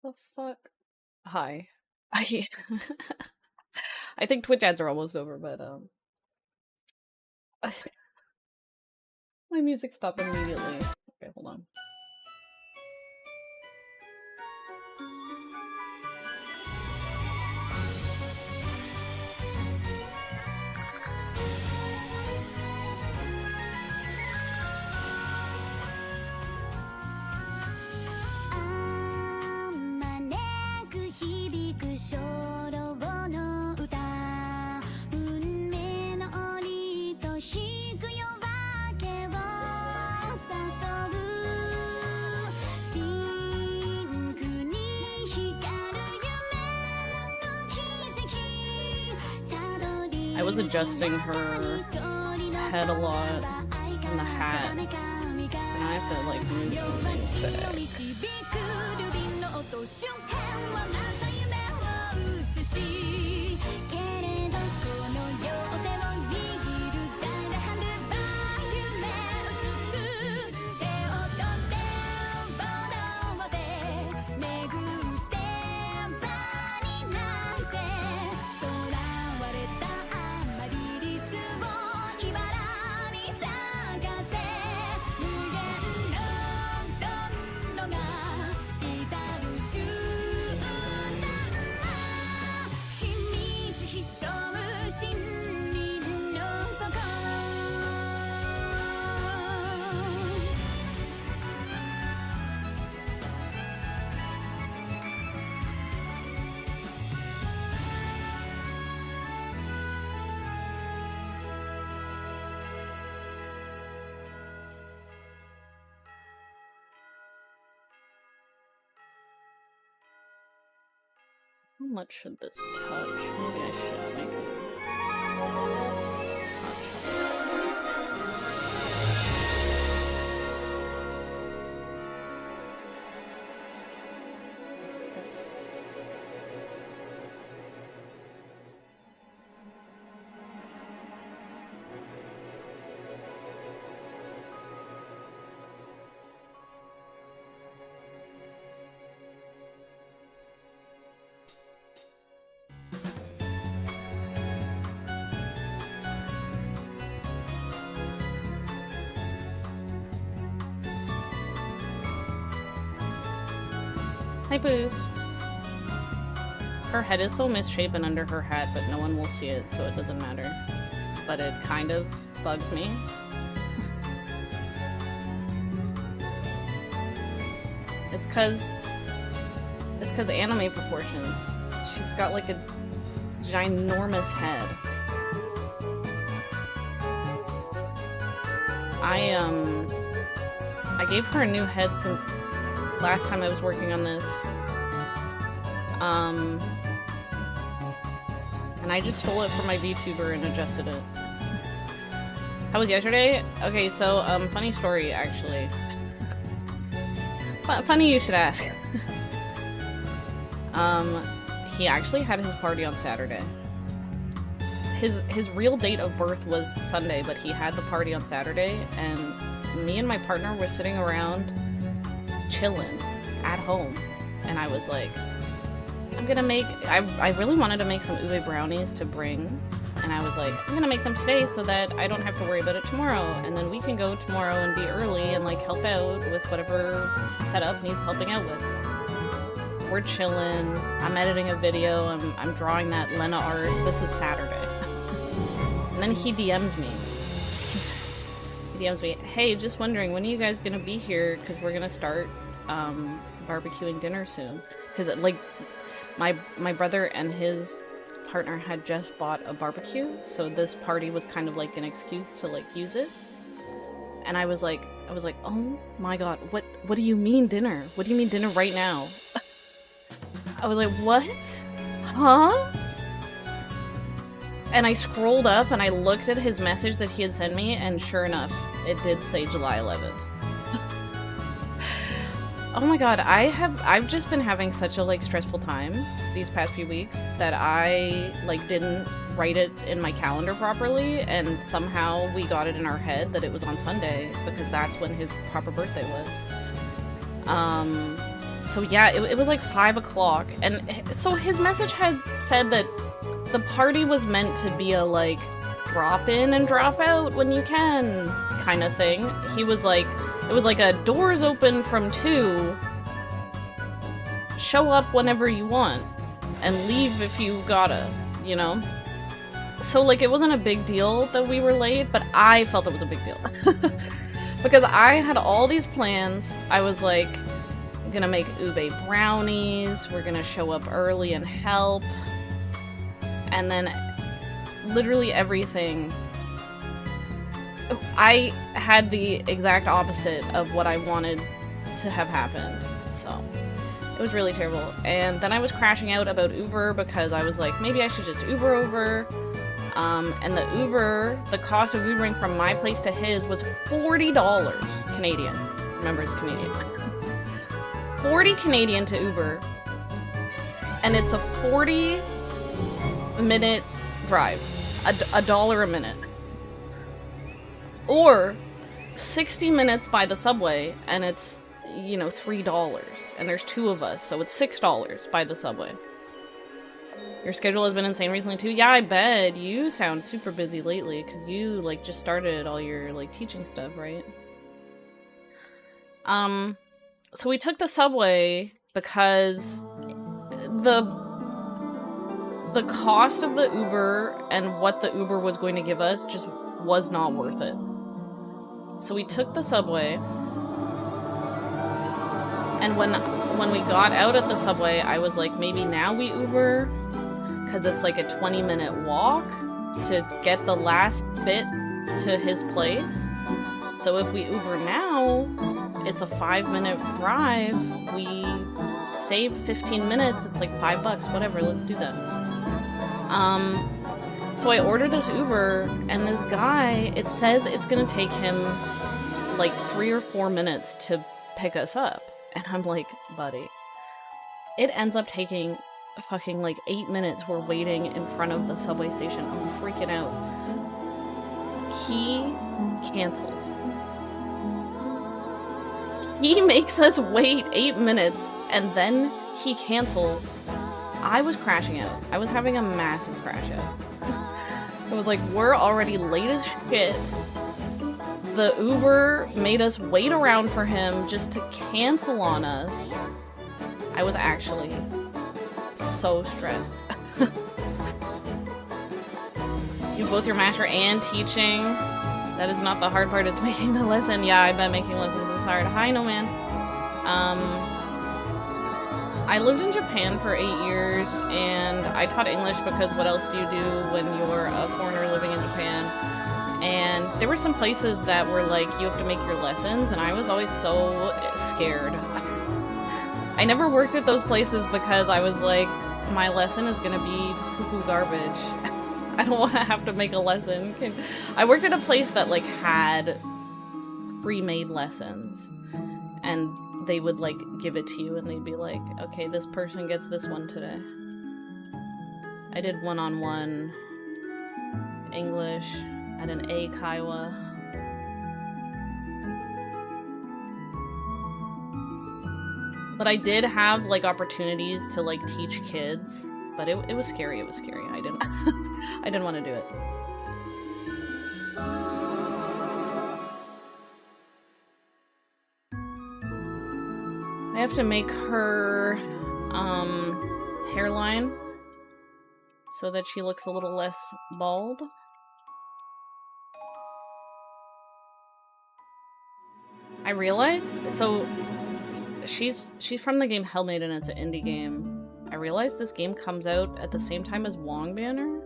The fuck? Hi. I I think Twitch ads are almost over, but my music stopped immediately. Okay, hold on. I was adjusting her head a lot and the hat, so now I have to like move some things back. How much should this touch? Maybe I should make it Hi, Booze. Her head is so misshapen under her hat, but no one will see it, so it doesn't matter. But it kind of bugs me. It's cause anime proportions. She's got like a ginormous head. I gave her a new head since last time I was working on this. And I just stole it from my VTuber and adjusted it. How was yesterday? Okay, so, funny story, actually. Funny you should ask. He actually had his party on Saturday. His real date of birth was Sunday, but he had the party on Saturday, and me and my partner were sitting around chilling at home, and I was like, I'm gonna make, I really wanted to make some ube brownies to bring, and I was like, I'm gonna make them today so that I don't have to worry about it tomorrow, and then we can go tomorrow and be early and like help out with whatever setup needs helping out with. We're chilling, I'm editing a video, I'm drawing that Lena art. This is Saturday. And then he DMs me. He DMs me, hey, just wondering, when are you guys gonna be here? Because we're gonna start barbecuing dinner soon. Because like my brother and his partner had just bought a barbecue, so this party was kind of like an excuse to like use it. And I was like, oh my god, what do you mean dinner? What do you mean dinner right now? I was like, what? Huh? And I scrolled up and I looked at his message that he had sent me, and sure enough, it did say July 11th. Oh my god, I've just been having such a like stressful time these past few weeks that I like didn't write it in my calendar properly, and somehow we got it in our head that it was on Sunday because that's when his proper birthday was. So yeah, it was like 5 o'clock, and so his message had said that the party was meant to be a, like, drop in and drop out when you can kind of thing. He was like, it was like a doors open from 2, show up whenever you want, and leave if you gotta, you know? So, like, it wasn't a big deal that we were late, but I felt it was a big deal. Because I had all these plans. I was like, I'm gonna make ube brownies, we're gonna show up early and help. And then literally everything, I had the exact opposite of what I wanted to have happened. So it was really terrible. And then I was crashing out about Uber because I was like, maybe I should just Uber over. And the cost of Ubering from my place to his was $40 Canadian. Remember, it's Canadian. 40 Canadian to Uber. And it's a 40-minute drive. A dollar a minute. Or 60 minutes by the subway, and it's, you know, $3. And there's 2 of us, so it's $6 by the subway. Your schedule has been insane recently too? Yeah, I bet. You sound super busy lately, because you, like, just started all your, like, teaching stuff, right? So we took the subway because the cost of the Uber and what the Uber was going to give us just was not worth it. So we took the subway, and when we got out at the subway, I was like, maybe now we Uber, because it's like a 20-minute walk to get the last bit to his place. So if we Uber now, it's a 5-minute drive. We save 15 minutes. It's like $5, whatever. Let's do that. So I ordered this Uber, and this guy, it says it's gonna take him like 3 or 4 minutes to pick us up. And I'm like, buddy. It ends up taking fucking like 8 minutes. We're waiting in front of the subway station. I'm freaking out. He cancels. He makes us wait 8 minutes, and then he cancels. I was crashing out. I was having a massive crash out. It was like, we're already late as shit. The Uber made us wait around for him just to cancel on us. I was actually so stressed. You both your master and teaching. That is not the hard part, it's making the lesson. Yeah, I bet making lessons is hard. Hi, no man. I lived in Japan for 8 years, and I taught English because what else do you do when you're a foreigner living in Japan? And there were some places that were like, you have to make your lessons, and I was always so scared. I never worked at those places because I was like, my lesson is gonna be poo-poo garbage. I don't want to have to make a lesson. I worked at a place that like had pre-made lessons, and they would like give it to you, and they'd be like, okay, this person gets this one today. I did one-on-one English at an A Kaiwa. But I did have like opportunities to like teach kids, but it was scary. It was scary. I didn't I didn't want to do it. I have to make her hairline so that she looks a little less bald. I realized, so she's from the game Hell Maiden. It's an indie game. I realized this game comes out at the same time as Wong Banner.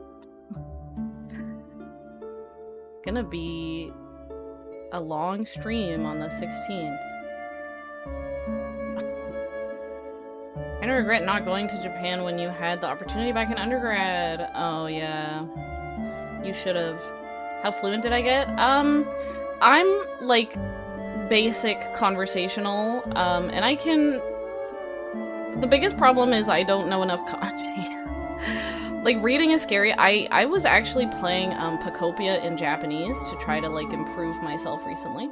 Gonna be a long stream on the 16th. I don't regret not going to Japan when you had the opportunity back in undergrad. Oh yeah, you should have. How fluent did I get? I'm like basic conversational, and I can. The biggest problem is I don't know enough kanji. Like, reading is scary. I was actually playing Pacopia in Japanese to try to like improve myself recently.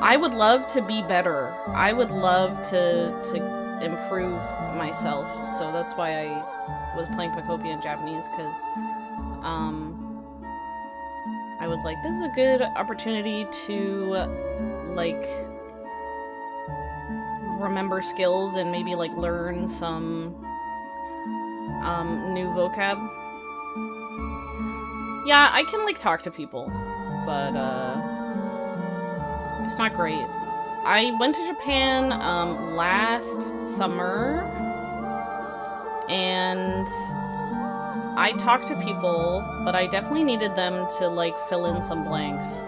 I would love to be better. I would love to improve myself. So that's why I was playing Pacopia in Japanese, because I was like, this is a good opportunity to like remember skills and maybe like learn some new vocab. Yeah, I can like talk to people, but it's not great. I went to Japan last summer, and I talked to people, but I definitely needed them to like fill in some blanks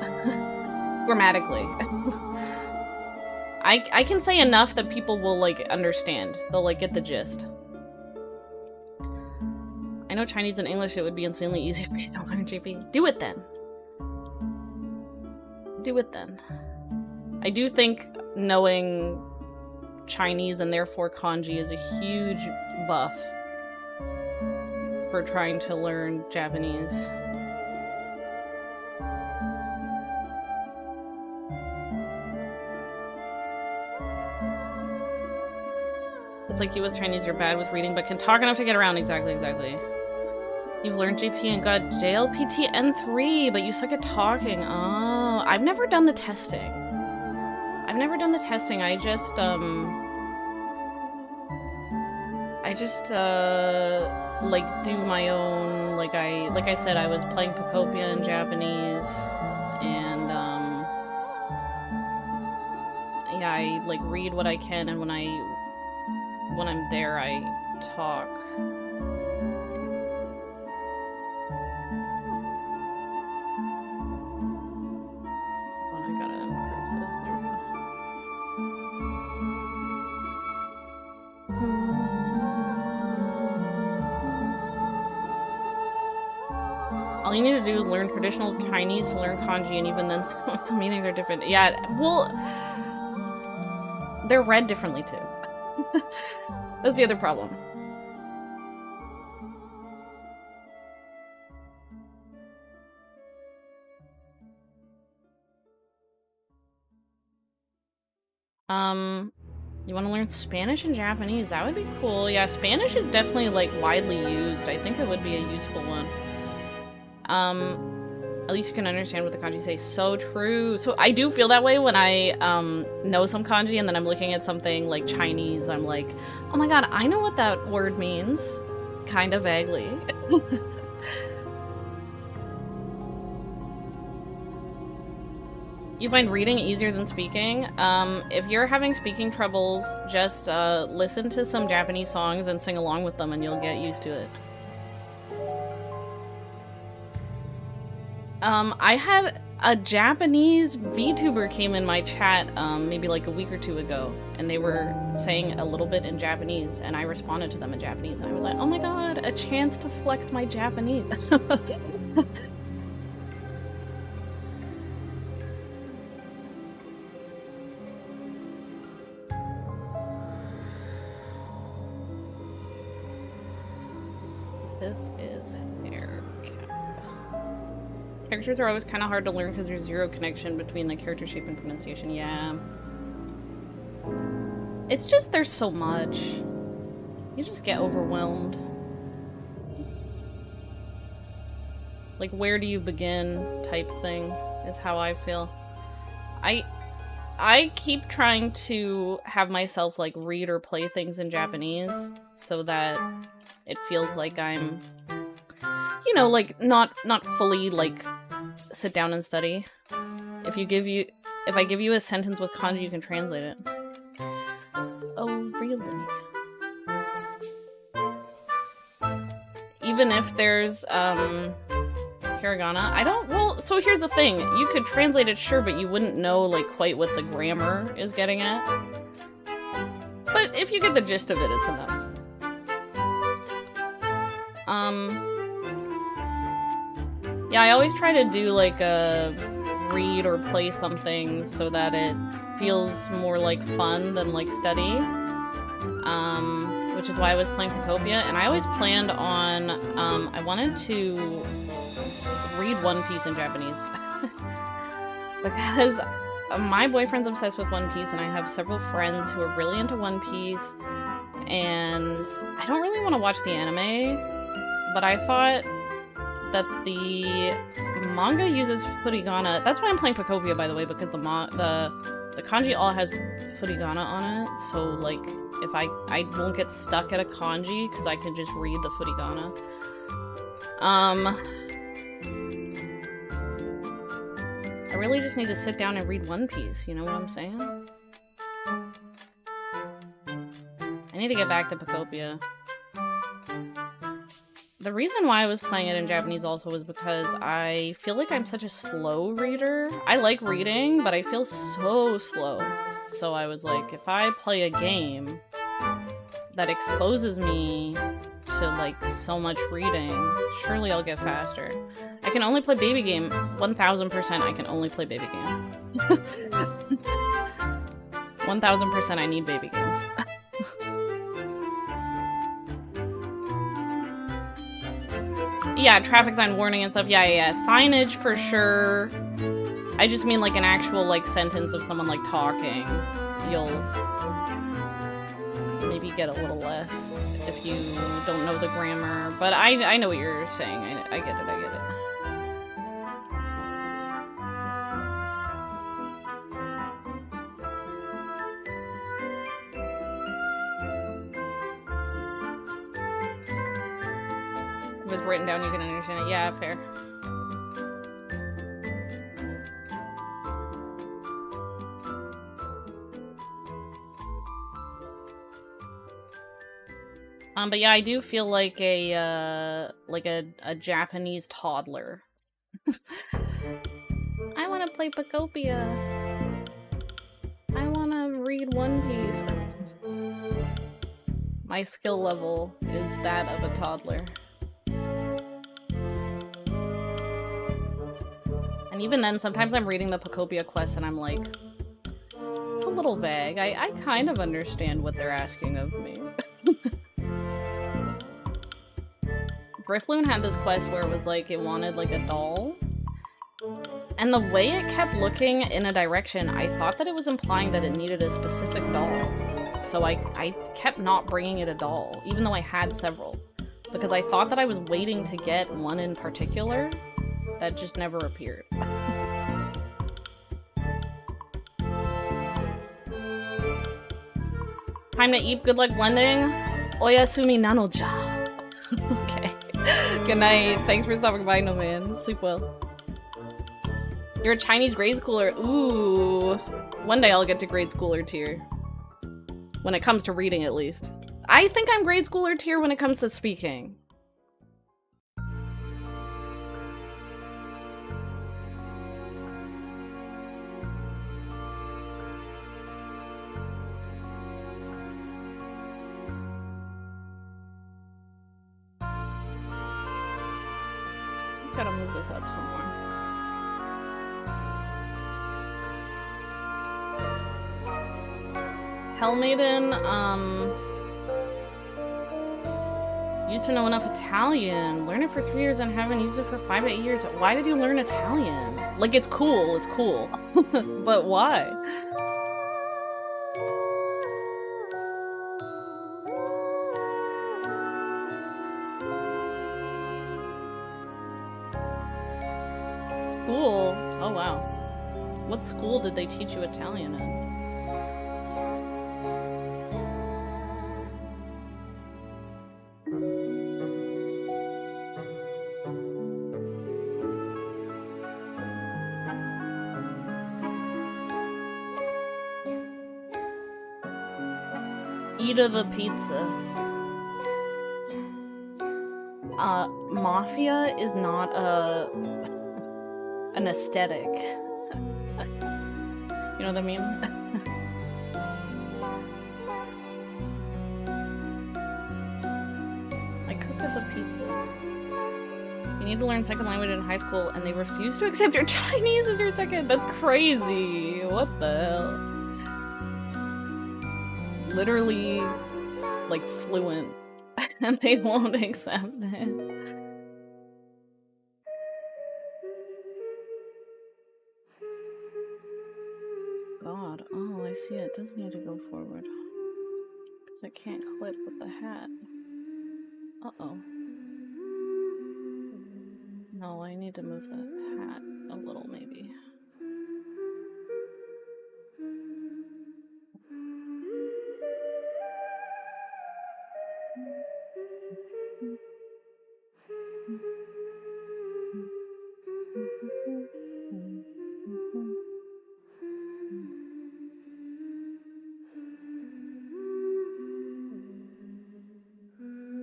grammatically. I can say enough that people will like understand. They'll like get the gist. I know Chinese and English, it would be insanely easy for you to learn GP. Do it then. Do it then. I do think knowing Chinese and therefore kanji is a huge buff for trying to learn Japanese. It's like you with Chinese, you're bad with reading, but can talk enough to get around. Exactly. You've learned GP and got JLPT N3, but you suck at talking. Oh, I've never done the testing. I just like do my own, like I said, I was playing Pacopia in Japanese, and yeah, I like read what I can, and when I'm there, I talk. Oh, I gotta improve this. There we go. All you need to do is learn traditional Chinese to learn kanji, and even then, the meanings are different. Yeah, well, they're read differently too. That's the other problem. You want to learn Spanish and Japanese? That would be cool. Yeah, Spanish is definitely like widely used. I think it would be a useful one. At least you can understand what the kanji say. So true. So I do feel that way when I know some kanji and then I'm looking at something like Chinese. I'm like, oh my god, I know what that word means. Kind of vaguely. You find reading easier than speaking? If you're having speaking troubles, just listen to some Japanese songs and sing along with them and you'll get used to it. I had a Japanese VTuber came in my chat maybe like a week or two ago, and they were saying a little bit in Japanese, and I responded to them in Japanese, and I was like, oh my god, a chance to flex my Japanese. This is hair cap. Characters are always kind of hard to learn because there's zero connection between the character shape and pronunciation. Yeah. It's just there's so much. You just get overwhelmed. Like, where do you begin type thing is how I feel. I keep trying to have myself like read or play things in Japanese so that it feels like I'm, you know, like not fully like sit down and study. If I give you a sentence with kanji, you can translate it. Oh, really? Even if there's hiragana, well, so here's the thing. You could translate it, sure, but you wouldn't know like quite what the grammar is getting at. But if you get the gist of it, it's enough. Yeah, I always try to do like a read or play something so that it feels more like fun than like study. Which is why I was playing Pacopia, and I always planned on, I wanted to read One Piece in Japanese. Because my boyfriend's obsessed with One Piece, and I have several friends who are really into One Piece, and I don't really want to watch the anime, but I thought that the manga uses furigana. That's why I'm playing Pocopia, by the way, because the kanji all has furigana on it, so like if I won't get stuck at a kanji because I can just read the furigana. I really just need to sit down and read One Piece, you know what I'm saying? I need to get back to Pocopia. The reason why I was playing it in Japanese also was because I feel like I'm such a slow reader. I like reading, but I feel so slow. So I was like, if I play a game that exposes me to like so much reading, surely I'll get faster. I can only play baby game. 1000% I can only play baby game. 1000% I need baby games. Yeah, traffic sign warning and stuff. Yeah. Signage for sure. I just mean like an actual like sentence of someone like talking. You'll maybe get a little less if you don't know the grammar. But I know what you're saying. I get it. If it's written down, you can understand it. Yeah, fair. But yeah, I do feel like a Japanese toddler. I want to play Pocopia. I want to read One Piece. My skill level is that of a toddler. And even then, sometimes I'm reading the Pocopia quest and I'm like, it's a little vague. I kind of understand what they're asking of me. Griffloon had this quest where it was like, it wanted like a doll. And the way it kept looking in a direction, I thought that it was implying that it needed a specific doll. So I kept not bringing it a doll, even though I had several. Because I thought that I was waiting to get one in particular that just never appeared. Time to eat, good luck blending. Oyasumi nanoja. Okay. Good night. Thanks for stopping by, no man. Sleep well. You're a Chinese grade schooler. Ooh. One day I'll get to grade schooler tier. When it comes to reading, at least. I think I'm grade schooler tier when it comes to speaking. Gotta move this up some more. Hell Maiden, used to know enough Italian. Learn it for 3 years and haven't used it for 5 to 8 years. Why did you learn Italian? Like, it's cool, but why? School? Oh wow. What school did they teach you Italian in? Ida the pizza. Mafia is not an aesthetic. You know what I mean? I cooked at the pizza. You need to learn second language in high school and they refuse to accept your Chinese as your second. That's crazy. What the hell? Literally, like, fluent. And they won't accept it. god. Oh, I see. It does need to go forward. Because it can't clip with the hat. Uh-oh. No, I need to move the hat a little, maybe.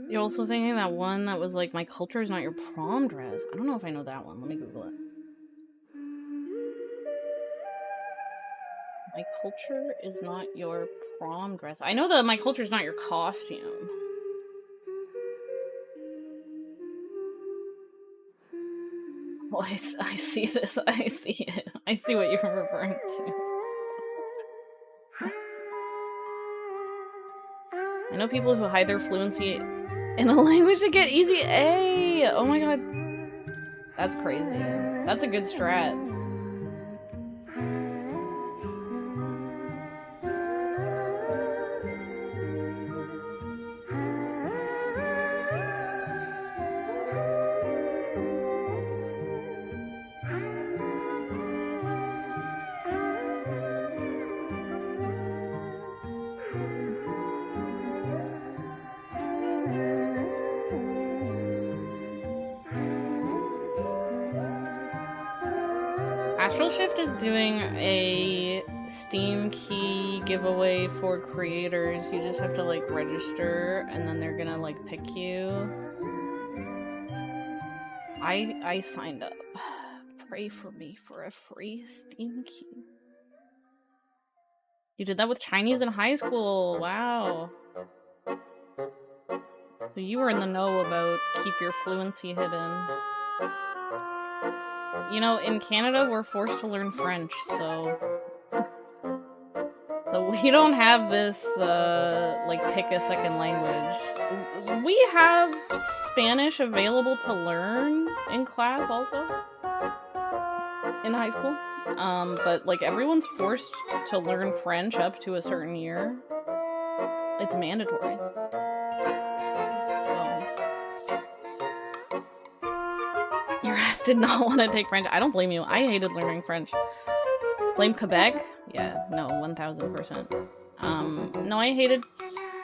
You're also thinking that one that was like, my culture is not your prom dress. I don't know if I know that one. Let me Google it. My culture is not your prom dress. I know that my culture is not your costume. Oh, I see this. I see it. I see what you're referring to. I know people who hide their fluency in a language to get easy A. Oh my god. That's crazy. That's a good strat. Astral Shift is doing a Steam key giveaway for creators. You just have to like register and then they're gonna like pick you. I signed up. Pray for me for a free Steam key. You did that with Chinese in high school. Wow. So you were in the know about keep your fluency hidden. You know, in Canada, we're forced to learn French, so we don't have this, like, pick a second language. We have Spanish available to learn in class, also, in high school. But, like, everyone's forced to learn French up to a certain year. It's mandatory. Your ass did not want to take French. I don't blame you. I hated learning French. Blame Quebec? Yeah, no, 1000%. No, I hated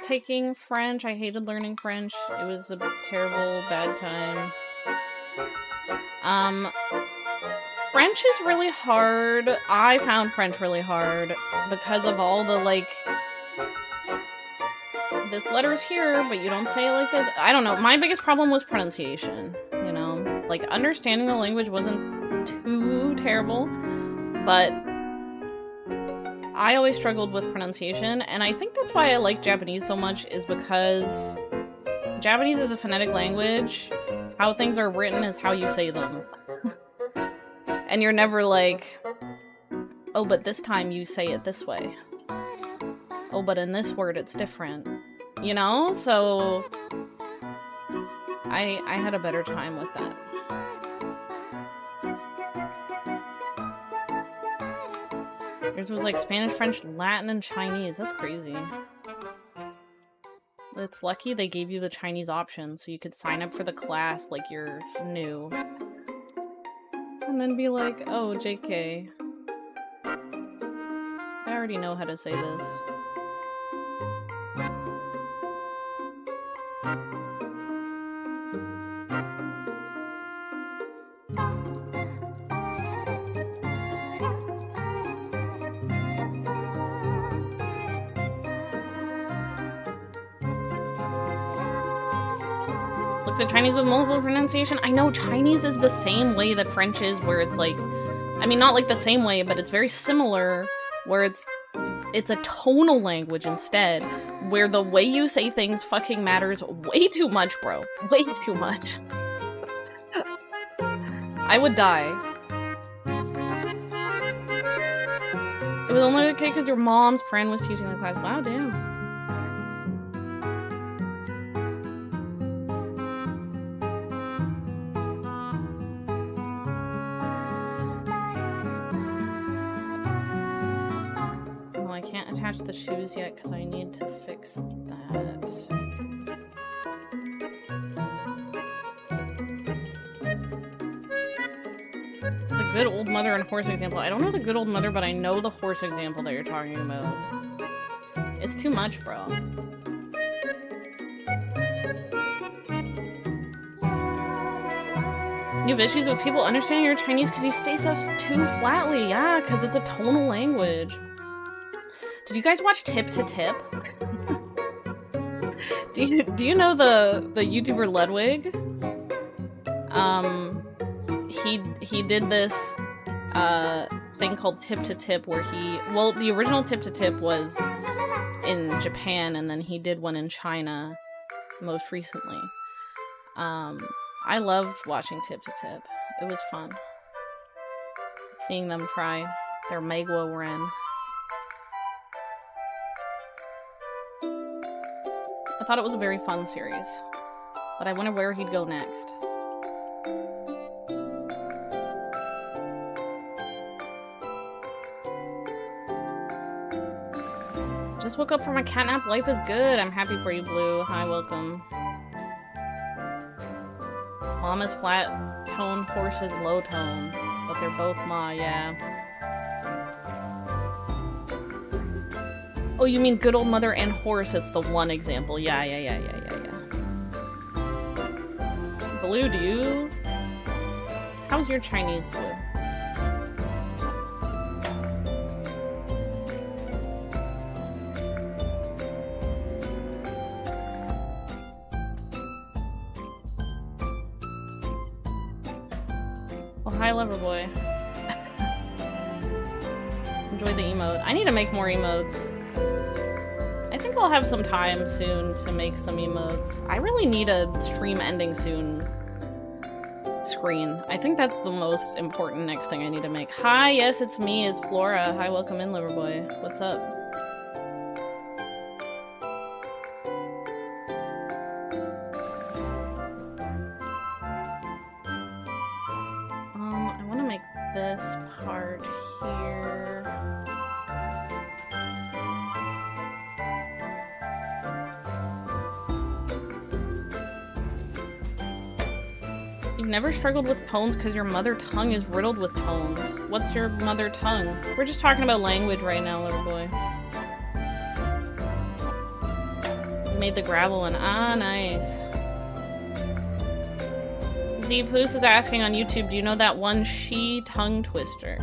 taking French. I hated learning French. It was a terrible, bad time. French is really hard. I found French really hard because of all the, like, this letter's here, but you don't say it like this. I don't know. My biggest problem was pronunciation, you know? Like, understanding the language wasn't too terrible, but I always struggled with pronunciation, and I think that's why I like Japanese so much, is because Japanese is a phonetic language. How things are written is how you say them. And you're never like, oh, but this time you say it this way. Oh, but in this word it's different. You know? So I had a better time with that. Yours was like Spanish, French, Latin, and Chinese. That's crazy. It's lucky they gave you the Chinese option so you could sign up for the class like you're new. And then be like, oh, JK. I already know how to say this. Looks at Chinese with multiple pronunciation. I know Chinese is the same way that French is, where it's like, I mean, not like the same way, but it's very similar, where it's a tonal language instead, where the way you say things fucking matters way too much, bro. Way too much. I would die. It was only okay because your mom's friend was teaching the class. Wow, damn. can't attach the shoes yet because I need to fix that. The good old mother and horse example. I don't know the good old mother, but I know the horse example that you're talking about. It's too much, bro. You have issues with people understanding your Chinese because you say stuff too flatly. Yeah, because it's a tonal language. Did you guys watch Tip to Tip? Do you know the YouTuber Ludwig? He did this thing called Tip to Tip where the original Tip to Tip was in Japan, and then he did one in China most recently. I loved watching Tip to Tip. It was fun. Seeing them try their Megwa Ren. I thought it was a very fun series, but I wonder where he'd go next. Just woke up from a catnap. Life is good. I'm happy for you, Blue. Hi, welcome. Mom is flat tone, horse is low tone, but they're both ma, yeah. Oh, you mean good old mother and horse? It's the one example. Yeah. Blue, do you? How's your Chinese, Blue? Hi, Loverboy. Enjoy the emote. I need to make more emotes. I think I'll have some time soon to make some emotes. I really need a stream ending soon screen. I think that's the most important next thing I need to make. Hi, yes, it's me, it's Flora. Hi, welcome in, Loverboy. What's up? This part here. You've never struggled with tones because your mother tongue is riddled with tones. What's your mother tongue? We're just talking about language right now, little boy. You made the gravel one. Ah, nice. Z-Poos is asking on YouTube, do you know that one she tongue twister?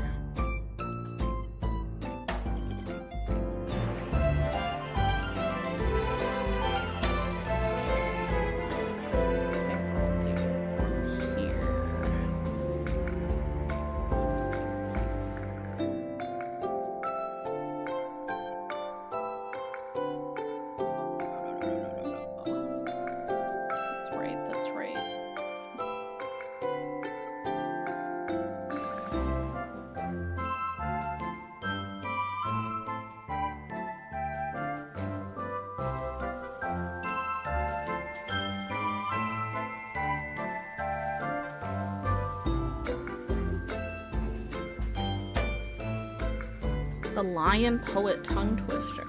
The Lion Poet Tongue Twister.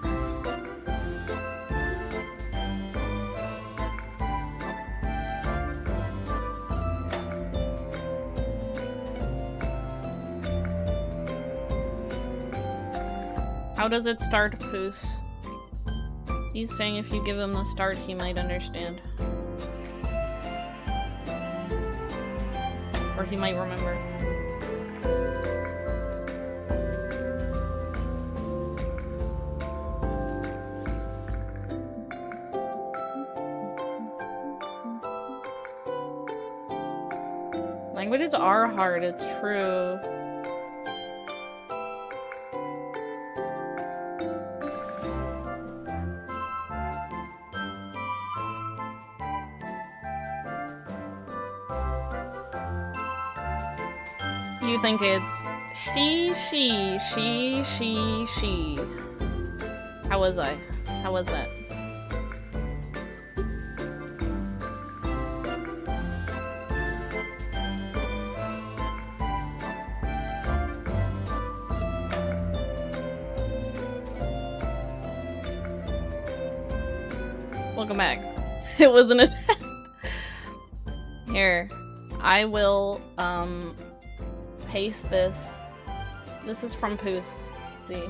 How does it start, Poos? He's saying if you give him the start, he might understand. Or he might remember. Languages are hard, it's true. You think it's she. How was I? How was that? Welcome back. It was an attempt. Here, I will paste this. This is from Poos. Let's see.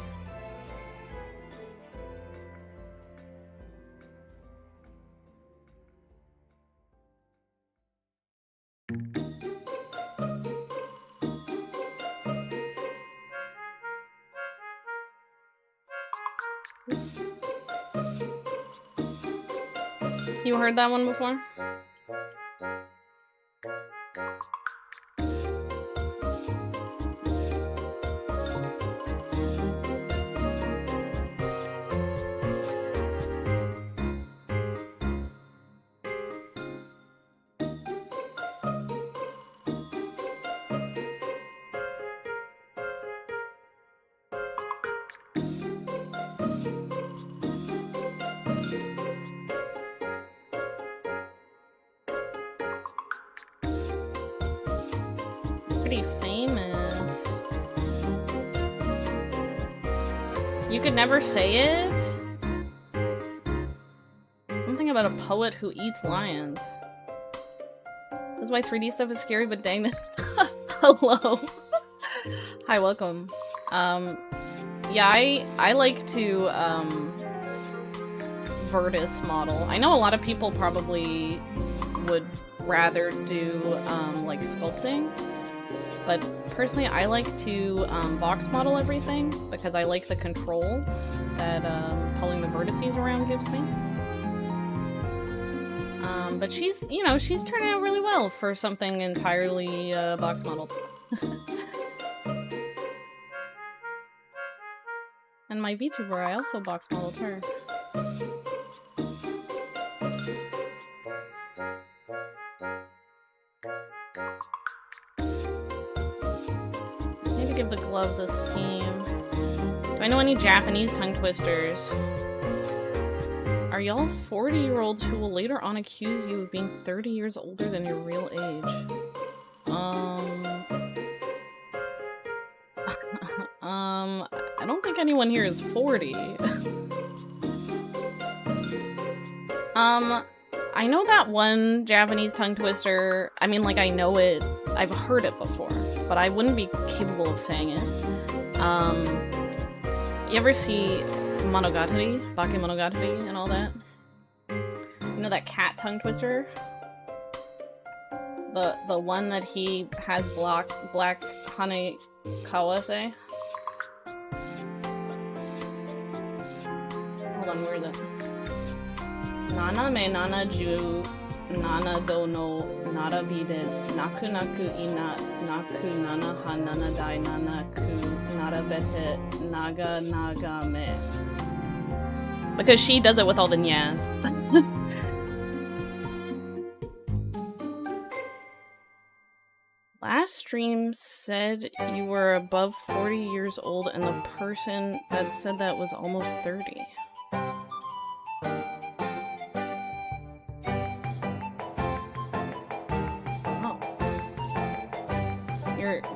You heard that one before? Pretty famous. You could never say it? Something about a poet who eats lions. This is why 3D stuff is scary, but dang it. Hello. Hi, welcome. Yeah, I like to, Vertis model. I know a lot of people probably would rather do, like, sculpting. But personally, I like to box model everything because I like the control that pulling the vertices around gives me. But she's, you know, she's turning out really well for something entirely box modeled. And my VTuber, I also box modeled her. Give the gloves a seam. Do I know any Japanese tongue twisters? Are y'all 40-year-olds who will later on accuse you of being 30 years older than your real age? I don't think anyone here is 40. I know that one Japanese tongue twister. I mean, like, I know it. I've heard it before, but I wouldn't be capable of saying it. You ever see Monogatari? Bakemonogatari and all that? You know that cat tongue twister? The one that he has black Hane Kawase? Hold on, where is it? Nana me nana ju nana do no narabi de naku naku ina naku nana ha nana dai nana ku narabete naga naga me. Because she does it with all the nyas. Last stream said you were above 40 years old and the person that said that was almost 30.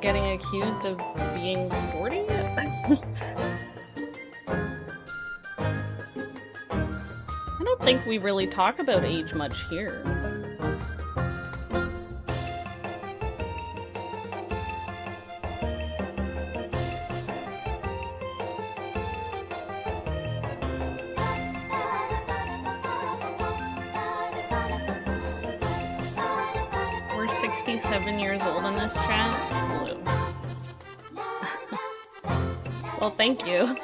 Getting accused of being 40? I don't think we really talk about age much here. We're 67 years old in this chat. Well, thank you.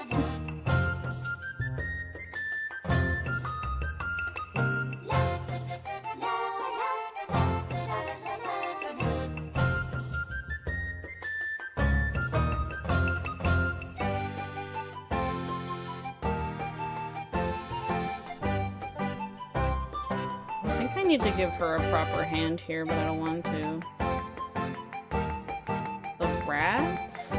I think I need to give her a proper hand here, but I don't want to. The rats?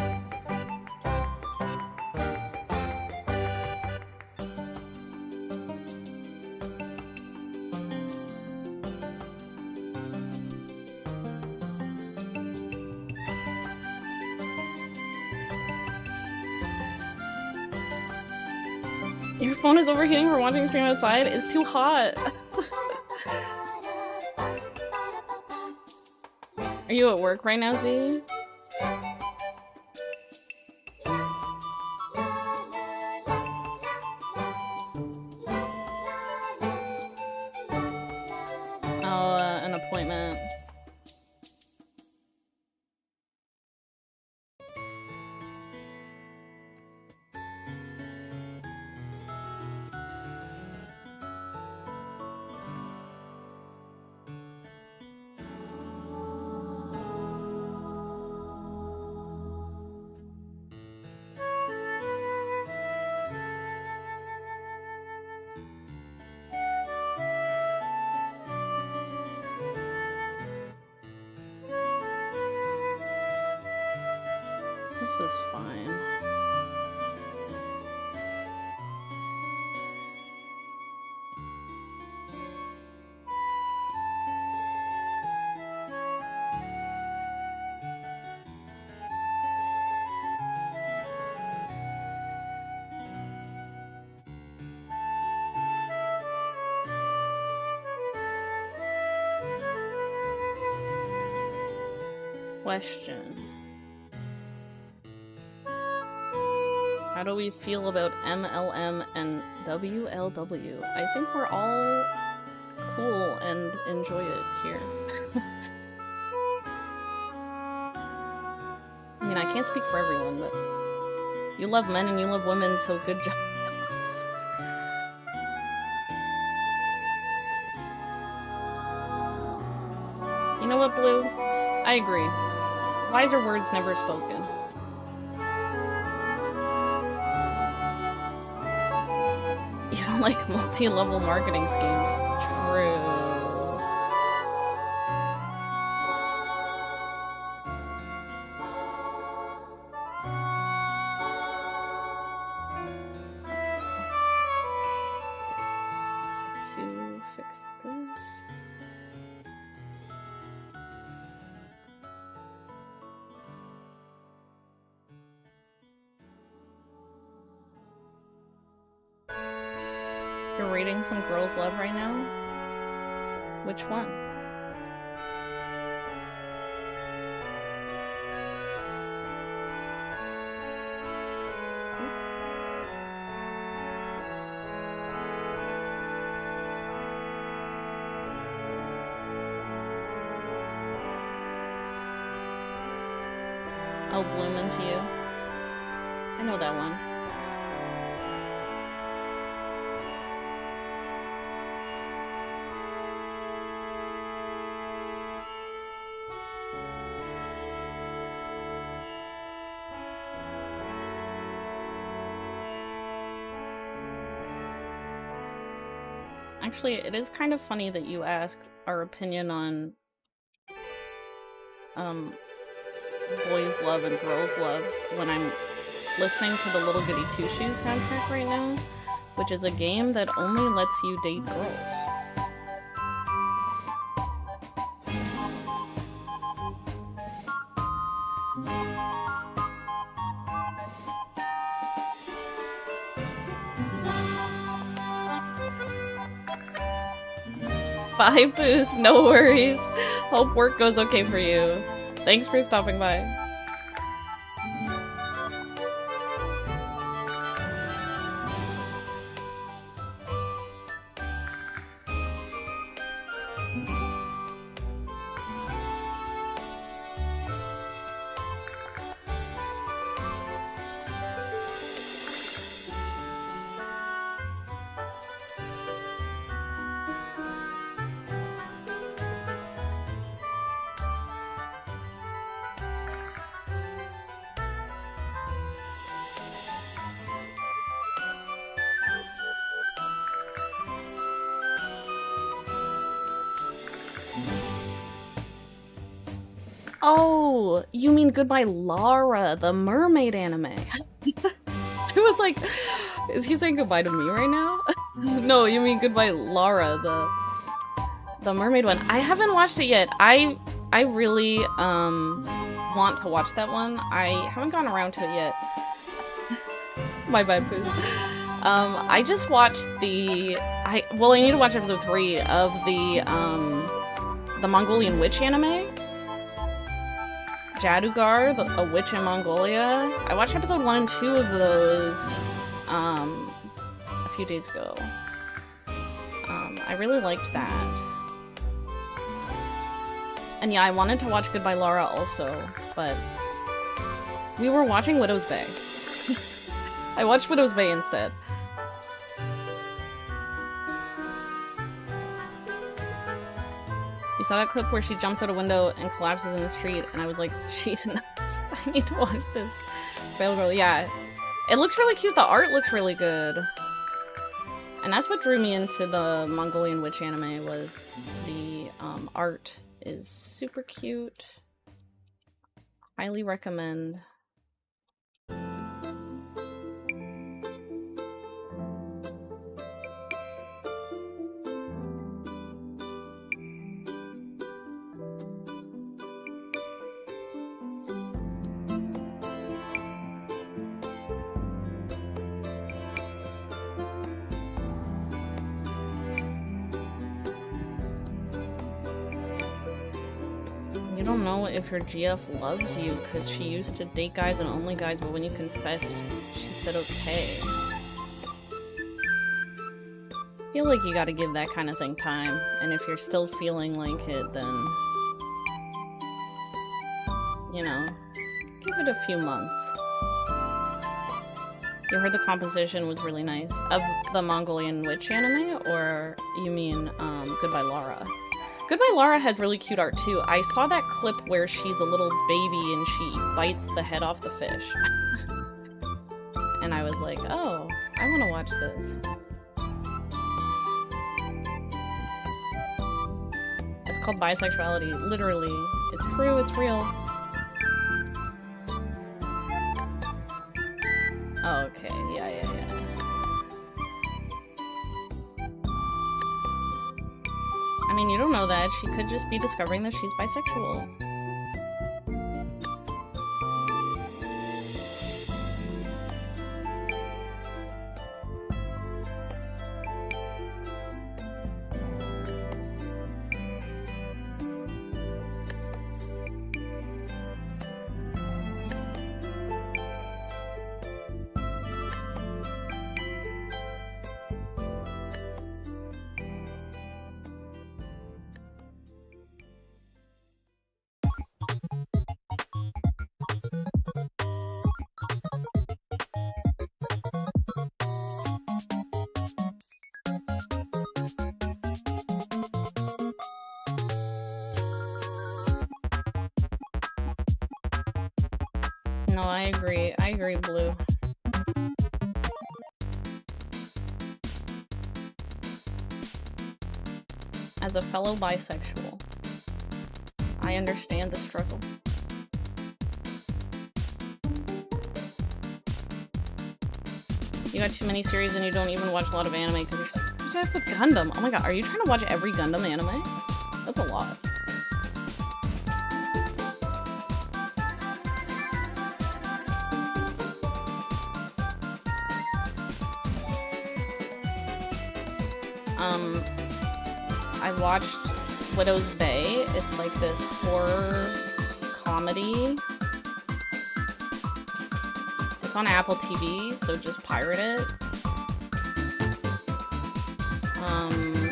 Your phone is overheating for watching a stream outside? It's too hot. Are you at work right now, Z? An appointment. This is fine. Question. How do we feel about MLM and WLW? I think we're all cool and enjoy it here. I mean, I can't speak for everyone, but you love men and you love women, so good job. You know what, Blue? I agree. Wiser words never spoken. You don't like multi-level marketing schemes. True. To fix this. You're reading some girls' love right now? Which one? I'll bloom into you. I know that one. Actually, it is kind of funny that you ask our opinion on boys love and girls love when I'm listening to the Little Goody Two Shoes soundtrack right now, which is a game that only lets you date girls. Bye, Boost. No worries. Hope work goes okay for you. Thanks for stopping by. Oh, you mean Goodbye Lara, the mermaid anime. I was like, is he saying goodbye to me right now? No, you mean Goodbye Lara, the mermaid one. I haven't watched it yet. I really want to watch that one. I haven't gotten around to it yet. My bad, Poos. I just watched I need to watch episode 3 of the Mongolian witch anime. Jadugar, a witch in Mongolia. I watched episode 1 and 2 of those a few days ago. I really liked that. And yeah, I wanted to watch Goodbye Laura also, but we were watching Widow's Bay. I watched Widow's Bay instead. You saw that clip where she jumps out a window and collapses in the street, and I was like, jeez, nuts. I need to watch this. Fail Girl, yeah. It looks really cute. The art looks really good. And that's what drew me into the Mongolian witch anime, was the art is super cute. Highly recommend. You don't know if your GF loves you because she used to date guys and only guys, but when you confessed, she said okay. I feel like you gotta give that kind of thing time, and if you're still feeling like it, then, you know, give it a few months. You heard the composition was really nice. Of the Mongolian witch anime, or you mean Goodbye Laura? Goodbye Laura has really cute art too. I saw that clip where she's a little baby and she bites the head off the fish. And I was like, oh, I want to watch this. It's called bisexuality. Literally. It's true, it's real. Oh, okay, yeah. I mean, you don't know that. She could just be discovering that she's bisexual. No, I agree. I agree, Blue. As a fellow bisexual, I understand the struggle. You got too many series and you don't even watch a lot of anime because you're like, what's up with Gundam? Oh my god, are you trying to watch every Gundam anime? That's a lot. I watched Widow's Bay. It's like this horror comedy. It's on Apple TV, so just pirate it.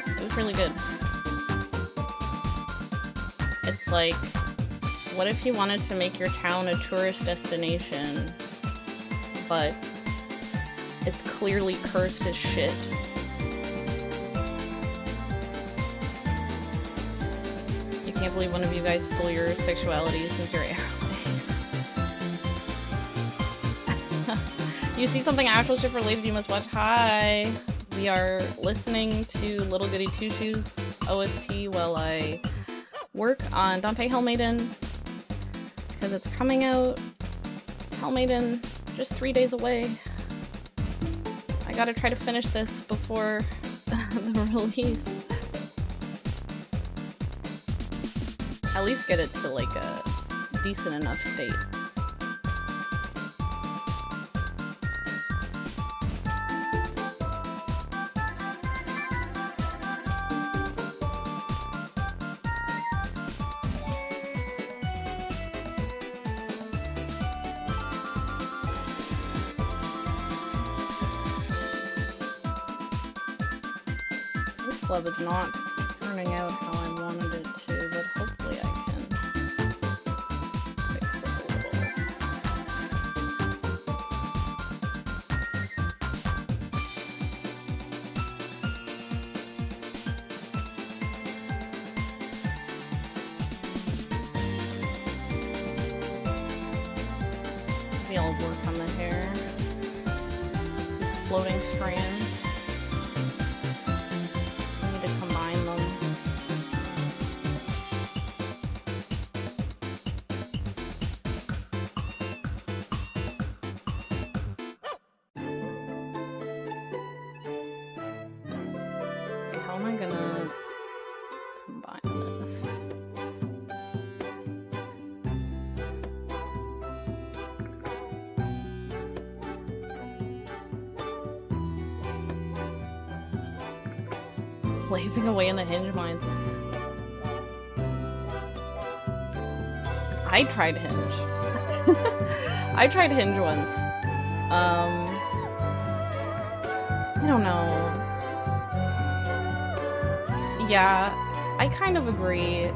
It was really good. It's like, what if you wanted to make your town a tourist destination, but it's clearly cursed as shit? I can't believe one of you guys stole your sexuality since you're airways. You see something actual ship related you must watch. Hi! We are listening to Little Goody Two Shoes OST while I work on Dante Hell Maiden, because it's coming out. Hell Maiden, just 3 days away. I gotta try to finish this before the release. At least get it to like a decent enough state. love is not turning out how I wanted it to, but hopefully I can fix it a little. Maybe I'll work on the hair. These floating strands. I need to combine them. Okay, how am I gonna combine this? Waving away in the hinge mines. I tried hinge. I tried hinge once. I don't know. Yeah, I kind of agree.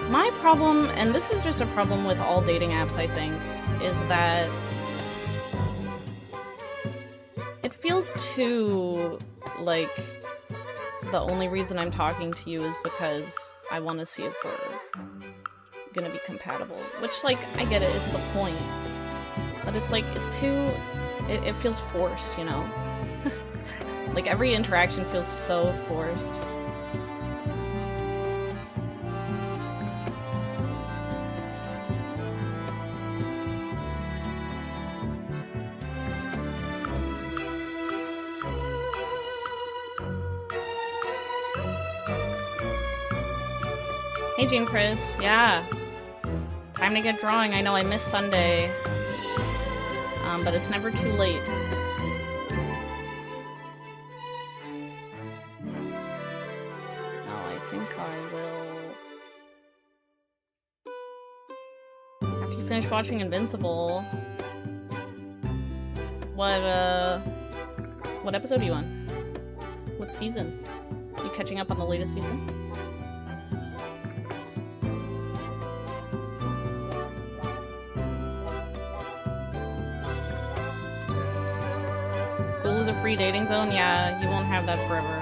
My problem, and this is just a problem with all dating apps, I think, is that it feels too like the only reason I'm talking to you is because I want to see if we're gonna be compatible. Which, like, I get it, it's the point. But it's like, it's too... It feels forced, you know? Like, every interaction feels so forced. Hey, Jean Chris. Yeah. Time to get drawing. I know I missed Sunday. But it's never too late. Oh, I think I will... After you finish watching Invincible... What episode are you on? What season? Are you catching up on the latest season? School is a free dating zone? Yeah, you won't have that forever.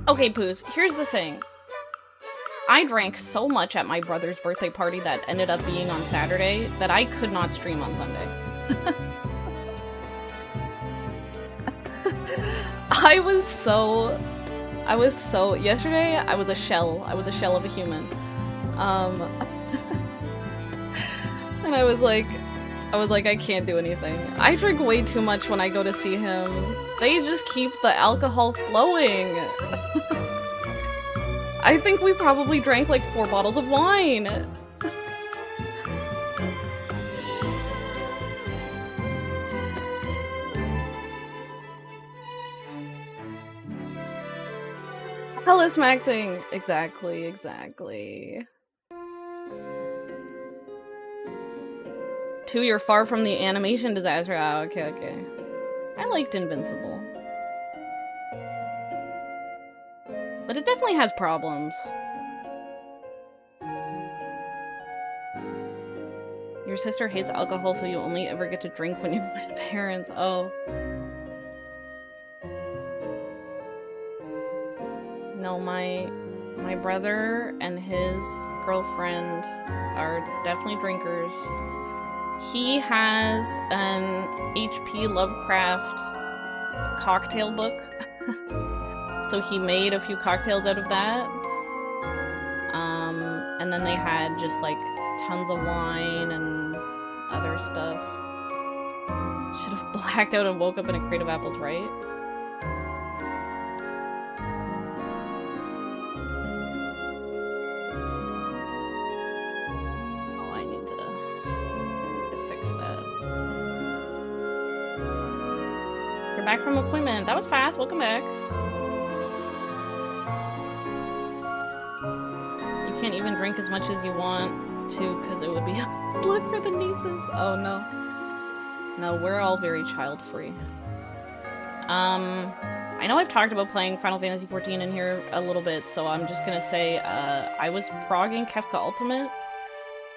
Okay, Poos, here's the thing. I drank so much at my brother's birthday party that ended up being on Saturday that I could not stream on Sunday. Yesterday, I was a shell. I was a shell of a human. And I was like, I can't do anything. I drink way too much when I go to see him. They just keep the alcohol flowing. I think we probably drank like 4 bottles of wine. Hellas maxing. Exactly. 2, you're far from the animation disaster. Oh, okay. I liked Invincible. But it definitely has problems. Your sister hates alcohol, so you only ever get to drink when you're with parents. Oh. No, my brother and his girlfriend are definitely drinkers. He has an H.P. Lovecraft cocktail book. So he made a few cocktails out of that. And then they had just like tons of wine and other stuff. Should have blacked out and woke up in a crate of apples, right? Oh, I need to fix that. You're back from appointment. That was fast. Welcome back. You can't even drink as much as you want to because it would be luck for the nieces. Oh no. No, we're all very child-free. I know I've talked about playing Final Fantasy XIV in here a little bit, so I'm just gonna say, I was progging Kefka Ultimate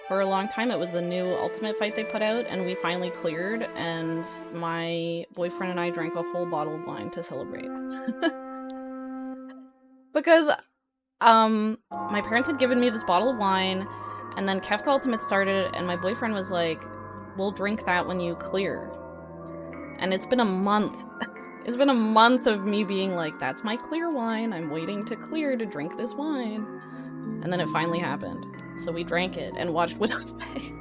for a long time. It was the new Ultimate fight they put out, and we finally cleared, and my boyfriend and I drank a whole bottle of wine to celebrate. Because, my parents had given me this bottle of wine, and then Kefka Ultimate started, and my boyfriend was like, we'll drink that when you clear. And it's been a month. It's been a month of me being like, that's my clear wine. I'm waiting to clear to drink this wine. And then it finally happened. So we drank it and watched Widow's Bay.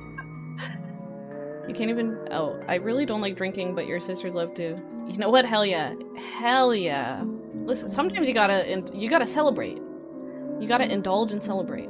You can't even... Oh, I really don't like drinking, but your sisters love to. You know what? Hell yeah. Hell yeah. Listen, sometimes you gotta celebrate. You gotta indulge and celebrate.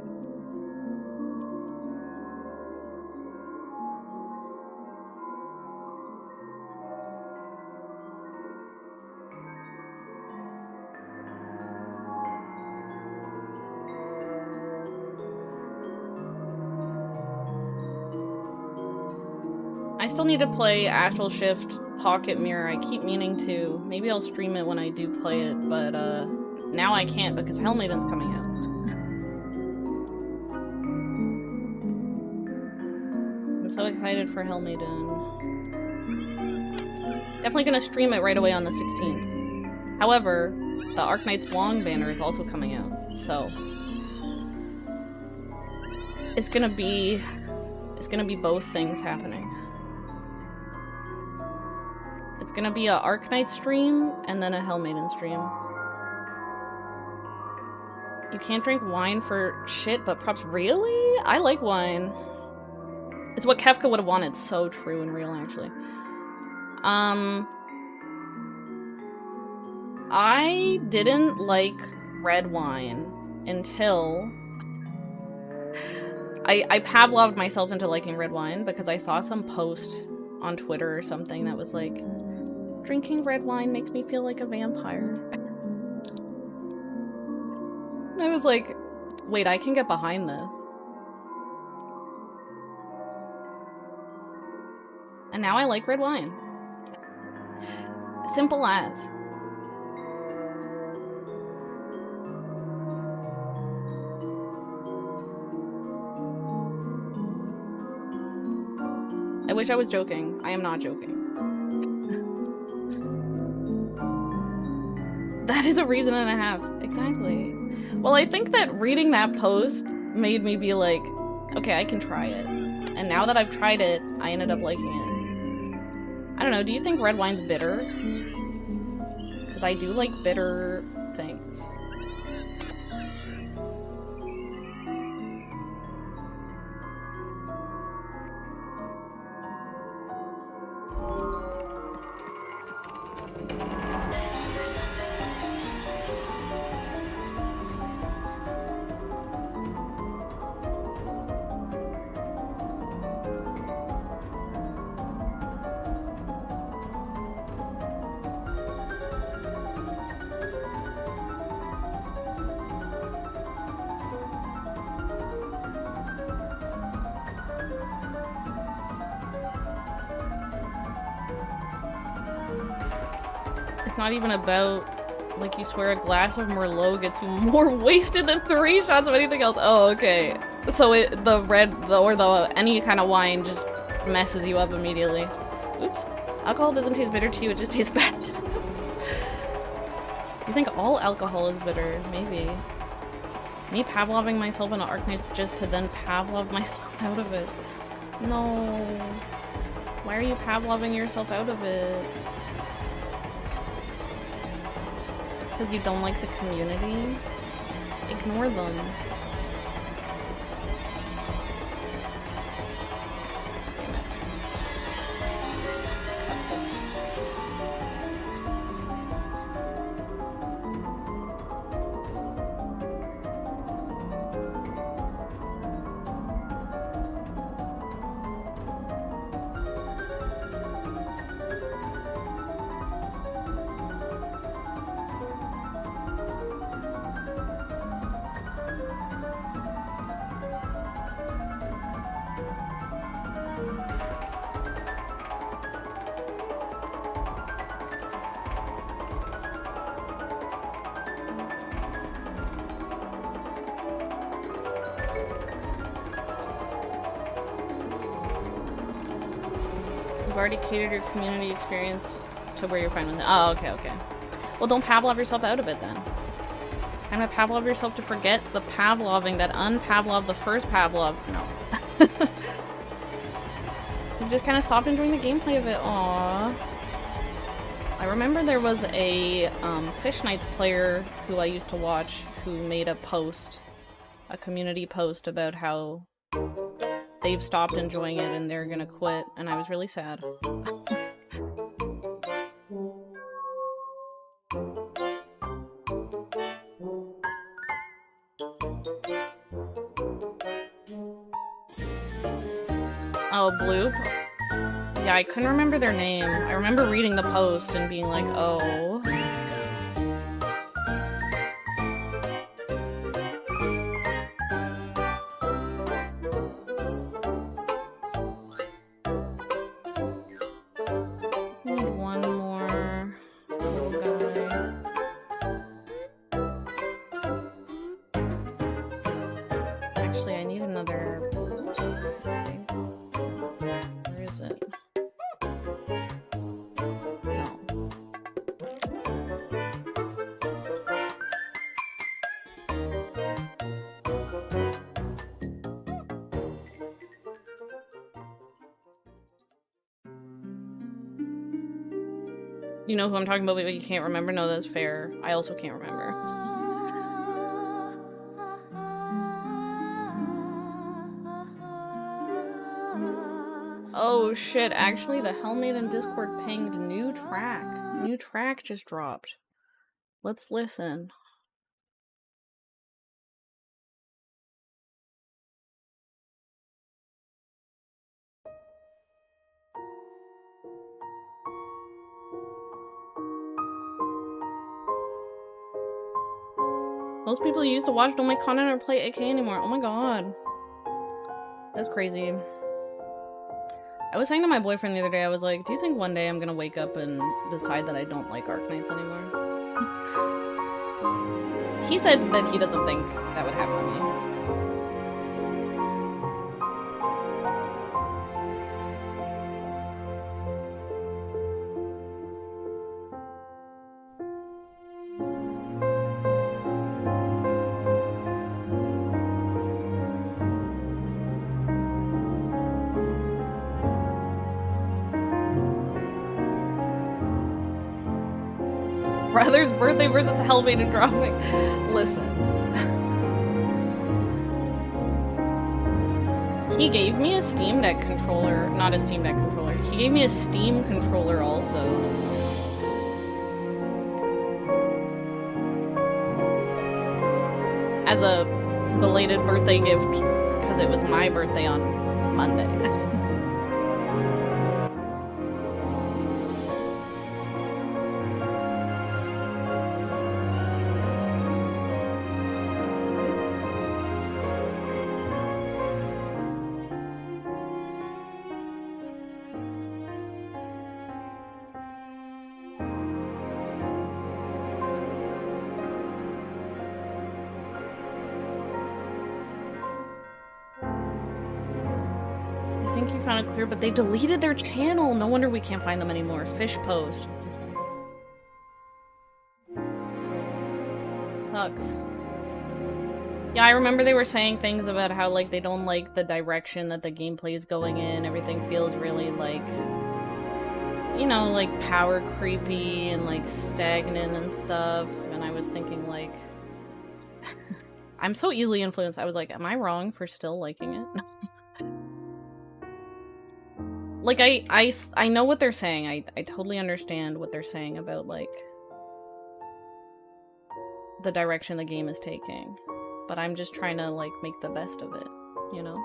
I still need to play Astral Shift Pocket Mirror. I keep meaning to. Maybe I'll stream it when I do play it, but now I can't because Hell Maiden's coming out. I'm so excited for Hell Maiden. Definitely gonna stream it right away on the 16th. However, the Arknight's Wong banner is also coming out, so it's gonna be both things happening. It's gonna be a Arknight stream, and then a Hell Maiden stream. You can't drink wine for shit, but props- Really? I like wine. It's what Kefka would have wanted. So true and real, actually. I didn't like red wine until... I Pavloved myself into liking red wine because I saw some post on Twitter or something that was like, drinking red wine makes me feel like a vampire. And I was like, wait, I can get behind this. And now I like red wine. Simple as. I wish I was joking. I am not joking. That is a reason and a half. Exactly. Well, I think that reading that post made me be like, okay, I can try it. And now that I've tried it, I ended up liking it. I don't know, do you think red wine's bitter? Because I do like bitter things. It's not even about, like, you swear a glass of Merlot gets you more wasted than 3 shots of anything else. Oh, okay. So any kind of wine just messes you up immediately. Oops. Alcohol doesn't taste bitter to you, it just tastes bad. You think all alcohol is bitter? Maybe. Me Pavloving myself into Arknights just to then Pavlov myself out of it. No. Why are you Pavloving yourself out of it? Because you don't like the community? Ignore them. Damn it. Cut this. You've already catered your community experience to where you're fine with it. Oh, okay, okay. Well, don't Pavlov yourself out of it then. I'm gonna Pavlov yourself to forget the Pavloving that unpavlov the first Pavlov. No. You just kind of stopped enjoying the gameplay of it. Aww. I remember there was a Fish Nights player who I used to watch who made a post, a community post about how they've stopped enjoying it and they're gonna quit, and I was really sad. Oh, Bloop? Yeah, I couldn't remember their name. I remember reading the post and being like, oh. I need one more little guy. Actually, I need another thing. Where is it? No. You know who I'm talking about, but you can't remember? No, that's fair. I also can't remember. Oh shit, actually the Maiden Discord pinged new track. New track just dropped. Let's listen. Most people you used to watch don't make content or play AK anymore. Oh my god. That's crazy. I was saying to my boyfriend the other day, I was like, do you think one day I'm gonna wake up and decide that I don't like Arknights anymore? He said that he doesn't think that would happen to me. Brother's birthday versus the Hellmaiden dropping. Listen. He gave me a Steam Deck controller. Not a Steam Deck controller. He gave me a Steam controller also. As a belated birthday gift, because it was my birthday on Monday. Kind of clear, but they deleted their channel. No wonder we can't find them anymore. Fish post. Sucks. Yeah, I remember they were saying things about how, like, they don't like the direction that the gameplay is going in. Everything feels really, like, you know, like, power creepy and, like, stagnant and stuff. And I was thinking, like... I'm so easily influenced. I was like, am I wrong for still liking it? Like, I know what they're saying. I totally understand what they're saying about, like, the direction the game is taking. But I'm just trying to, like, make the best of it, you know?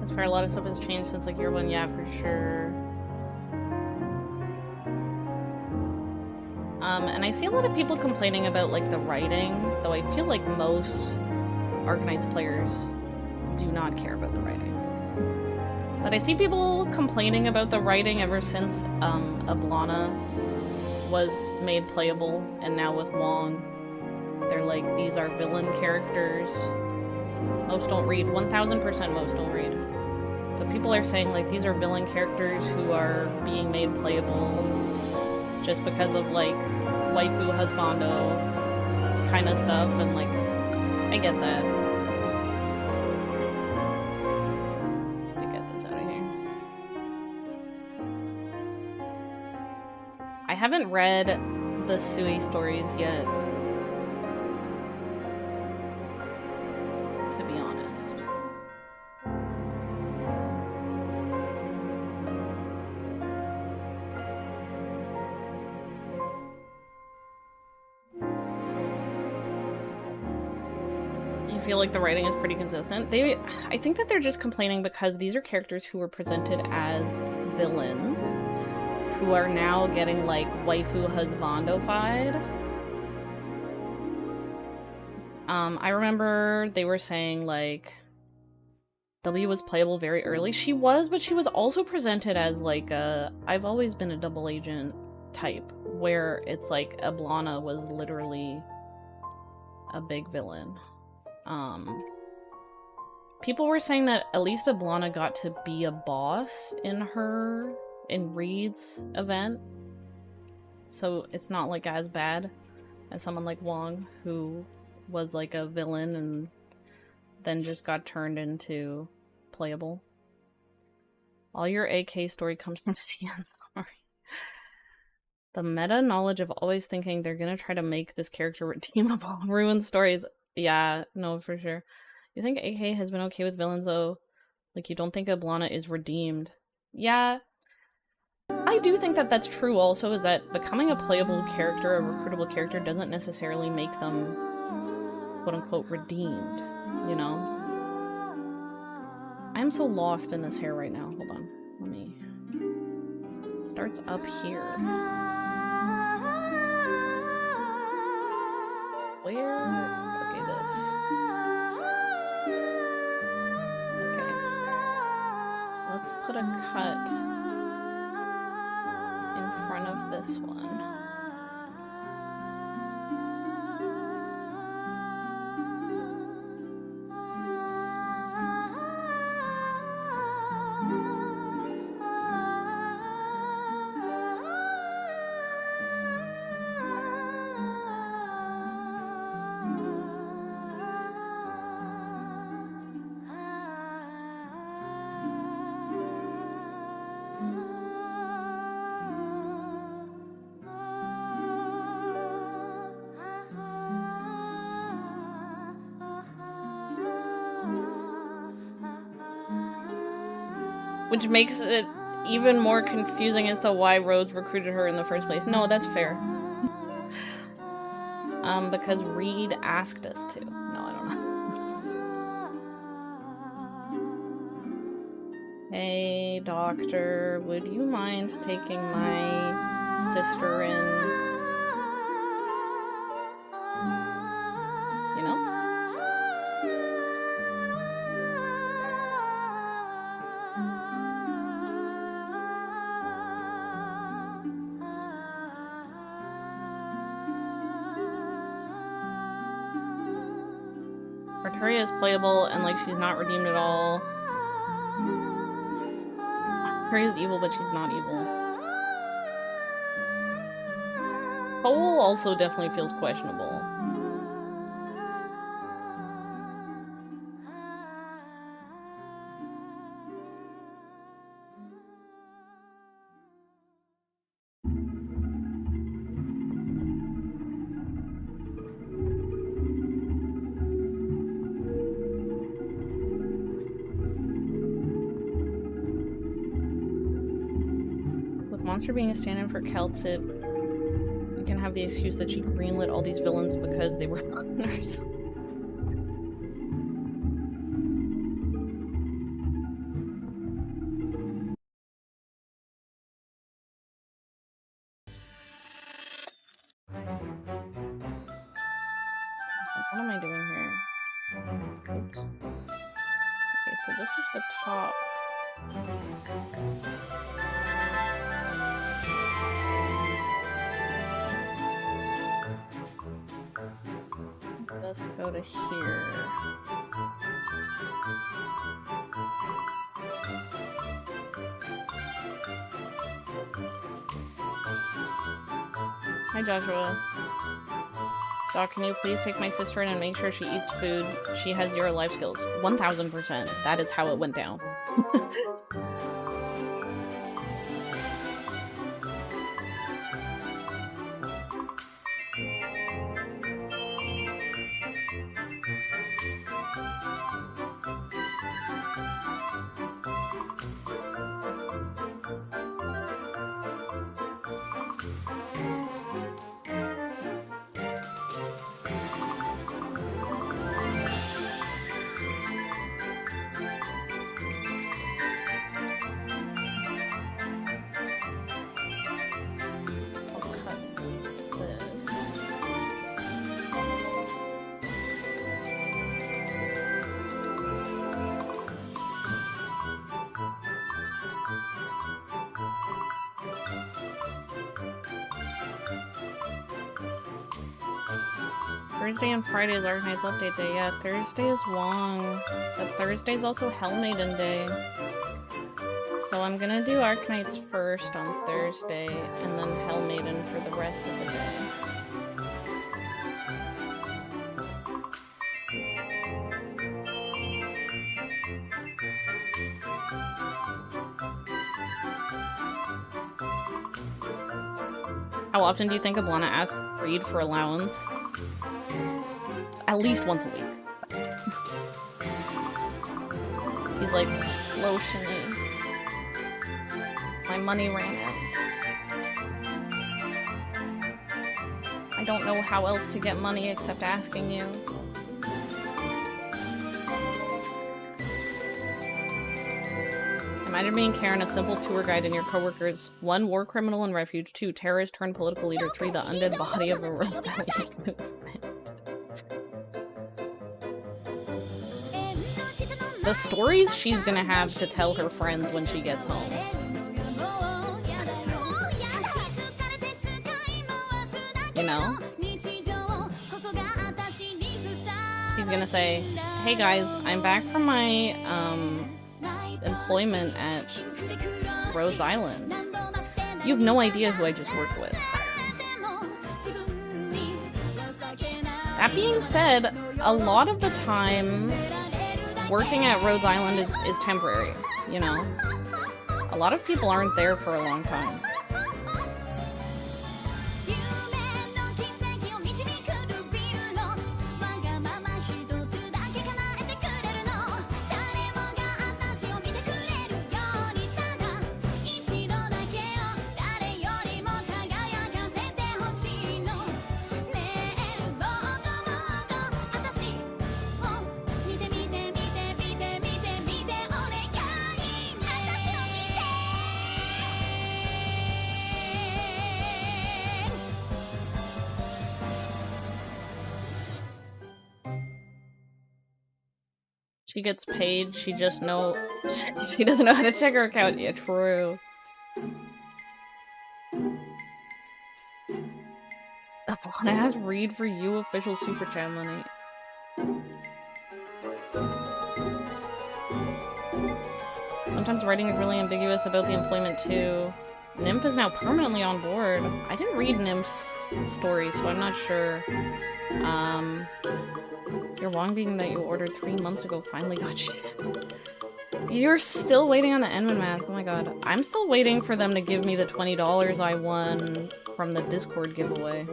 That's fair. A lot of stuff has changed since like year one. Yeah, for sure. And I see a lot of people complaining about like the writing, though I feel like most Arknights players do not care about the writing. But I see people complaining about the writing ever since Ablana was made playable, and now with Wong, they're like, these are villain characters. Most don't read. 1000% most don't read. But people are saying like these are villain characters who are being made playable just because of like waifu husbando kind of stuff, and like I get that. Let me get this out of here. I haven't read the Sui stories yet, to be honest. You feel like the writing is pretty consistent? I think that they're just complaining because these are characters who were presented as villains who are now getting like waifu husbando-fied. I remember they were saying like W was playable very early. She was, but she was also presented as like a I've always been a double agent type, where it's like Ablana was literally a big villain. People were saying that at least Ablana got to be a boss in Reed's event, so it's not like as bad as someone like Wong, who was like a villain and then just got turned into playable. All your AK story comes from CN story. The meta knowledge of always thinking they're gonna try to make this character redeemable. Ruin stories. Yeah, no, for sure. You think AK has been okay with villains though? Like, you don't think Ablana is redeemed? Yeah, I do think that that's true also, is that becoming a playable character, a recruitable character, doesn't necessarily make them quote-unquote redeemed, you know? I'm so lost in this hair right now. Hold on. Let me... It starts up here. Where? Okay, this. Okay. Let's put a cut in front of this one. Which makes it even more confusing as to why Rhodes recruited her in the first place. No, that's fair. Because Reed asked us to. No, I don't know. Hey, doctor, would you mind taking my sister in? You know? Arteria is playable and like she's not redeemed at all. Arteria is evil, but she's not evil. Cole also definitely feels questionable. Monster being a stand-in for Keltsid, you can have the excuse that she greenlit all these villains because they were partners. so this is the top. Let's go to here. Hi, Joshua. Doc, can you please take my sister in and make sure she eats food? She has 0 life skills. 1000%. That is how it went down. Thursday and Friday is Arknight's update day. Yeah, Thursday is Wong. But Thursday is also Hell Maiden day. So I'm gonna do Arknights first on Thursday, and then Hell Maiden for the rest of the day. How often do you think Ablana asks Reed for allowance? At least once a week. He's like, lotiony. My money ran out. I don't know how else to get money except asking you. Imagine being Karen, a simple tour guide, and your coworkers: 1, war criminal in refuge; 2, terrorist turned political leader; 3, the undead body of a rebellion movement. The stories she's gonna have to tell her friends when she gets home. You know? He's gonna say, hey guys, I'm back from my, employment at Rhodes Island. You have no idea who I just worked with. That being said, a lot of the time, working at Rhodes Island is temporary, you know? A lot of people aren't there for a long time. She gets paid, she just she doesn't know how to check her account. Yeah, true. Ablana has Reed for you official super chat money. Sometimes writing is really ambiguous about the employment too. Nymph is now permanently on board. I didn't read Nymph's story, so I'm not sure. Your Wong being that you ordered 3 months ago finally got you. You're still waiting on the Enman mask. Oh my god. I'm still waiting for them to give me the $20 I won from the Discord giveaway.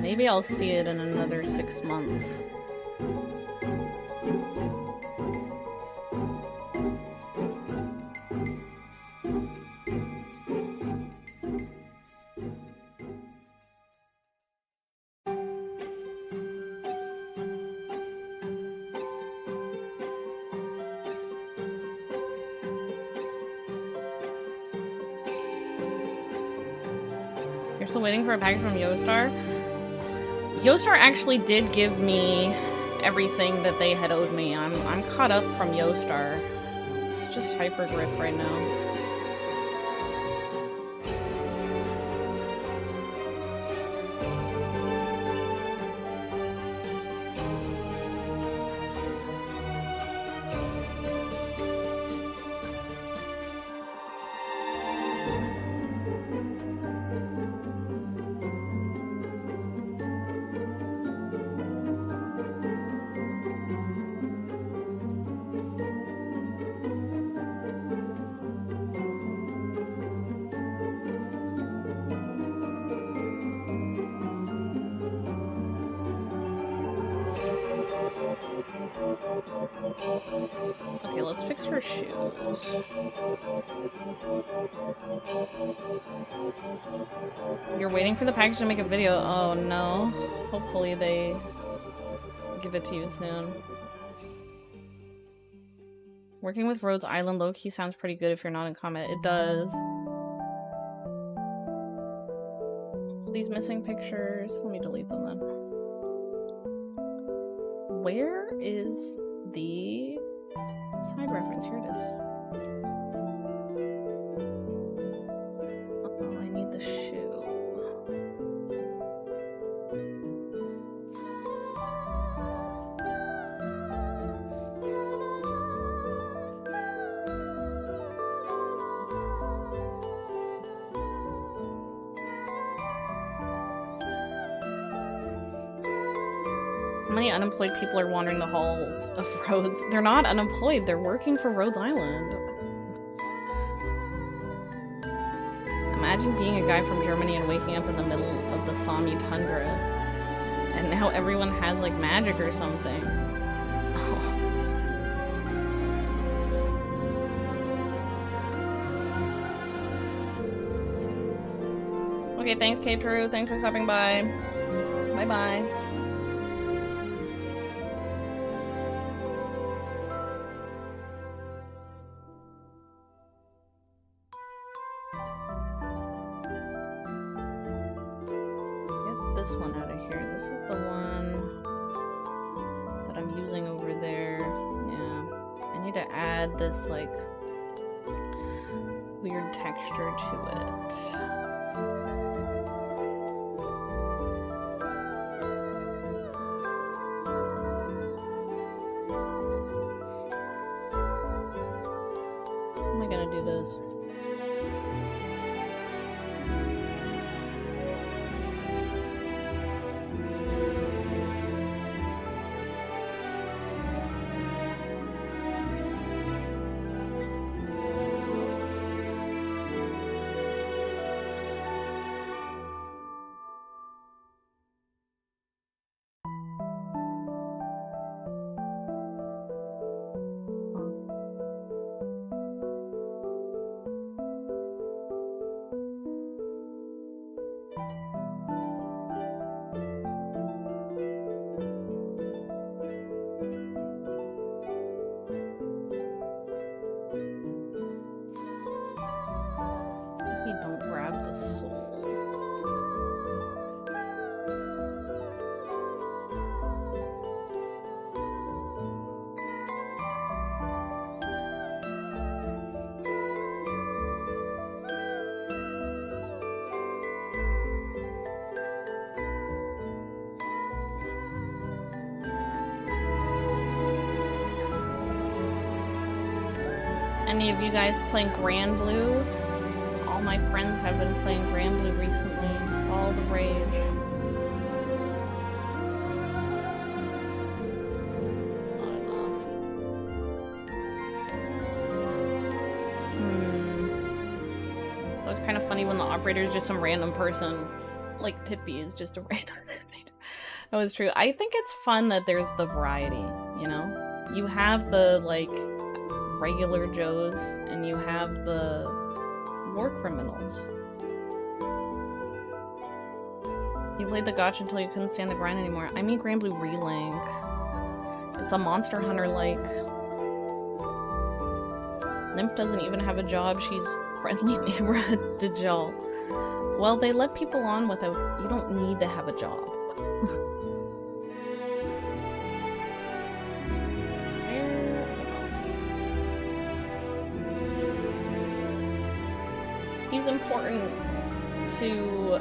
Maybe I'll see it in another 6 months. Still waiting for a package from Yostar. Yostar actually did give me everything that they had owed me. I'm caught up from Yostar. It's just Hypergriff right now. Okay, let's fix her shoes. You're waiting for the package to make a video. Oh no. Hopefully they give it to you soon. Working with Rhodes Island low-key sounds pretty good if you're not in combat. It does. These missing pictures. Let me delete them then. Where is the side reference? Here it is. Oh, I need the shoe. How many unemployed people are wandering the halls of Rhodes? They're not unemployed, they're working for Rhodes Island. Imagine being a guy from Germany and waking up in the middle of the Sami tundra. And now everyone has like magic or something. Oh. Okay, thanks K-True. Thanks for stopping by. Bye-bye. This one out of here. This is the one that I'm using over there. Yeah. I need to add this, like, weird texture to it. How am I gonna do this? Any of you guys playing Grand Blue? All my friends have been playing Grand Blue recently. It's all the rage. Not enough. That was kind of funny when the operator is just some random person. Like Tippy is just a random Tippy. That was true. I think it's fun that there's the variety, you know? You have the, like, regular Joes, and you have the war criminals. You played the gotcha until you couldn't stand the grind anymore. I mean Grand Blue Relink. It's a Monster Hunter-like. Nymph doesn't even have a job, she's friendly neighborhood Dajjal. Well, they let people on without... You don't need to have a job. He's important to,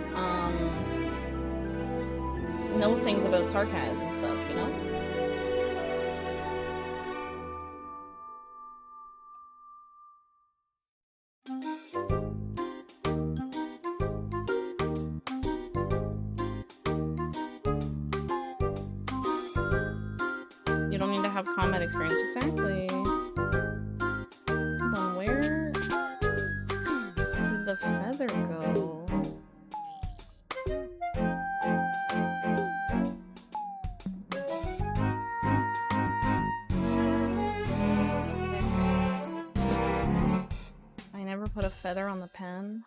know things about sarcasm and stuff, you know? You don't need to have combat experience, exactly. Hold on, where did the feather go? I never put a feather on the pen.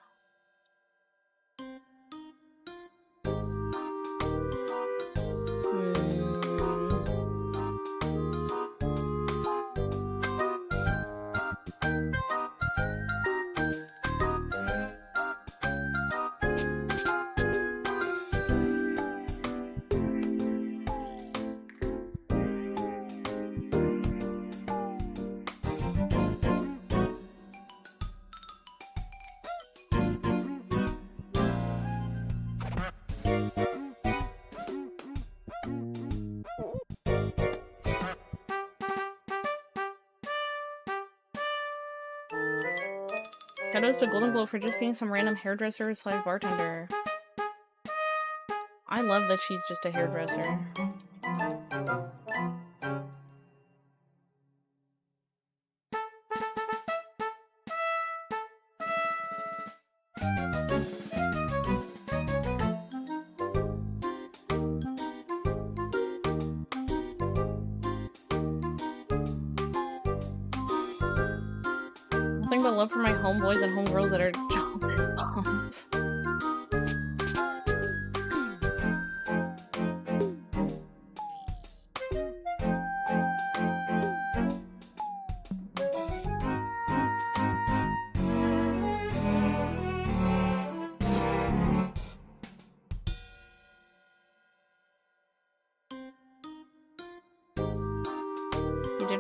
Shoutouts to Golden Glow for just being some random hairdresser / bartender. I love that she's just a hairdresser. Nothing but love for my homeboys and homegirls that are jobless bums.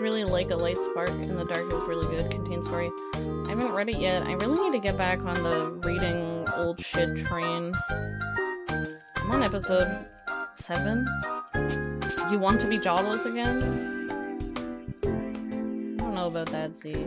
Really like A Light Spark in the Dark. It was really good. Contains story. I haven't read it yet. I really need to get back on the reading old shit train. I'm on episode 7. You want to be jobless again? I don't know about that, Z.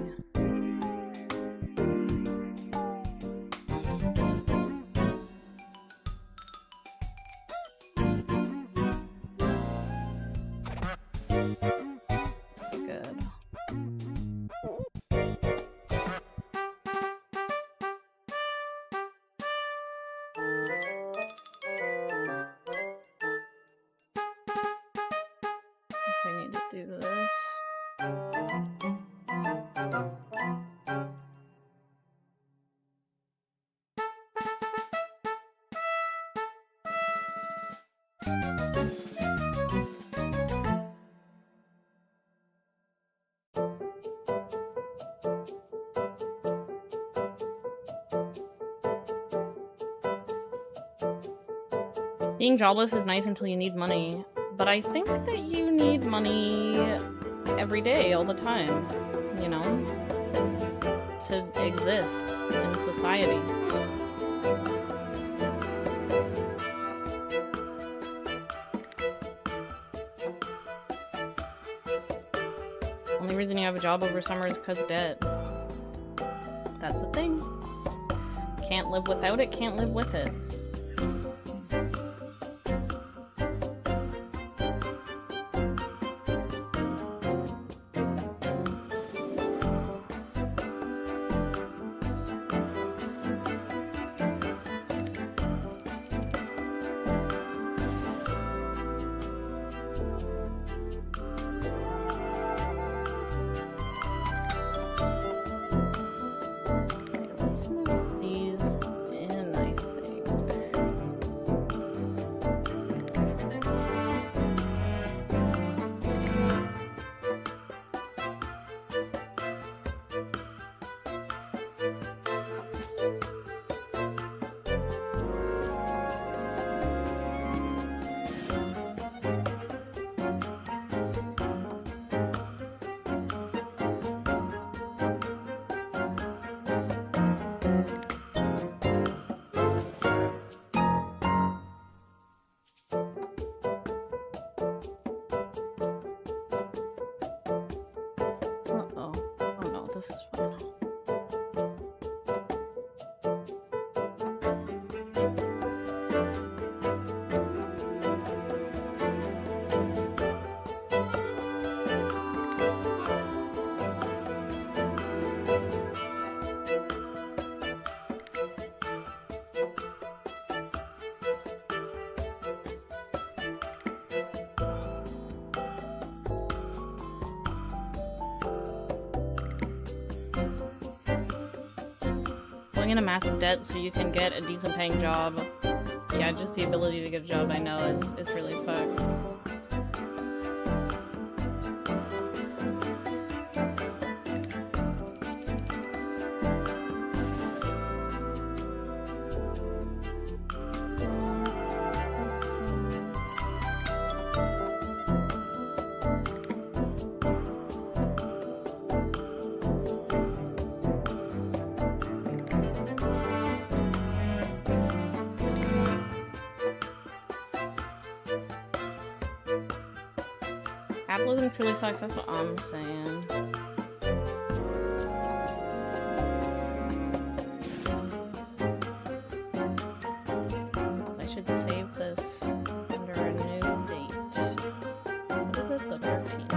Being jobless is nice until you need money, but I think that you need money every day, all the time, you know, to exist in society. Only reason you have a job over summer is because of debt. That's the thing. Can't live without it, can't live with it. Let's move these in, I think. Uh-oh. Oh no, this is fine. In a massive debt so you can get a decent paying job. Yeah, just the ability to get a job I know is really fucked. Capitalism truly sucks, that's what I'm saying. So I should save this under a new date. What is it? The 13th.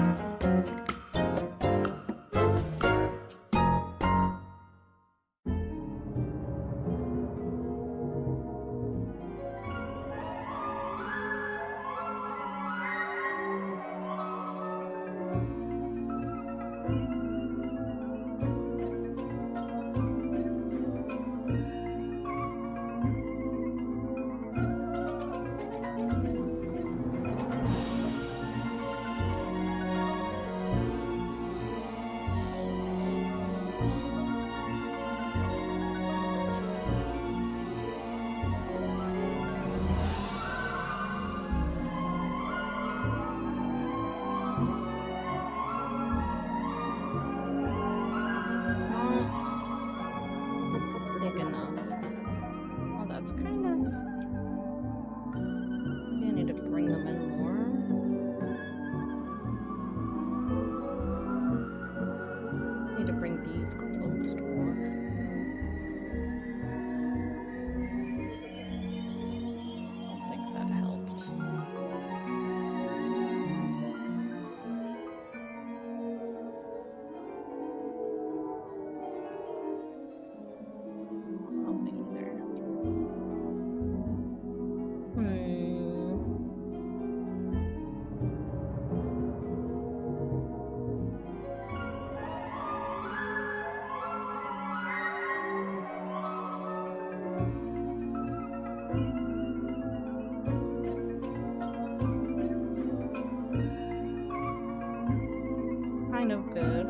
Kind of good.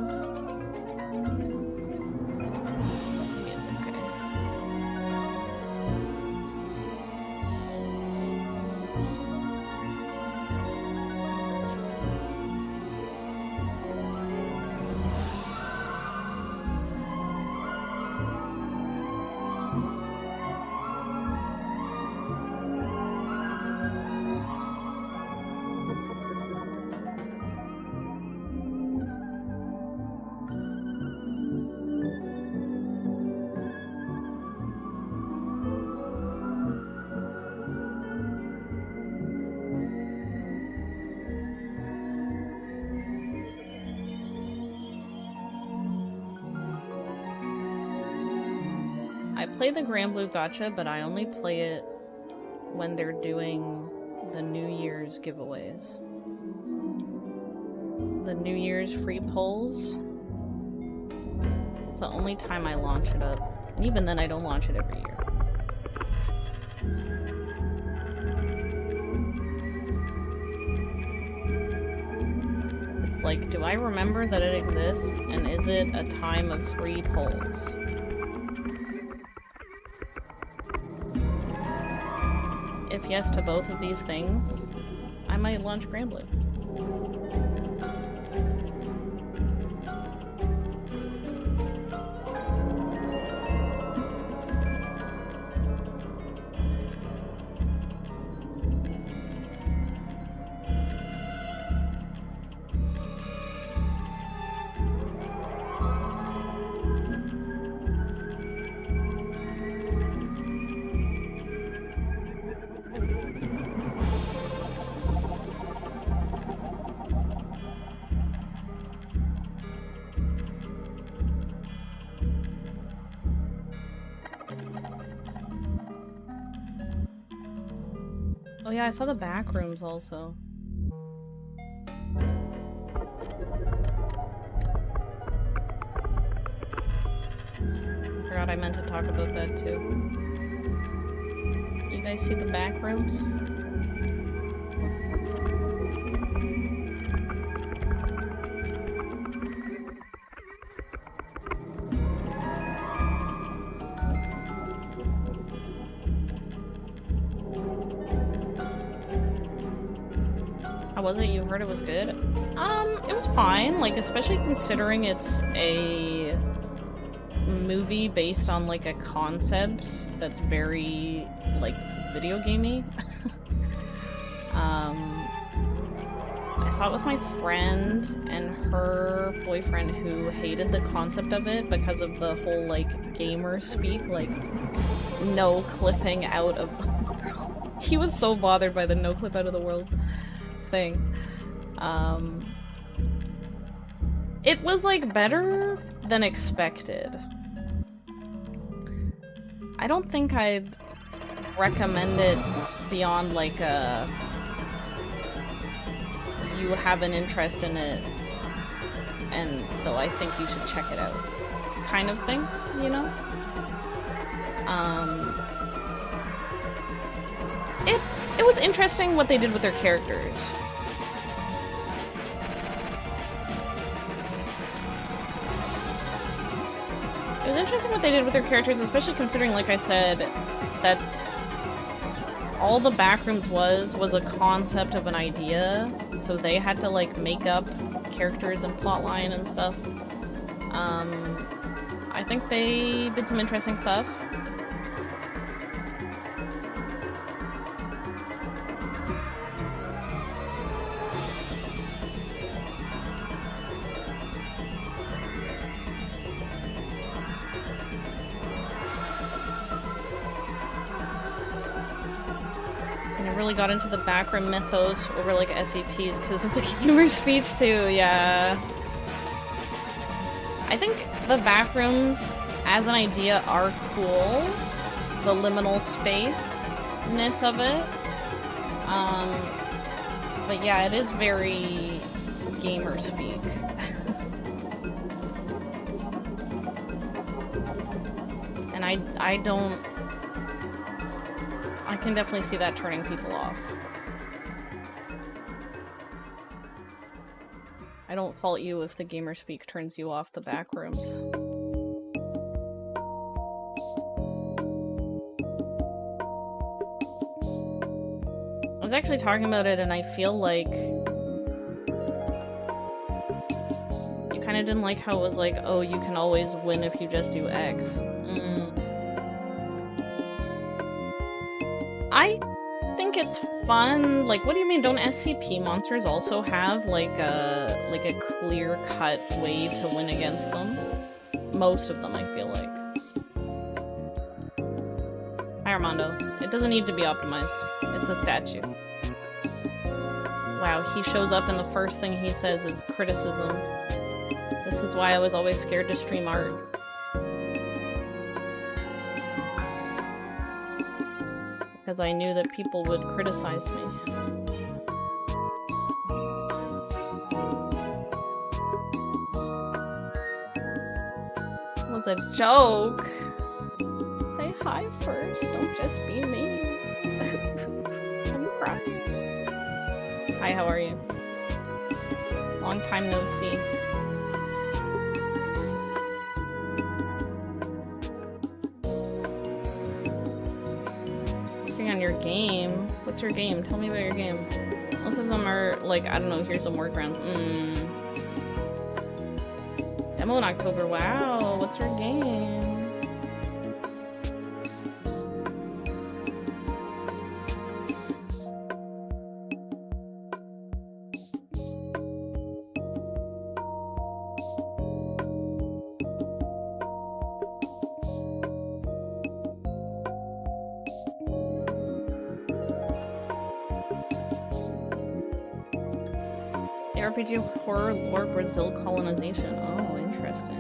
Maybe it's okay. I play the Grand Blue Gacha, but I only play it when they're doing the New Year's giveaways. The New Year's free polls. It's the only time I launch it up. And even then, I don't launch it every year. It's like, do I remember that it exists? And is it a time of free polls? If yes to both of these things, I might launch Grand Blue. Oh yeah, I saw the back rooms also. Forgot I meant to talk about that too. You guys see the back rooms? How was it? You heard it was good? It was fine, like, especially considering it's a movie based on, like, a concept that's very, like, video gamey. I saw it with my friend and her boyfriend who hated the concept of it because of the whole, like, gamer speak, like, no clipping out of the world. He was so bothered by the no clip out of the world thing. It was, like, better than expected. I don't think I'd recommend it beyond, like, you have an interest in it, and so I think you should check it out kind of thing, you know? It was interesting what they did with their characters. It was interesting what they did with their characters, especially considering, like I said, that all the backrooms was a concept of an idea, so they had to, like, make up characters and plotline and stuff. I think they did some interesting stuff. Really got into the backroom mythos over, like, SCPs because of the gamer speech too, yeah. I think the backrooms as an idea are cool. The liminal space-ness of it. But yeah, it is very gamer speak. And I don't... I can definitely see that turning people off. I don't fault you if the gamer speak turns you off the back rooms. I was actually talking about it and I feel like you kind of didn't like how it was like, oh, you can always win if you just do X. I think it's fun. Like, what do you mean? Don't SCP monsters also have like a clear-cut way to win against them? Most of them, I feel like. Hi, Armando. It doesn't need to be optimized. It's a statue. Wow, he shows up and the first thing he says is criticism. This is why I was always scared to stream art. Because I knew that people would criticize me. It was a joke. Say hi first, don't just be mean. I'm crying. Hi, how are you? Long time no see. On your game. What's your game? Tell me about your game. Most of them are like, I don't know, here's some work rounds. Demo in October. Wow, what's your game? RPG horror lore Brazil colonization. Oh, interesting.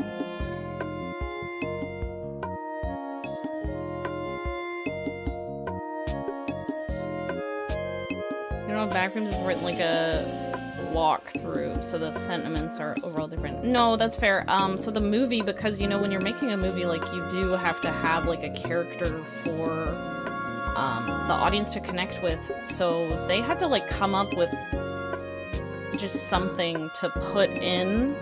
know, Backrooms is written like a walkthrough, so the sentiments are overall different. No, that's fair. So the movie, because, you know, when you're making a movie, like, you do have to have, like, a character for, the audience to connect with, so they had to, like, come up with just something to put in,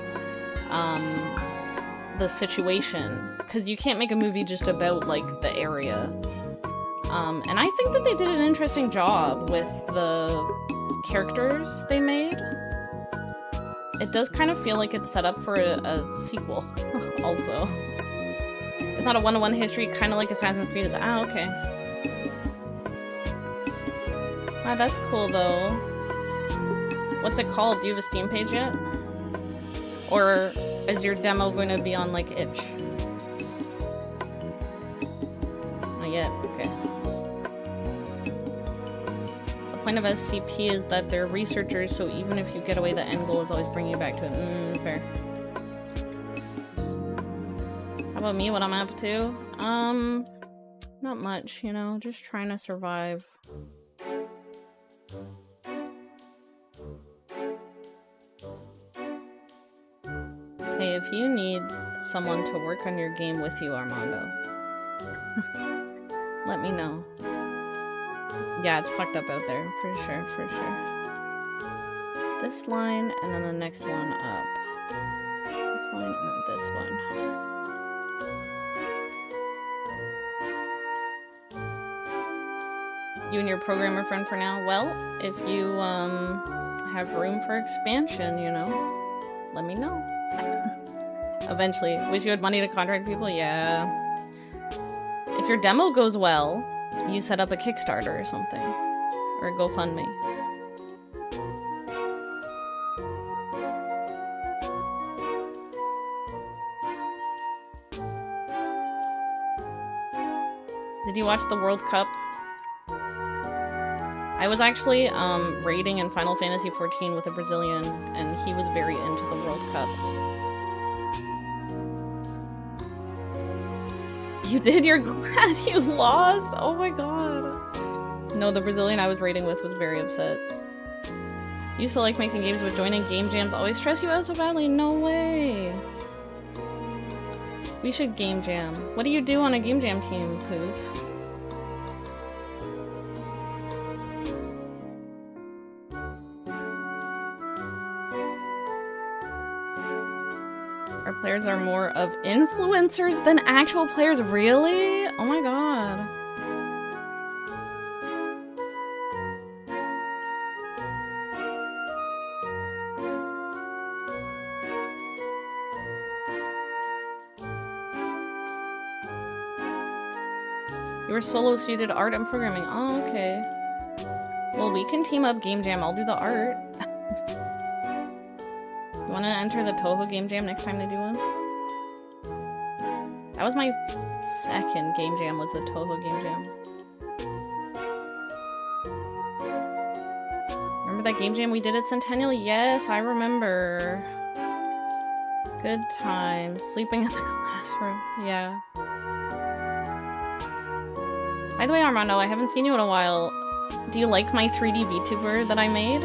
the situation, because you can't make a movie just about, like, the area. And I think that they did an interesting job with the characters they made. It does kind of feel like it's set up for a sequel, also. It's not a one-to-one history, kind of like Assassin's Creed. It's, okay. Ah, that's cool, though. What's it called? Do you have a Steam page yet? Or is your demo going to be on, like, itch? Not yet. Okay. The point of SCP is that they're researchers, so even if you get away, the end goal is always bringing you back to it. Fair. How about me? What I'm up to? Not much, you know, just trying to survive. Hey, if you need someone to work on your game with you, Armando, let me know. Yeah, it's fucked up out there, for sure, for sure. This line, and then the next one up. This line, and then this one. You and your programmer friend for now? Well, if you, have room for expansion, you know, let me know. Eventually. Wish you had money to contract people? Yeah. If your demo goes well, you set up a Kickstarter or something. Or a GoFundMe. Did you watch the World Cup? I was actually raiding in Final Fantasy XIV with a Brazilian, and he was very into the World Cup. You did? You're glad you lost? Oh my god. No, the Brazilian I was raiding with was very upset. Used to like making games, but joining game jams always stress you out so badly. No way. We should game jam. What do you do on a game jam team, Poos? Our players are more of influencers than actual players. Really? Oh my god. You were solo, so you did art and programming. Oh, okay. Well, we can team up game jam. I'll do the art. You want to enter the Toho Game Jam next time they do one? That was my second game jam, was the Toho Game Jam. Remember that game jam we did at Centennial? Yes, I remember. Good times. Sleeping in the classroom. Yeah. By the way, Armando, I haven't seen you in a while. Do you like my 3D VTuber that I made?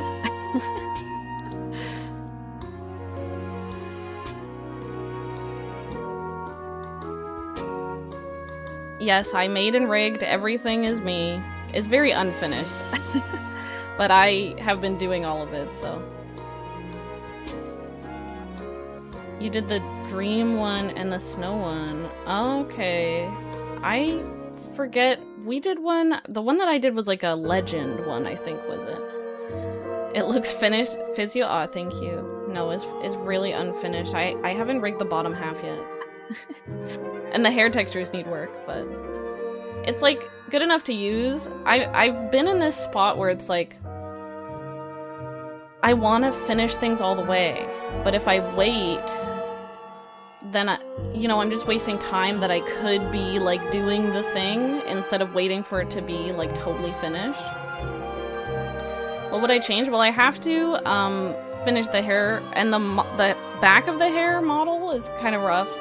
Yes, I made and rigged. Everything is me. It's very unfinished. But I have been doing all of it, so. You did the dream one and the snow one. Okay. I forget. We did one. The one that I did was like a legend one, I think, was it? It looks finished. Fits you? Aw, thank you. No, it's really unfinished. I haven't rigged the bottom half yet. And the hair textures need work, but it's like good enough to use. I've been in this spot where it's like I want to finish things all the way, but if I wait, then you know, I'm just wasting time that I could be like doing the thing instead of waiting for it to be like totally finished. What would I change? Well, I have to finish the hair, and the back of the hair model is kind of rough.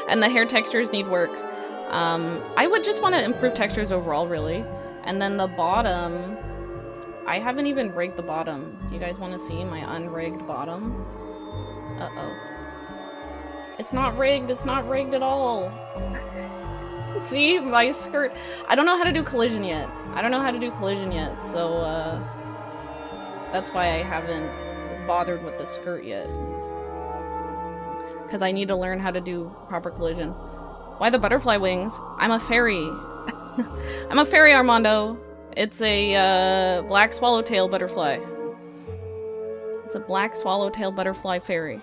And the hair textures need work. I would just want to improve textures overall, really. And then the bottom, I haven't even rigged the bottom. Do you guys want to see my unrigged bottom? Uh-oh. It's not rigged. It's not rigged at all. See? My skirt. I don't know how to do collision yet. So, that's why I haven't bothered with the skirt yet. Because I need to learn how to do proper collision. Why the butterfly wings? I'm a fairy. I'm a fairy, Armando. It's a black swallowtail butterfly. It's a black swallowtail butterfly fairy.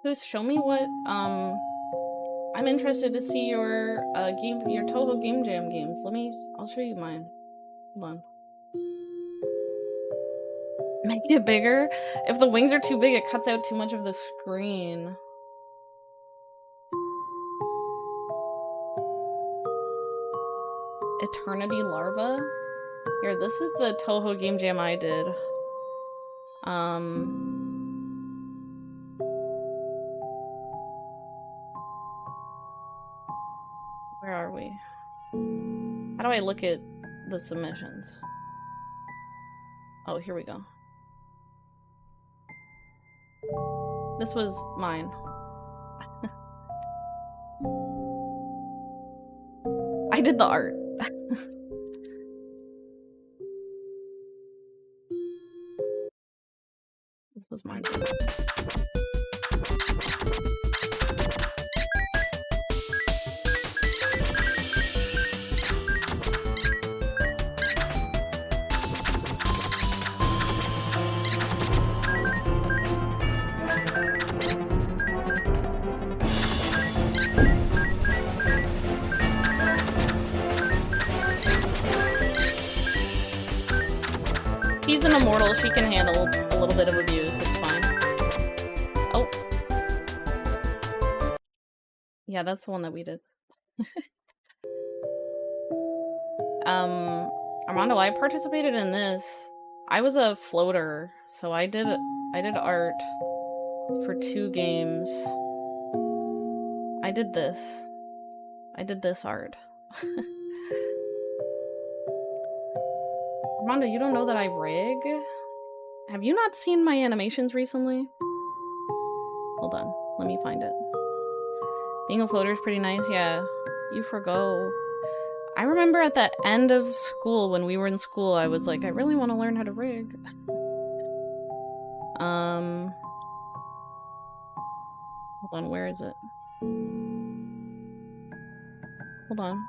Just show me what I'm interested to see your your Toho Game Jam games. I'll show you mine. Hold on. Make it bigger? If the wings are too big, it cuts out too much of the screen. Eternity Larva? Here, this is the Toho Game Jam I did. Where are we? How do I look at the submissions? Oh, here we go. This was mine. I did the art. This was mine. She's an immortal, she can handle a little bit of abuse, it's fine. Oh. Yeah, that's the one that we did. Armando, I participated in this. I was a floater, so I did art for 2 games. I did this art. Armando, you don't know that I rig? Have you not seen my animations recently? Hold on, let me find it. Being a floater is pretty nice, yeah. You forgo. I remember at the end of school, when we were in school, I was like, I really want to learn how to rig. Hold on, where is it? Hold on.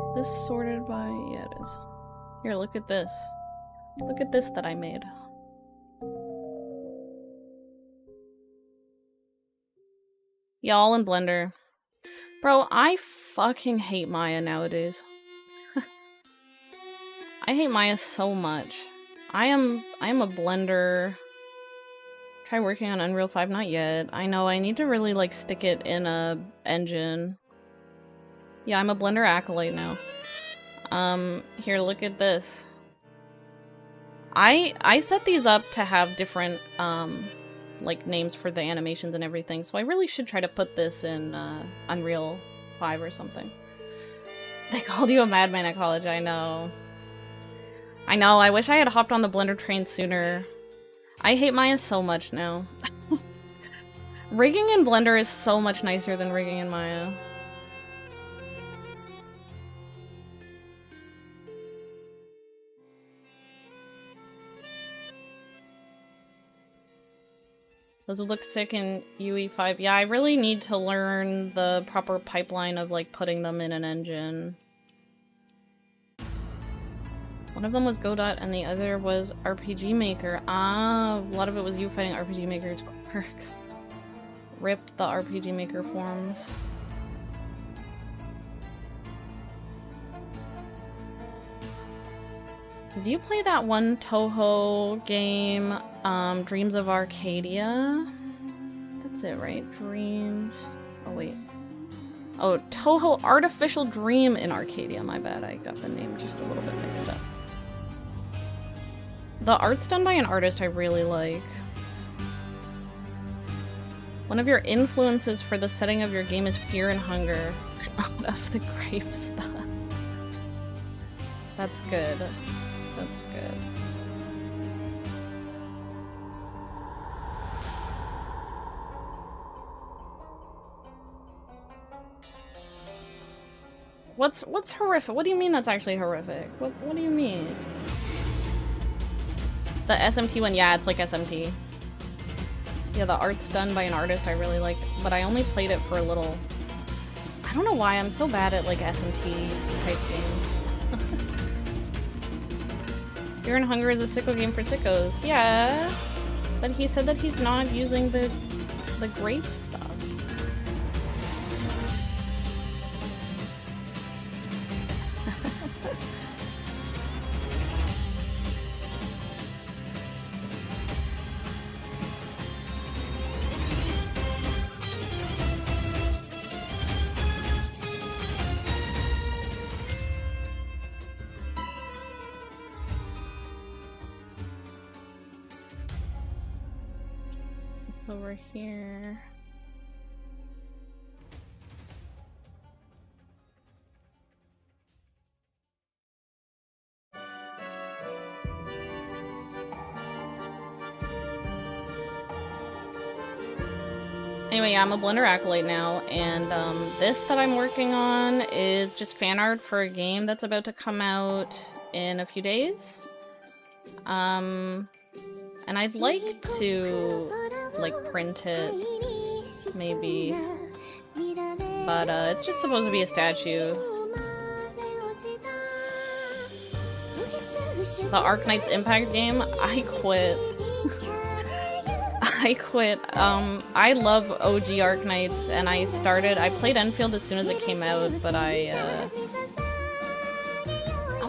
Is this sorted by... yeah, it is. Here, look at this. Look at this that I made. Yeah, all in Blender. Bro, I fucking hate Maya nowadays. I hate Maya so much. I am a Blender. Try working on Unreal 5, not yet. I know, I need to really like stick it in a engine. Yeah, I'm a Blender acolyte now. Here, look at this. I set these up to have different like names for the animations and everything, so I really should try to put this in Unreal 5 or something. They called you a madman at college, I know. I know, I wish I had hopped on the Blender train sooner. I hate Maya so much now. Rigging in Blender is so much nicer than rigging in Maya. Those would look sick in UE5. Yeah, I really need to learn the proper pipeline of like putting them in an engine. One of them was Godot and the other was RPG Maker. Ah, a lot of it was you fighting RPG Maker's quirks. Rip the RPG Maker forms. Do you play that one Toho game, Dreams of Arcadia? That's it, right? Dreams... oh, wait. Oh, Toho Artificial Dream in Arcadia. My bad, I got the name just a little bit mixed up. The art's done by an artist I really like. One of your influences for the setting of your game is fear and hunger. Out of the grape stuff. That's good. That's good. What's horrific? What do you mean that's actually horrific? What do you mean? The SMT one, yeah, it's like SMT. Yeah, the art's done by an artist I really like, but I only played it for a little. I don't know why I'm so bad at like SMT type games. Fear and Hunger is a sicko game for sickos. Yeah, but he said that he's not using the grape stuff. Over here. Anyway, yeah, I'm a Blender Acolyte now, and this that I'm working on is just fan art for a game that's about to come out in a few days. And I'd like to like print it, maybe, but it's just supposed to be a statue. The Arknight's Impact game, I quit. I quit. I love OG Arknights, and I played Enfield as soon as it came out, but oh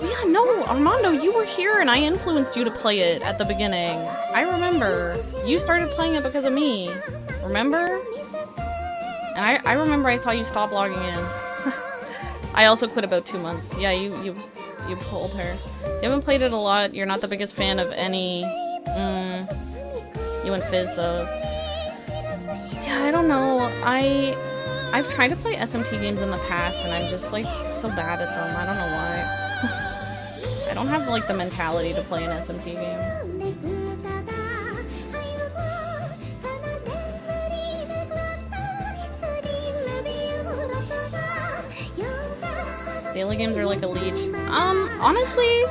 yeah, no, Armando, you were here and I influenced you to play it at the beginning. I remember. You started playing it because of me. Remember? And I remember I saw you stop logging in. I also quit about 2 months. Yeah, you pulled her. You haven't played it a lot. You're not the biggest fan of any... You and Fizz, though. Yeah, I don't know. I've tried to play SMT games in the past, and I'm just, like, so bad at them. I don't know why. I don't have, like, the mentality to play an SMT game. Daily games are like a leech. Honestly,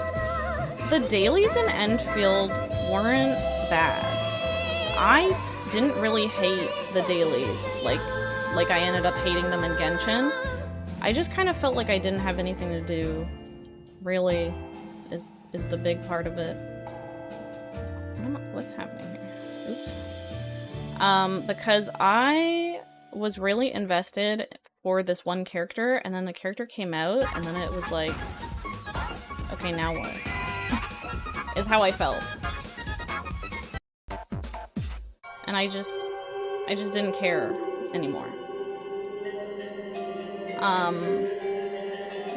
the dailies in Enfield weren't bad. I didn't really hate the dailies, like I ended up hating them in Genshin. I just kind of felt like I didn't have anything to do, really, is the big part of it. I don't know what's happening here. Oops. Because I was really invested for this one character, and then the character came out, and then it was like, okay, now what? Is how I felt. And I just didn't care anymore.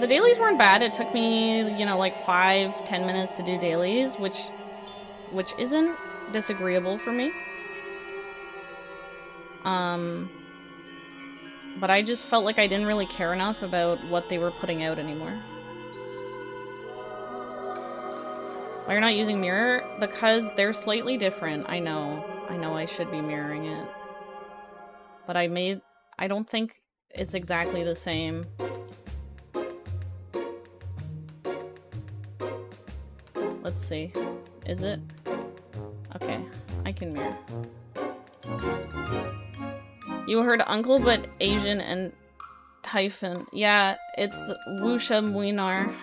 The dailies weren't bad. It took me, you know, like 5-10 minutes to do dailies, which isn't disagreeable for me. But I just felt like I didn't really care enough about what they were putting out anymore. Why you're not using mirror? Because they're slightly different. I know I should be mirroring it. But I don't think it's exactly the same. Let's see. Is it? Okay, I can mirror. You heard Uncle, but Asian and Typhon. Yeah, it's Wusha Muinar.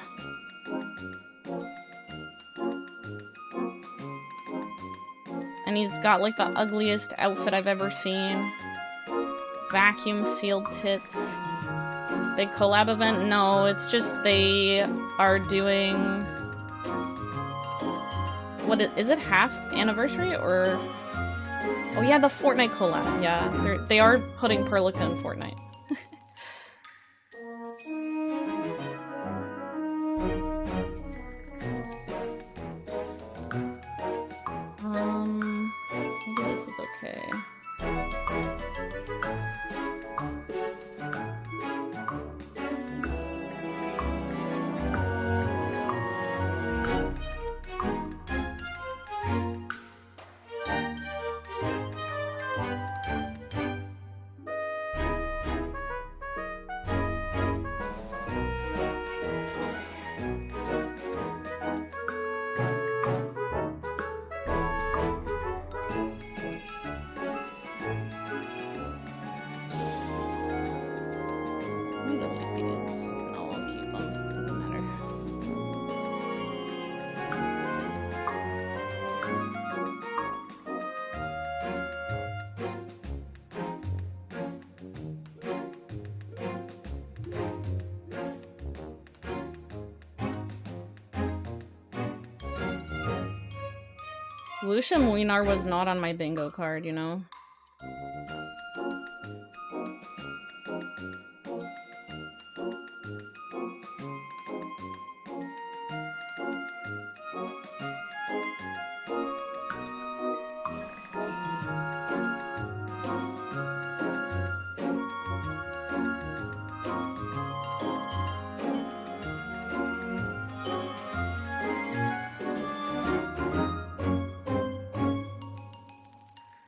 And he's got like the ugliest outfit I've ever seen. Vacuum sealed tits. Big collab event? No, it's just they are doing... What is it? Half anniversary or... Oh yeah, the Fortnite collab. Yeah, they are putting Perlica in Fortnite. Wusha Muinar was not on my bingo card, you know?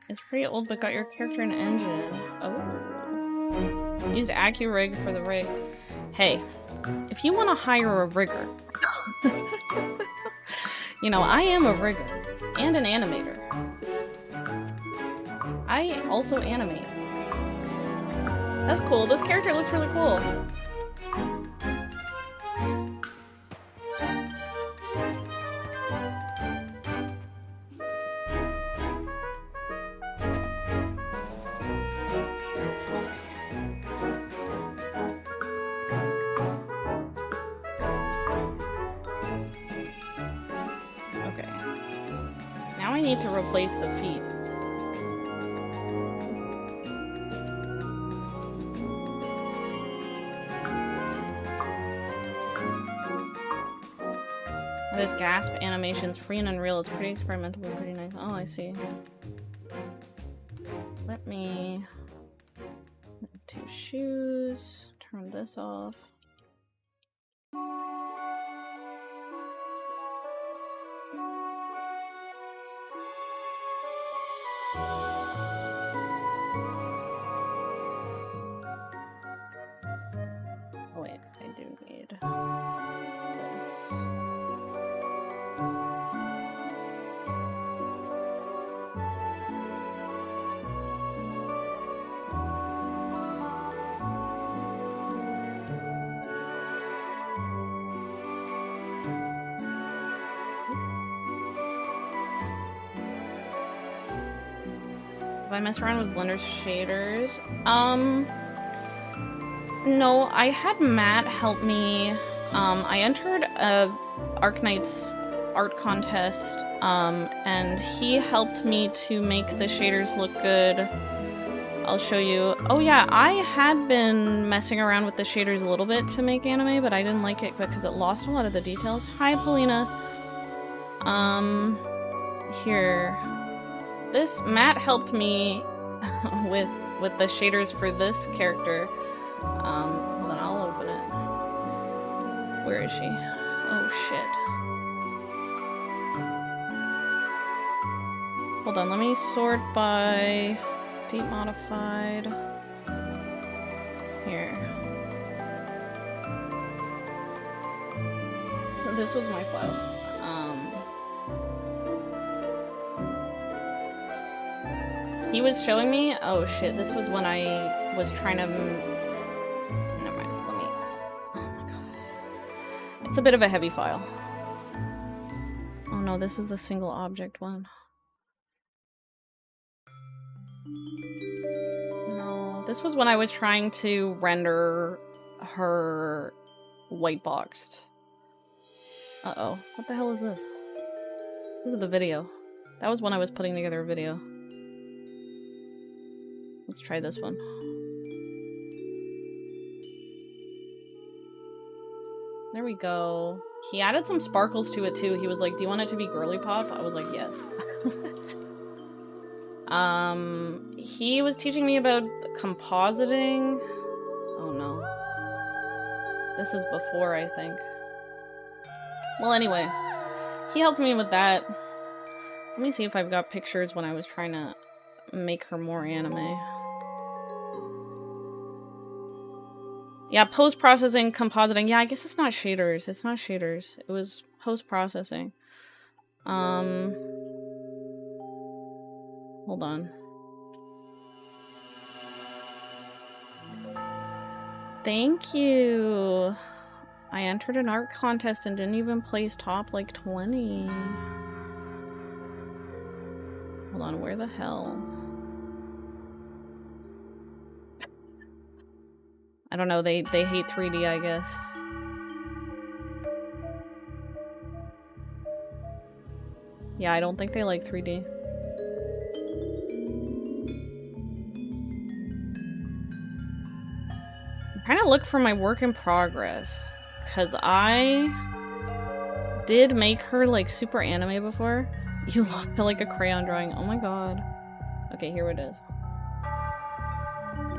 It's pretty old, but got your character an engine. Oh. Used AccuRig for the rig. Hey, if you want to hire a rigger, you know, I am a rigger and an animator. I also animate. That's cool. This character looks really cool. To replace the feet. This gasp animation's free and Unreal. It's pretty experimental and pretty nice. Oh, I see. Let me two shoes. Turn this off. If I mess around with Blender's shaders? No, I had Matt help me. I entered a Arknight's art contest, and he helped me to make the shaders look good. I'll show you. Oh yeah, I had been messing around with the shaders a little bit to make anime, but I didn't like it because it lost a lot of the details. Hi, Paulina. Here. Matt helped me with the shaders for this character. Hold on, I'll open it. Where is she? Oh shit. Hold on, let me sort by deep modified. Here. This was my file. He was showing me. Oh shit! This was when I was trying to. Never mind. Let me. Oh my god. It's a bit of a heavy file. Oh no! This is the single object one. No, this was when I was trying to render her white boxed. Uh-oh. What the hell is this? This is the video. That was when I was putting together a video. Let's try this one. There we go. He added some sparkles to it too. He was like, do you want it to be girly pop? I was like, yes. He was teaching me about compositing. Oh no. This is before, I think. Well, anyway. He helped me with that. Let me see if I've got pictures when I was trying to make her more anime. Yeah, post-processing, compositing. Yeah, I guess it's not shaders. It's not shaders. It was post-processing. Hold on. Thank you. I entered an art contest and didn't even place top like 20. Hold on, where the hell? I don't know, they hate 3D, I guess. Yeah, I don't think they like 3D. I'm trying to look for my work in progress. Because I did make her, like, super anime before. You lost to, like, a crayon drawing. Oh my god. Okay, here it is.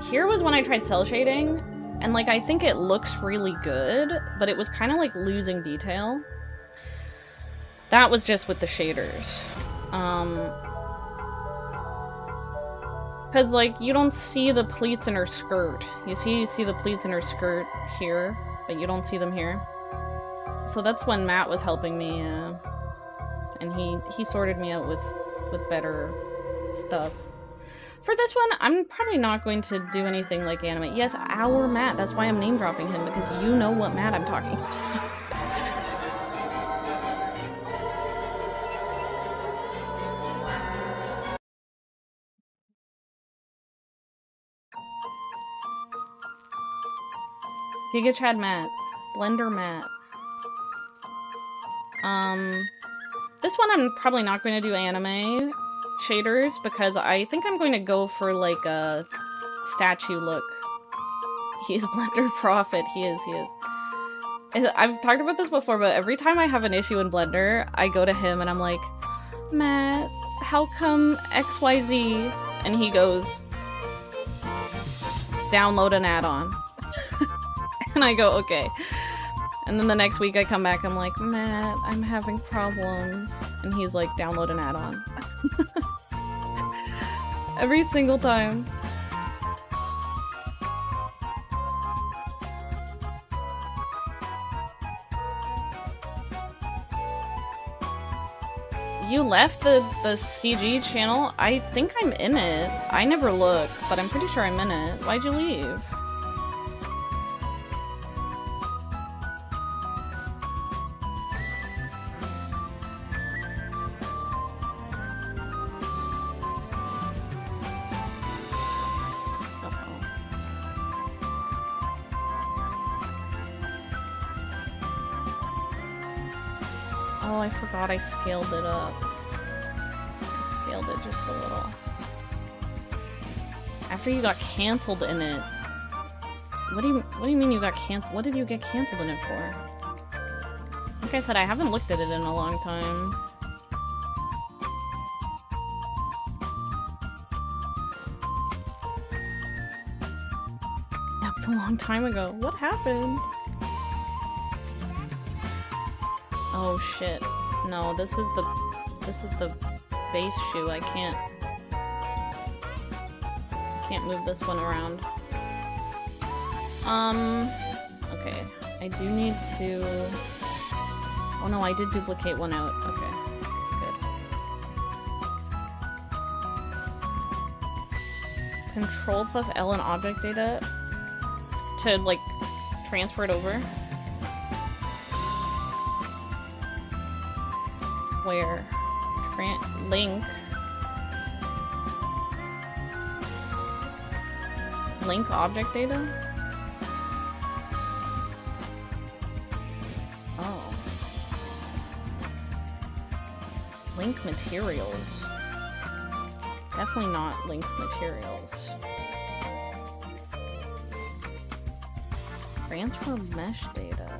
Here was when I tried cel shading. And, like, I think it looks really good. But it was kind of, like, losing detail. That was just with the shaders. Because, like, you don't see the pleats in her skirt. You see the pleats in her skirt here, but you don't see them here. So that's when Matt was helping me, and he sorted me out with better stuff. For this one, I'm probably not going to do anything like anime. Yes, our Matt. That's why I'm name dropping him, because you know what Matt I'm talking about. Giga Chad Matt. Blender Matt. This one I'm probably not going to do anime shaders because I think I'm going to go for like a statue look. He's Blender Prophet. He is. I've talked about this before, but every time I have an issue in Blender, I go to him and I'm like, Matt, how come XYZ? And he goes, download an add-on. And I go, okay. And then the next week I come back, I'm like, Matt, I'm having problems. And he's like, download an add-on. Every single time. You left the CG channel? I think I'm in it. I never look, but I'm pretty sure I'm in it. Why'd you leave? Oh, I forgot I scaled it up. I scaled it just a little. After you got canceled in it. What do you mean you got canceled? What did you get canceled in it for? Like I said, I haven't looked at it in a long time. That was a long time ago. What happened? Oh shit. No, this is the base shoe. I can't move this one around. Okay. I do need to... Oh no, I did duplicate one out. Okay. Good. Control plus L in object data to, like, transfer it over. Where? Link. Link object data? Oh. Link materials. Definitely not link materials. Transfer mesh data.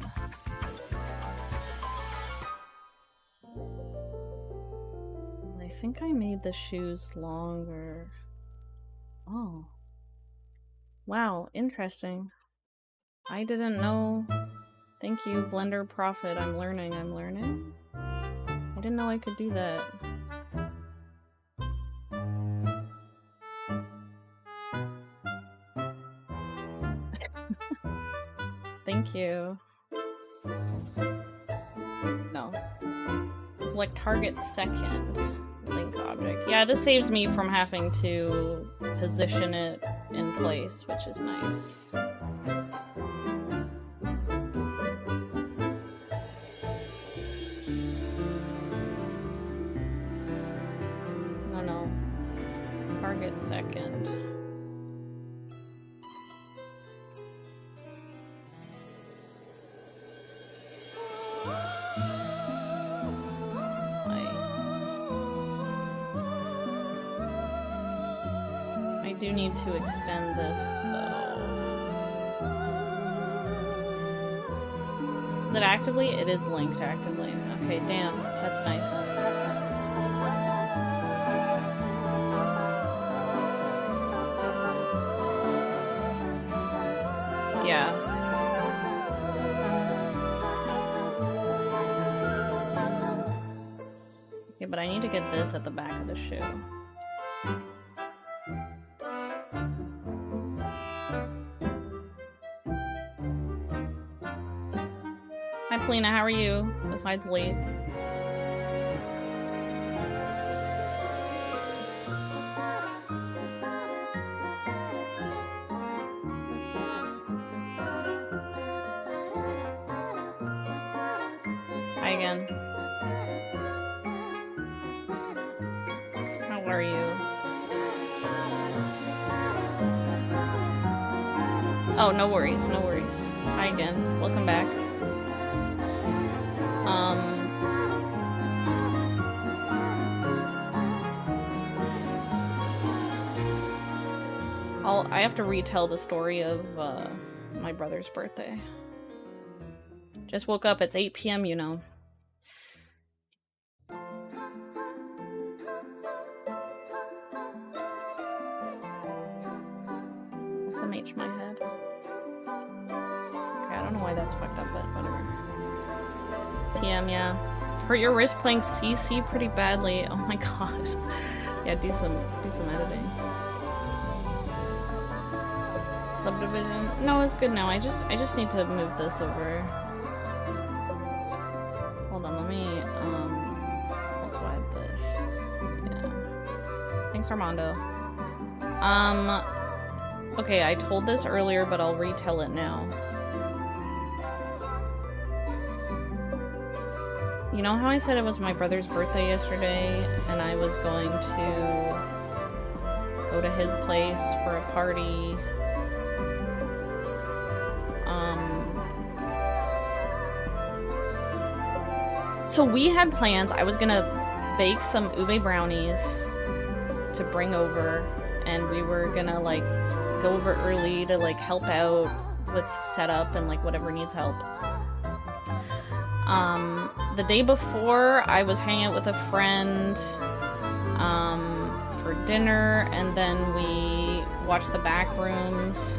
I think I made the shoes longer. Oh. Wow, interesting. I didn't know. Thank you, Blender Prophet. I'm learning. I didn't know I could do that. Thank you. No. Select target second. Link object. Yeah, this saves me from having to position it in place, which is nice. No. Target second. do need to extend this, though. Is it actively? It is linked actively. Okay, damn. That's nice. Yeah. Okay, but I need to get this at the back of the shoe. Hi, Polina, how are you? Besides late. Hi again. How are you? Oh, no worries, no worries. Hi again. Welcome back. I have to retell the story of my brother's birthday. Just woke up, it's 8 p.m, you know. SMH my head. Okay, I don't know why that's fucked up, but whatever. PM, yeah. Hurt your wrist playing CC pretty badly. Oh my god. Yeah, do some editing. Subdivision. No, it's good now. I just need to move this over. Hold on, let me also add this. Yeah. Thanks, Armando. Okay, I told this earlier, but I'll retell it now. You know how I said it was my brother's birthday yesterday, and I was going to go to his place for a party? So we had plans. I was gonna bake some ube brownies to bring over, and we were gonna like go over early to like help out with setup and like whatever needs help. The day before, I was hanging out with a friend for dinner, and then we watched the back rooms.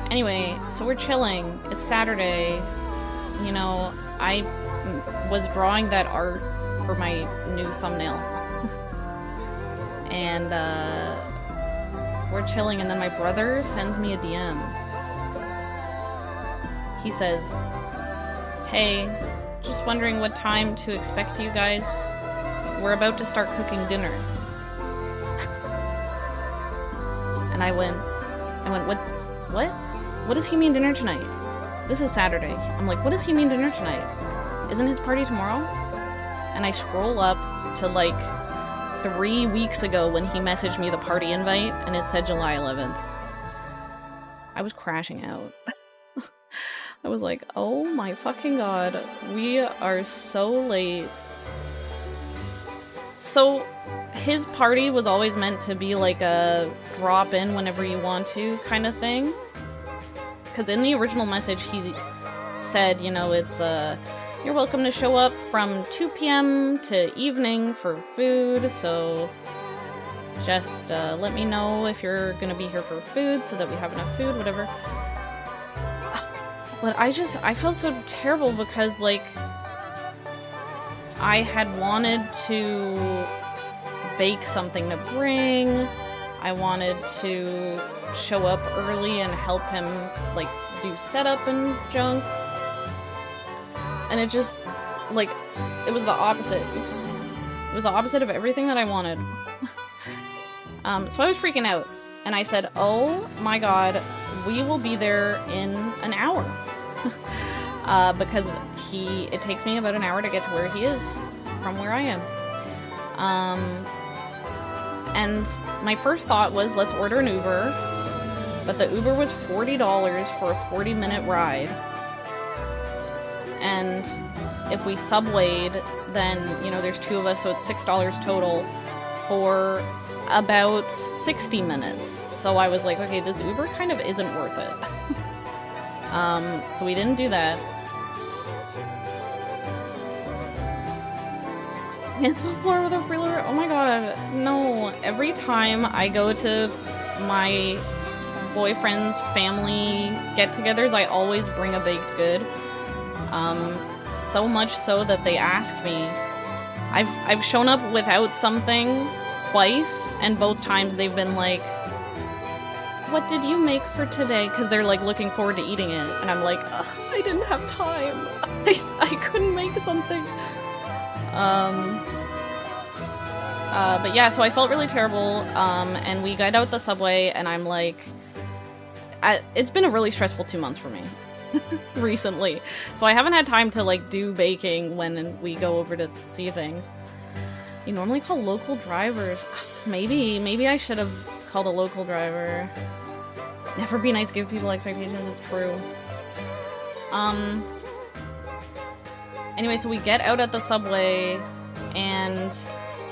Anyway, so we're chilling. It's Saturday. You know, I was drawing that art for my new thumbnail. And we're chilling, and then my brother sends me a DM. He says, "Hey, just wondering what time to expect you guys. We're about to start cooking dinner." And I went, what? What does he mean dinner tonight? This is Saturday. I'm like, what does he mean dinner tonight? Isn't his party tomorrow? And I scroll up to like 3 weeks ago when he messaged me the party invite, and it said July 11th. I was crashing out. I was like, oh my fucking god, we are so late. So, his party was always meant to be like a drop in whenever you want to kind of thing. Because in the original message, he said, you know, it's, you're welcome to show up from 2 p.m. to evening for food, so just let me know if you're gonna be here for food so that we have enough food, whatever. But I felt so terrible because, like, I had wanted to bake something to bring. I wanted to show up early and help him, like, do setup and junk. And it just, like, it was the opposite. Oops. It was the opposite of everything that I wanted. So I was freaking out. And I said, oh my god, we will be there in an hour. Because it takes me about an hour to get to where he is from where I am. And my first thought was, let's order an Uber. But the Uber was $40 for a 40-minute ride. And if we subwayed, then, you know, there's 2 of us, so it's $6 total. for about 60 minutes. So I was like, okay, this Uber kind of isn't worth it. So we didn't do that. Can't smoke more with a freeloader? Oh my god, no. Every time I go to my boyfriend's family get-togethers, I always bring a baked good. So much so that they ask me. I've shown up without something twice, and both times they've been like, what did you make for today? Because they're like looking forward to eating it, and I'm like, ugh, I didn't have time. I couldn't make something. But yeah, so I felt really terrible, and we got out the subway, and I'm like, it's been a really stressful 2 months for me recently, so I haven't had time to like do baking when we go over to see things. You normally call local drivers. Maybe I should have called a local driver. Never be nice, give people expectations, it's true. Anyway, so we get out at the subway, and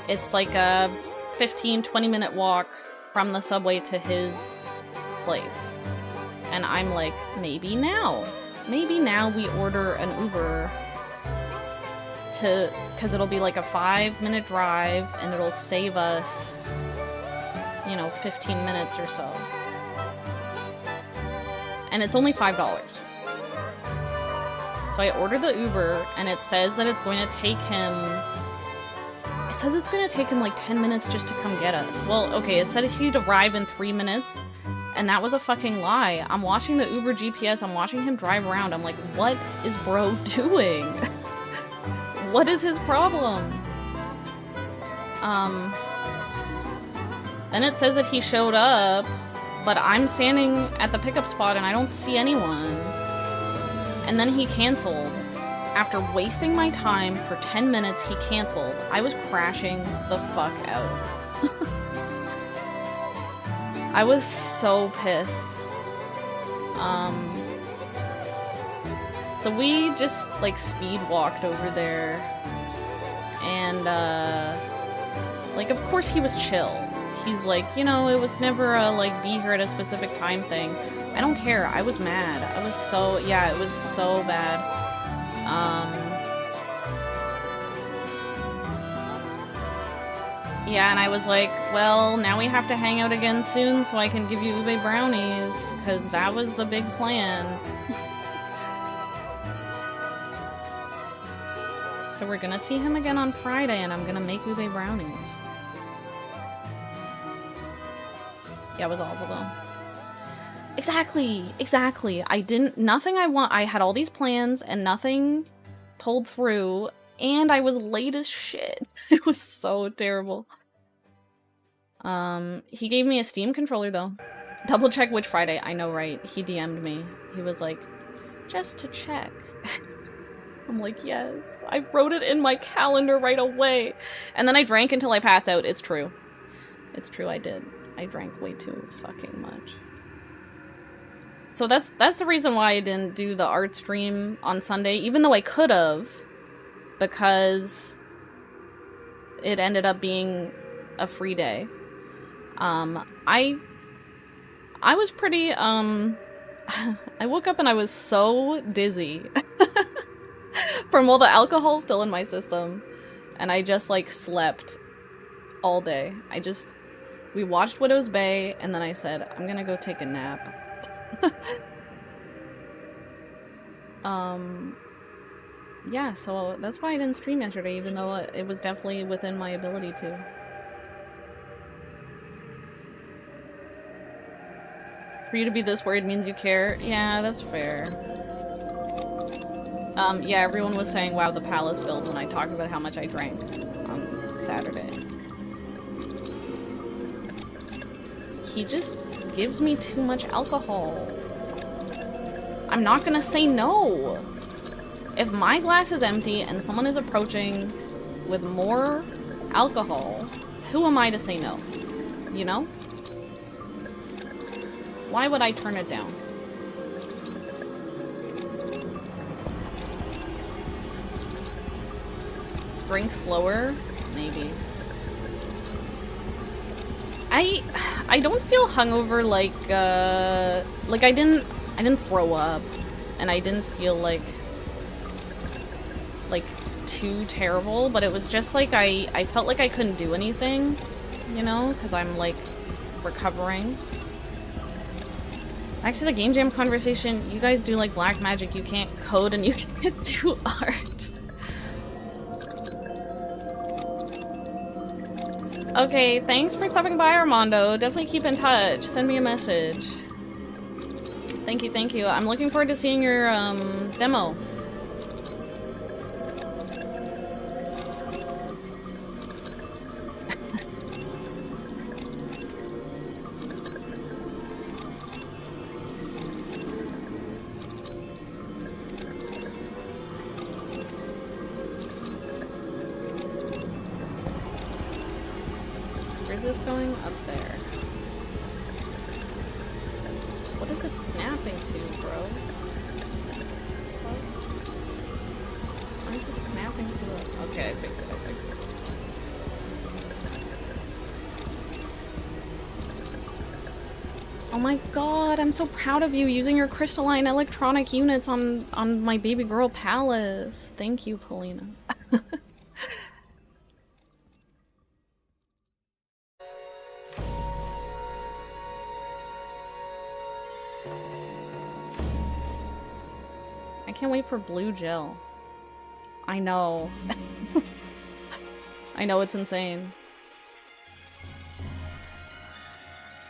it's like a 15-20 minute walk from the subway to his place. And I'm like, maybe now we order an Uber because it'll be like a 5-minute drive and it'll save us, 15 minutes or so. And it's only $5. So I order the Uber, and it says that it's going to take him... It says it's going to take him like 10 minutes just to come get us. Well, okay, it said he'd arrive in 3 minutes, and that was a fucking lie. I'm watching the Uber GPS, I'm watching him drive around, I'm like, what is bro doing? What is his problem? Then it says that he showed up, but I'm standing at the pickup spot and I don't see anyone. And then he canceled. After wasting my time for 10 minutes, he canceled. I was crashing the fuck out. I was so pissed. So we just, like, speed walked over there. And, like, of course he was chill. He's like, it was never a, like, be here at a specific time thing. I don't care. I was mad. I was so, yeah, it was so bad. Yeah, and I was like, well, now we have to hang out again soon so I can give you ube brownies, because that was the big plan. So we're gonna see him again on Friday, and I'm gonna make ube brownies. Yeah, it was awful though. Exactly. I had all these plans and nothing pulled through, and I was late as shit. It was so terrible. He gave me a Steam controller though. Double check which Friday. I know, right? He DM'd me. He was like, just to check. I'm like, yes. I wrote it in my calendar right away. And then I drank until I passed out. It's true. It's true, I did. I drank way too fucking much. So that's the reason why I didn't do the art stream on Sunday, even though I could have, because it ended up being a free day. I was pretty, I woke up and I was so dizzy from all the alcohol still in my system, and I just, like, slept all day. We watched Widow's Bay, and then I said, I'm gonna go take a nap. Yeah, so that's why I didn't stream yesterday, even though it was definitely within my ability to. For you to be this worried means you care. Yeah, that's fair. Yeah, everyone was saying, wow, the palace build, when I talked about how much I drank on Saturday. He just gives me too much alcohol. I'm not gonna say no. If my glass is empty and someone is approaching with more alcohol, who am I to say no? You know? Why would I turn it down? Drink slower? Maybe. I don't feel hungover like I didn't throw up, and I didn't feel like too terrible, but it was just like I felt like I couldn't do anything, you know, because I'm like recovering. Back to the game jam conversation, you guys do like black magic, you can't code and you can do art. Okay, thanks for stopping by, Armando. Definitely keep in touch. Send me a message. Thank you, thank you. I'm looking forward to seeing your demo. Where's this going? Up there. What is it snapping to, bro? Why is it snapping to the... Okay, I fixed it, I fixed it. Oh my god, I'm so proud of you using your crystalline electronic units on my baby girl palace. Thank you, Paulina. I can't wait for blue gel. I know. I know, it's insane.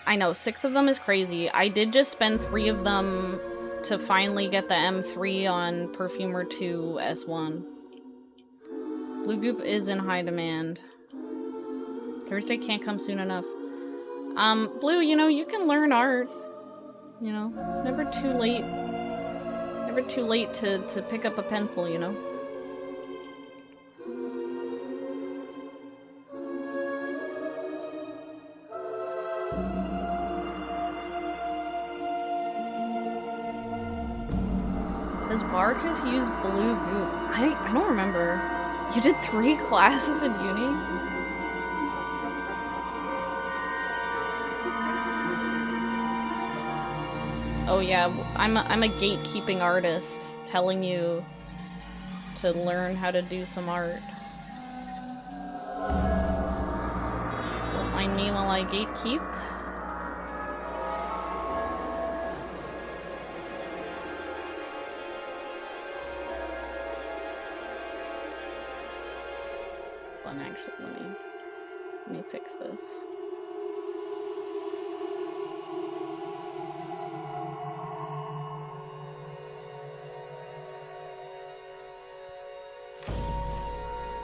I know, 6 of them is crazy. I did just spend 3 of them to finally get the M3 on Perfumer 2 S1. Blue goop is in high demand. Thursday can't come soon enough. Blue, you know, you can learn art. You know, it's never too late. Never too late to pick up a pencil, you know? Does Varkas use blue goop? I don't remember. You did 3 classes in uni? Oh yeah, I'm a gatekeeping artist telling you to learn how to do some art. Don't mind me while I gatekeep. Well, actually, let me fix this.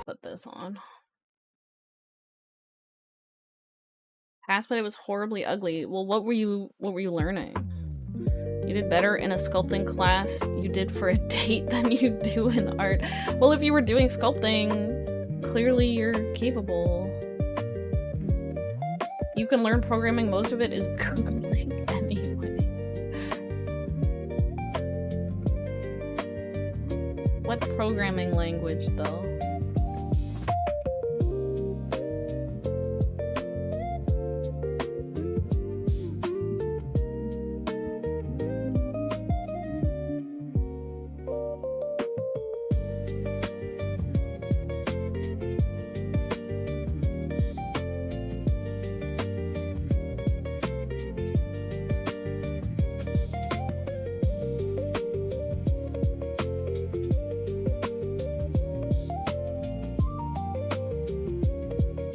Put this on. Passed, but it was horribly ugly. Well, what were you learning? You did better in a sculpting class you did for a date than you do in art. Well, if you were doing sculpting, clearly you're capable. You can learn programming, most of it is Googling anyway. What programming language, though?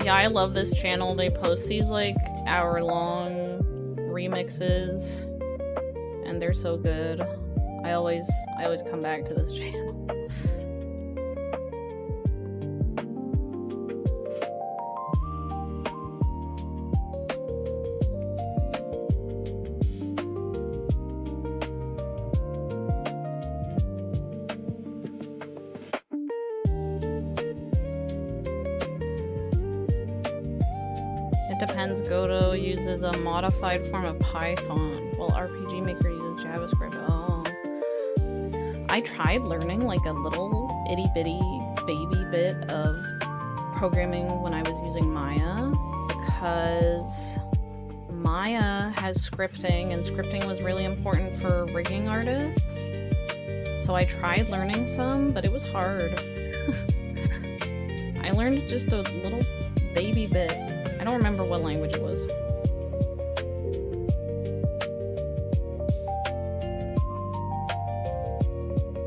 Yeah, I love this channel. They post these like hour-long remixes and they're so good. I always come back to this channel. Depends. Godot uses a modified form of Python, while RPG Maker uses JavaScript. Oh. I tried learning like a little itty-bitty baby bit of programming when I was using Maya, because Maya has scripting, and scripting was really important for rigging artists. So I tried learning some, but it was hard. I learned just a little baby bit. I don't remember what language it was.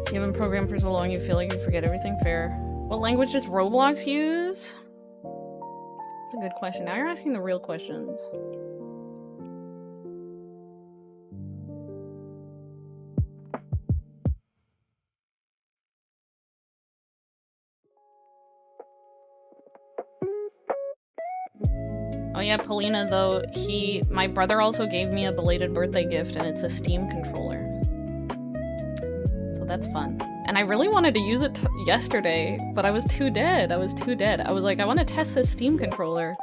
You haven't programmed for so long you feel like you forget everything. Fair. What language does Roblox use? That's a good question. Now you're asking the real questions. Oh yeah, Paulina, though, my brother also gave me a belated birthday gift, and it's a Steam controller. So that's fun. And I really wanted to use it yesterday, but I was too dead. I was like, I want to test this Steam controller,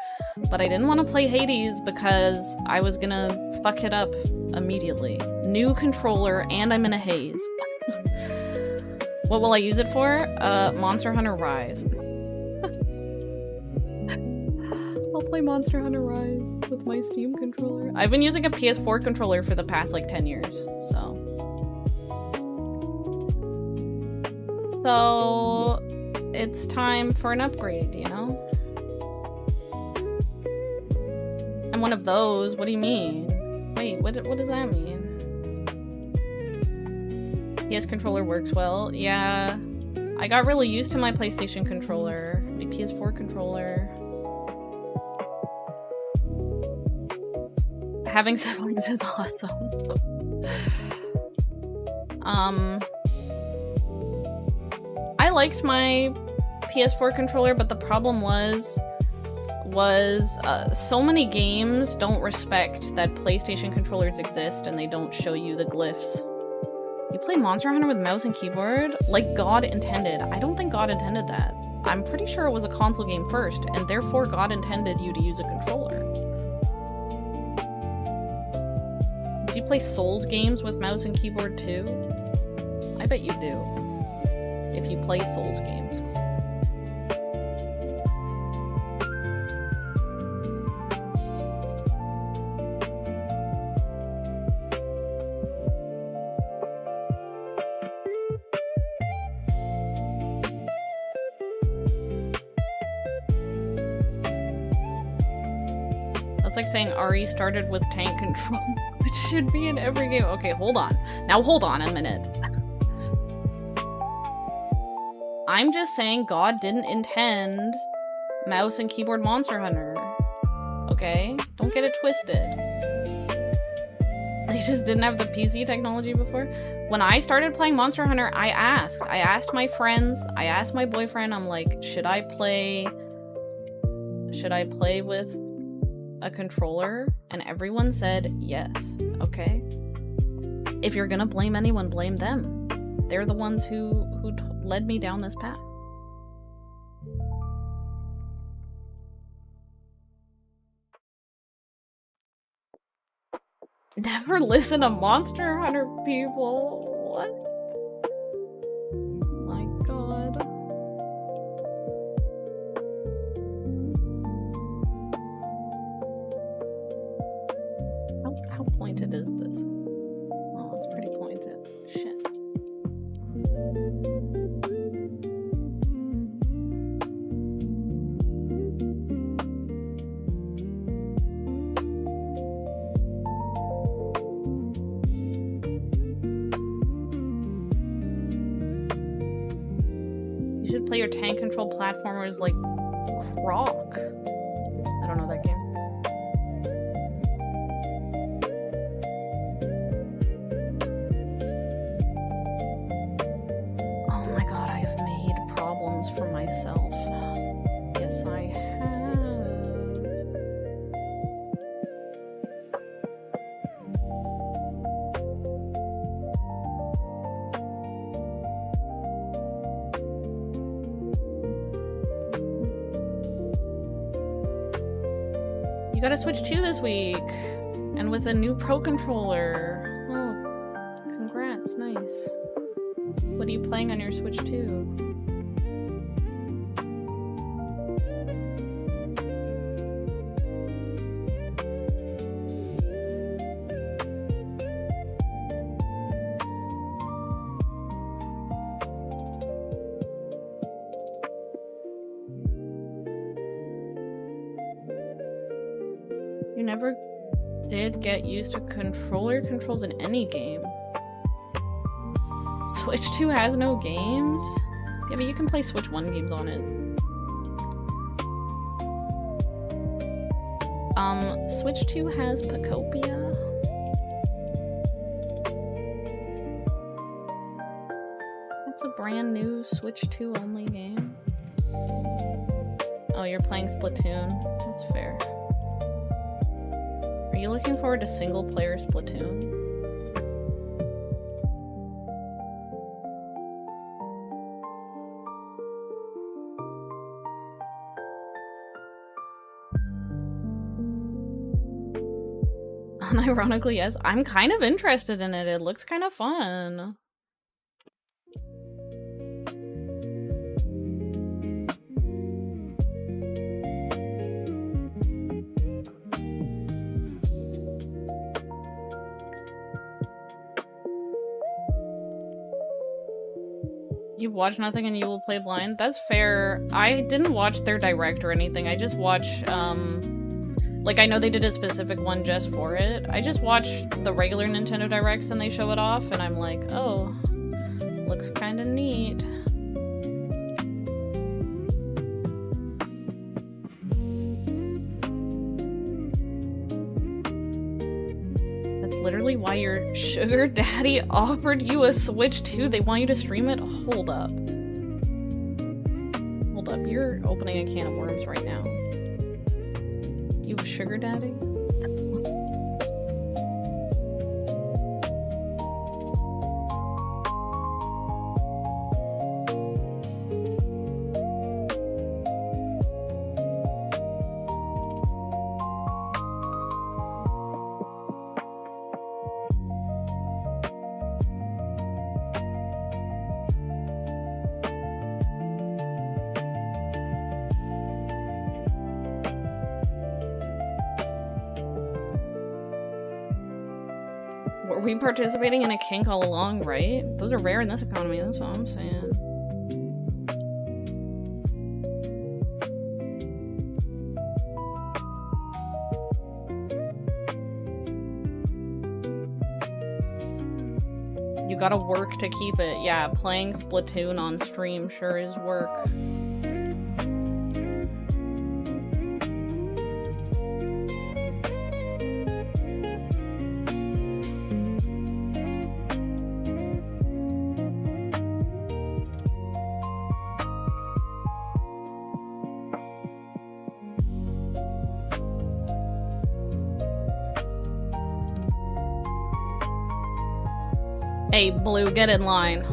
but I didn't want to play Hades because I was gonna fuck it up immediately. New controller, and I'm in a haze. What will I use it for? Monster Hunter Rise. I'll play Monster Hunter Rise with my Steam controller. I've been using a PS4 controller for the past like 10 years, so. So it's time for an upgrade, you know? I'm one of those. What do you mean? Wait, what does that mean? PS controller works well. Yeah, I got really used to my PlayStation controller, my PS4 controller. Having siblings is awesome. I liked my PS4 controller, but the problem was so many games don't respect that PlayStation controllers exist and they don't show you the glyphs. You play Monster Hunter with mouse and keyboard? Like God intended. I don't think God intended that. I'm pretty sure it was a console game first, and therefore God intended you to use a controller. Do you play Souls games with mouse and keyboard too? I bet you do. If you play Souls games. That's like saying Ari started with tank control, which should be in every game. Okay, hold on. Now hold on a minute. I'm just saying God didn't intend mouse and keyboard Monster Hunter. Okay? Don't get it twisted. They just didn't have the PC technology before. When I started playing Monster Hunter, I asked my friends, I asked my boyfriend, I'm like, should I play with a controller? And everyone said yes. Okay? If you're gonna blame anyone, blame them. They're the ones who led me down this path. Never listen to Monster Hunter people. What? My God. How pointed is this? Oh, it's pretty pointed. Shit. You should play your tank control platformers like Croc. I don't know that game. Oh my God, I have made problems for myself. Yes, I have. You got a Switch 2 this week, and with a new Pro controller. Oh, congrats, nice. What are you playing on your Switch 2? never did get used to controller controls in any game. Switch 2 has no games? Yeah, but you can play Switch 1 games on it. Switch 2 has Pacopia. That's a brand new Switch 2 only game. Oh, you're playing Splatoon. That's fair. Are you looking forward to single player Splatoon? Unironically, yes. I'm kind of interested in it. It looks kind of fun. You watch nothing and you will play blind? That's fair. I didn't watch their direct or anything. I just watched, like, I know they did a specific one just for it. I just watched the regular Nintendo Directs and they show it off, and I'm like, oh, looks kind of neat. That's literally why your sugar daddy offered you a Switch 2. They want you to stream it? Hold up. Hold up. You're opening a can of worms right now. You have a sugar daddy? Were we participating in a kink all along, right? Those are rare in this economy, that's what I'm saying. You gotta work to keep it. Yeah, playing Splatoon on stream sure is work. Hey, Blue, get in line.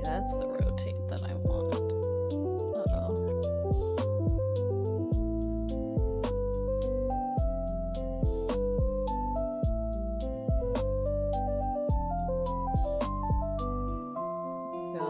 That's the rotate that I want. Uh-oh. Go.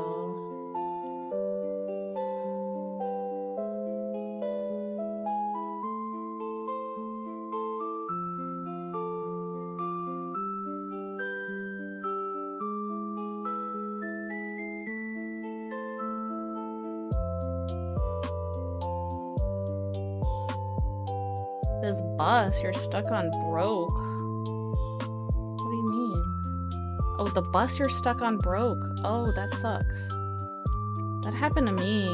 This bus, you're stuck on broke. What do you mean? Oh, the bus you're stuck on broke. Oh, that sucks. That happened to me.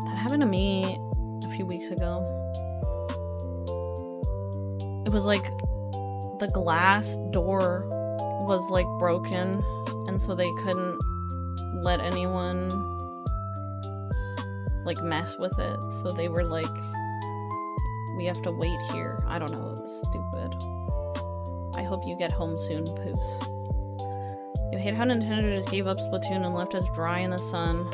That happened to me a few weeks ago. It was like the glass door was like broken, and so they couldn't let anyone like mess with it. So they were like, we have to wait here. I don't know, it was stupid. I hope you get home soon, Poos. You hate how Nintendo just gave up Splatoon and left us dry in the sun.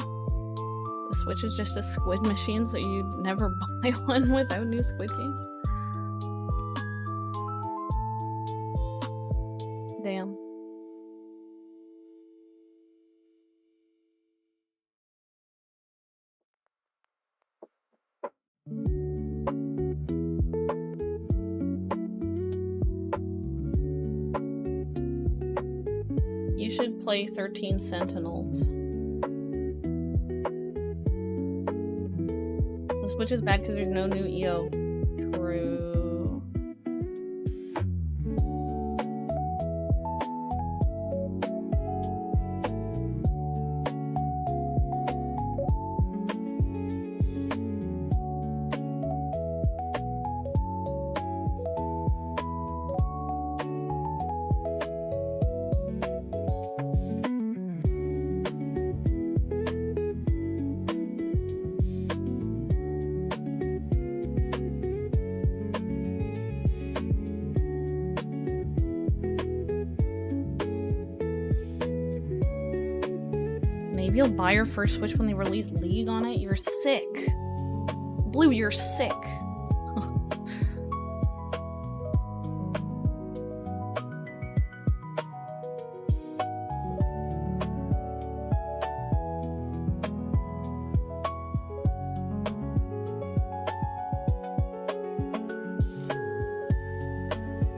The Switch is just a squid machine, so you'd never buy one without new Squid games? Damn. You should play 13 Sentinels. The Switch is bad because there's no new EO. True. Maybe you'll buy your first Switch when they release League on it? You're sick. Blue, you're sick.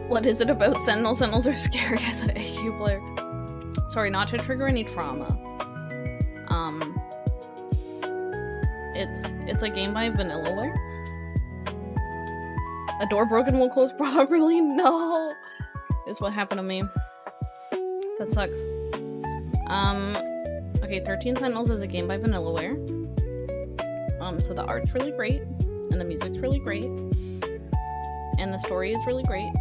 What is it about Sentinels? Sentinels are scary as an AQ player. Sorry, not to trigger any trauma. It's a game by Vanillaware. A door broken will close properly? No! Is what happened to me. That sucks. Okay, 13 Sentinels is a game by Vanillaware. So the art's really great, and the music's really great, and the story is really great.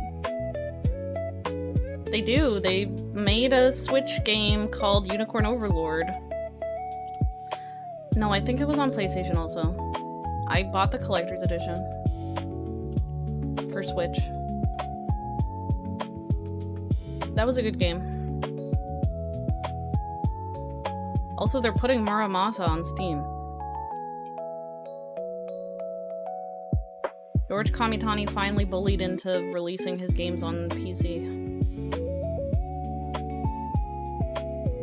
They made a Switch game called Unicorn Overlord. No, I think it was on PlayStation also. I bought the collector's edition for Switch. That was a good game. Also, they're putting Muramasa on Steam. George Kamitani finally bullied into releasing his games on PC.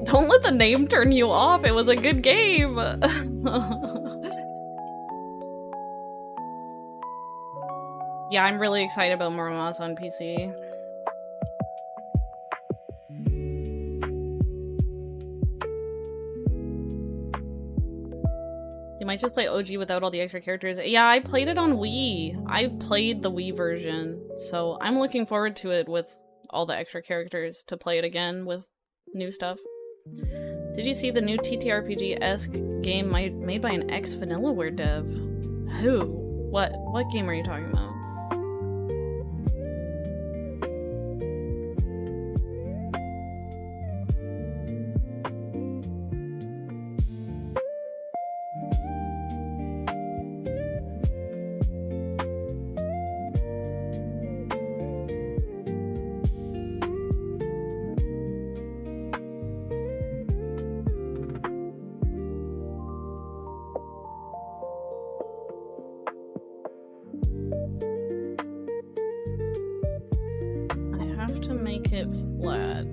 Don't let the name turn you off. It was a good game. Yeah, I'm really excited about Muramasa on PC. You might just play OG without all the extra characters. Yeah, I played it on Wii. I played the Wii version, so I'm looking forward to it with all the extra characters to play it again with new stuff. Did you see the new TTRPG-esque game made by an ex-Vanillaware dev? Who? What game are you talking about? To make it flat.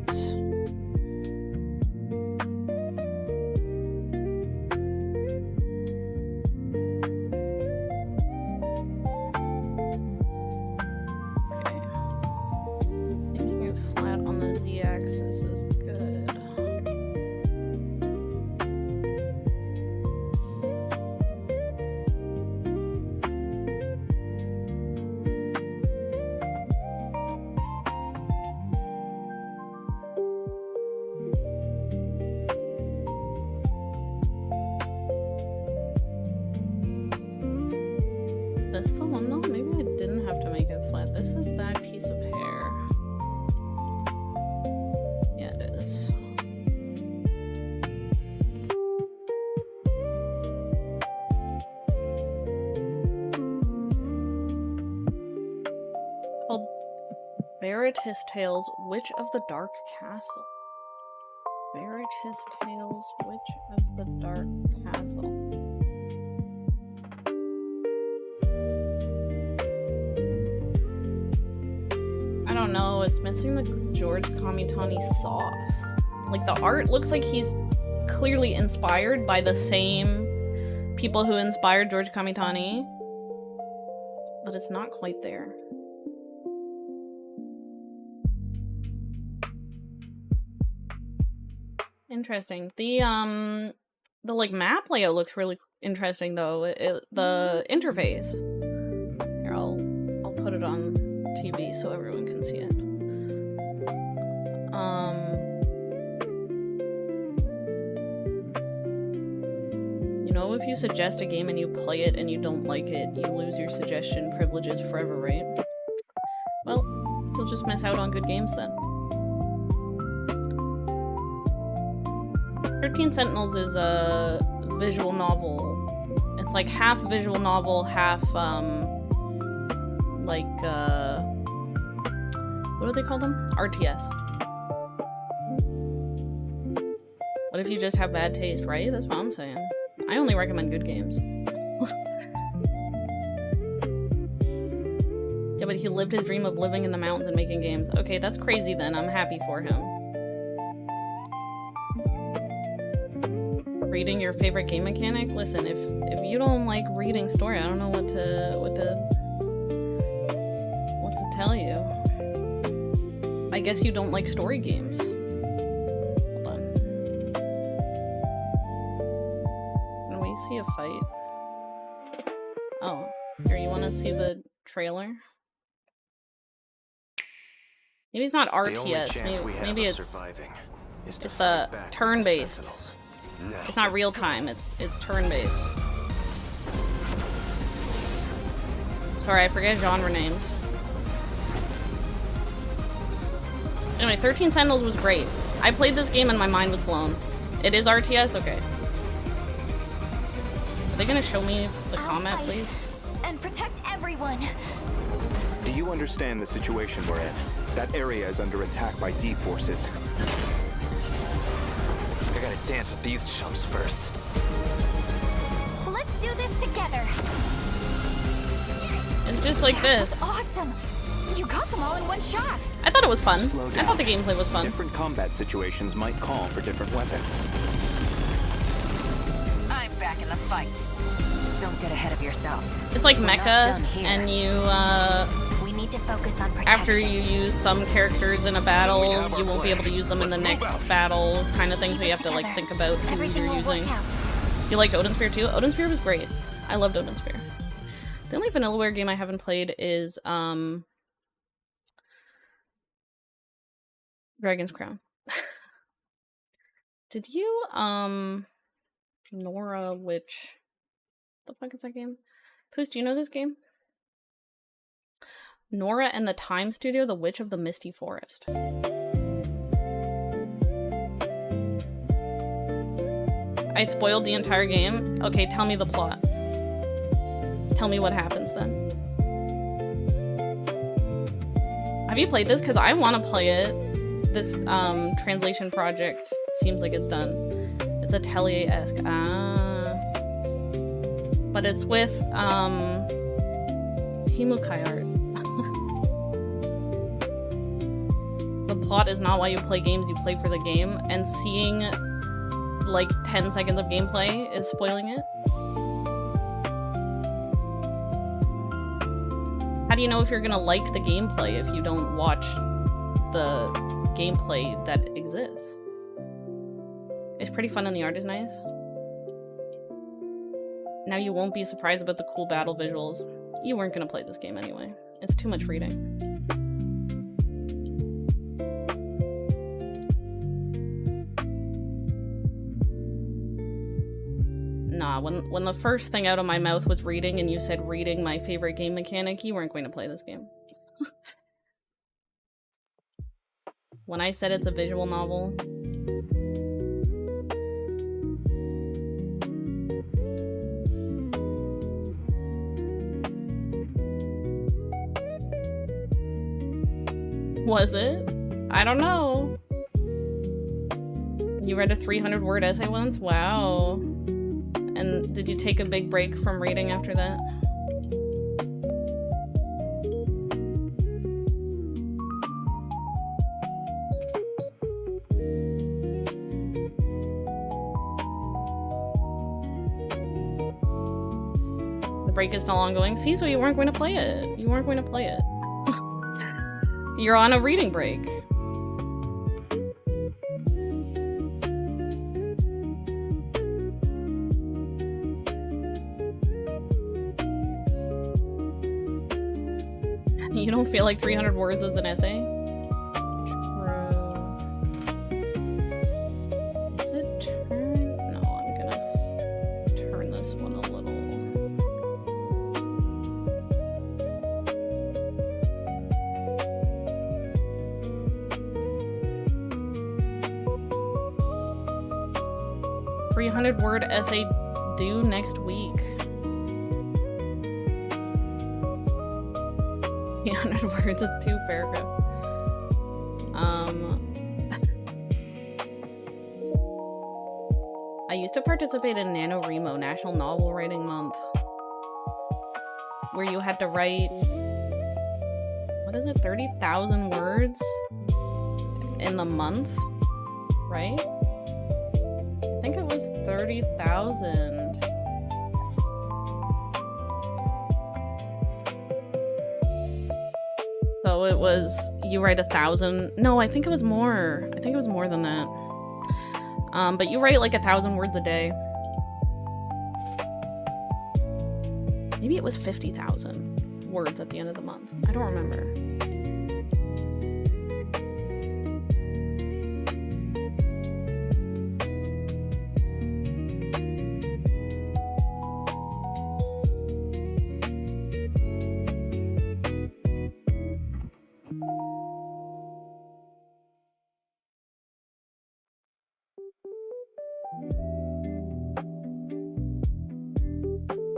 Okay. Making it flat on the Z-axis is good. this the one though? Maybe I didn't have to make it flat. This is that piece of hair. Yeah, it is. Called Veritas Tales, Witch of the Dark Castle. Veritas Tales, Witch of the Dark Castle. I don't know, it's missing the George Kamitani sauce. Like, the art looks like he's clearly inspired by the same people who inspired George Kamitani, but it's not quite there. Interesting. The like map layout looks really interesting though. The interface. Here, I'll put it on TV so everyone can see it. You know, if you suggest a game and you play it and you don't like it, you lose your suggestion privileges forever, right? Well, you'll just miss out on good games then. 13 Sentinels is a visual novel. It's like half visual novel, half, like, what do they call them? RTS. What if you just have bad taste, right? That's what I'm saying. I only recommend good games. Yeah, but he lived his dream of living in the mountains and making games. Okay, that's crazy then. I'm happy for him. Reading your favorite game mechanic? Listen, if you don't like reading story, I don't know what to tell you. I guess you don't like story games. Hold on. Can we see a fight? Oh, here, you want to see the trailer? Maybe it's not RTS. Maybe it's the turn-based. It's not real time, it's turn-based. Sorry, I forget genre names. Anyway, 13 Sentinels was great. I played this game and my mind was blown. It is RTS? Okay. Are they gonna show me the combat, please? And protect everyone. Do you understand the situation we're in? That area is under attack by D forces. I gotta dance with these chumps first. Let's do this together. It's just like this. Awesome. You got them all in one shot. I thought it was fun. Slow down. I thought the gameplay was fun. Different combat situations might call for different weapons. I'm back in the fight. Don't get ahead of yourself. It's like mecha, and you, We need to focus on protection. after you use some characters in a battle, you won't be able to use them in the next battle kind of thing, so you have to, like, think about who Everything you're will work using. out. You liked Odin Sphere too? Odin Sphere was great. I loved Odin Sphere. The only Vanillaware game I haven't played is, Dragon's Crown. Did you, Nora Witch... the fuck is that game? Poos, do you know this game? Nora and the Time Studio, The Witch of the Misty Forest. I spoiled the entire game. Okay, tell me the plot. Tell me what happens then. Have you played this? Because I want to play it. This translation project seems like it's done. It's Atelier-esque. But it's with Himukai art. The plot is not why you play games, you play for the game, and seeing like 10 seconds of gameplay is spoiling it. How do you know if you're gonna like the gameplay if you don't watch the gameplay that exists? It's pretty fun and the art is nice. Now you won't be surprised about the cool battle visuals. You weren't gonna play this game anyway. It's too much reading. Nah, when the first thing out of my mouth was reading and you said reading my favorite game mechanic, you weren't going to play this game. When I said it's a visual novel... Was it? I don't know. You read a 300-word essay once? Wow. And did you take a big break from reading after that? The break is still ongoing. See, so you weren't going to play it. You weren't going to play it. You're on a reading break. You don't feel like 300 words is an essay? Is it turn? No, I'm gonna turn this one a little. $300-word essay due next week. 300 words is 2 paragraphs. I used to participate in NaNoWriMo, National Novel Writing Month, where you had to write, what is it, 30,000 words in the month, right? I think it was 30,000. So it was, you write 1,000. No, I think it was more. I think it was more than that. But you write like 1,000 words a day. Maybe it was 50,000 words at the end of the month. I don't remember.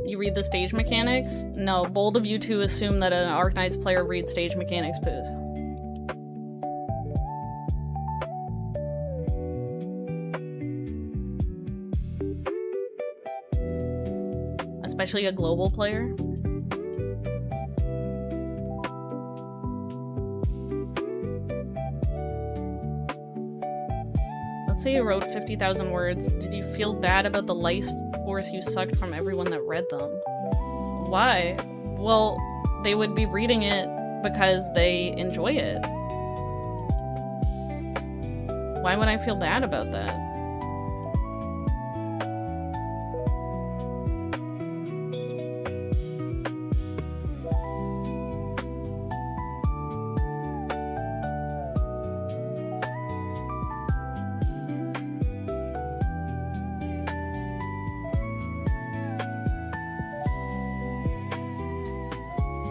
You read the stage mechanics? No, bold of you to assume that an Arknights player reads stage mechanics, Poos. Especially a global player. Let's say you wrote 50,000 words. Did you feel bad about the life force you sucked from everyone that read them? Why? Well, they would be reading it because they enjoy it. Why would I feel bad about that?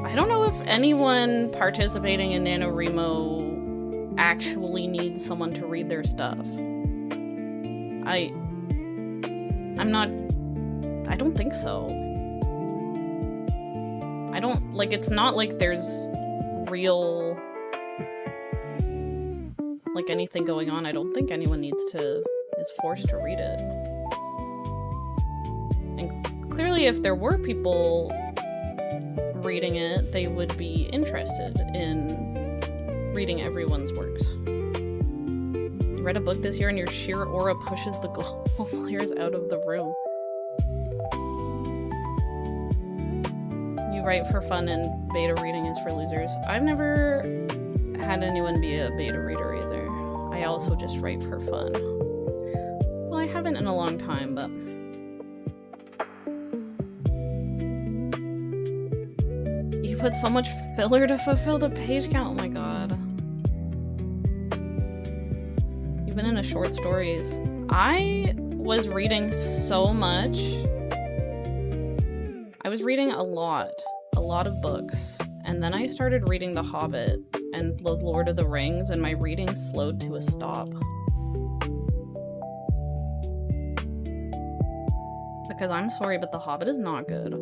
I don't know if anyone participating in NaNoWriMo actually needs someone to read their stuff. I don't think so. I don't, like, it's not like there's real, like, anything going on. I don't think anyone is forced to read it. And clearly if there were people reading it, they would be interested in reading everyone's works. You read a book this year and your sheer aura pushes the global players out of the room. You write for fun and beta reading is for losers. I've never had anyone be a beta reader either. I also just write for fun. Well, I haven't in a long time, but you put so much filler to fulfill the page count. Oh my god. You've been into short stories. I was reading so much I was reading a lot of books, and then I started reading The Hobbit and The Lord of the Rings, and my reading slowed to a stop. Because I'm sorry, but The Hobbit is not good.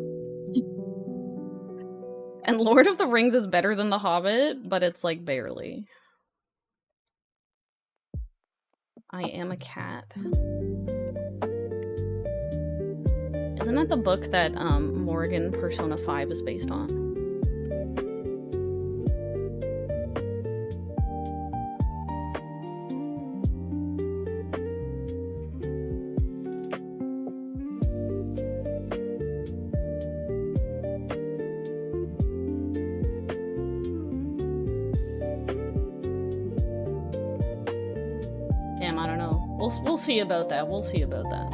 And Lord of the Rings is better than The Hobbit, but it's like barely. I am a cat. Isn't that the book that Morgan Persona 5 is based on? Damn, I don't know. We'll see about that. We'll see about that.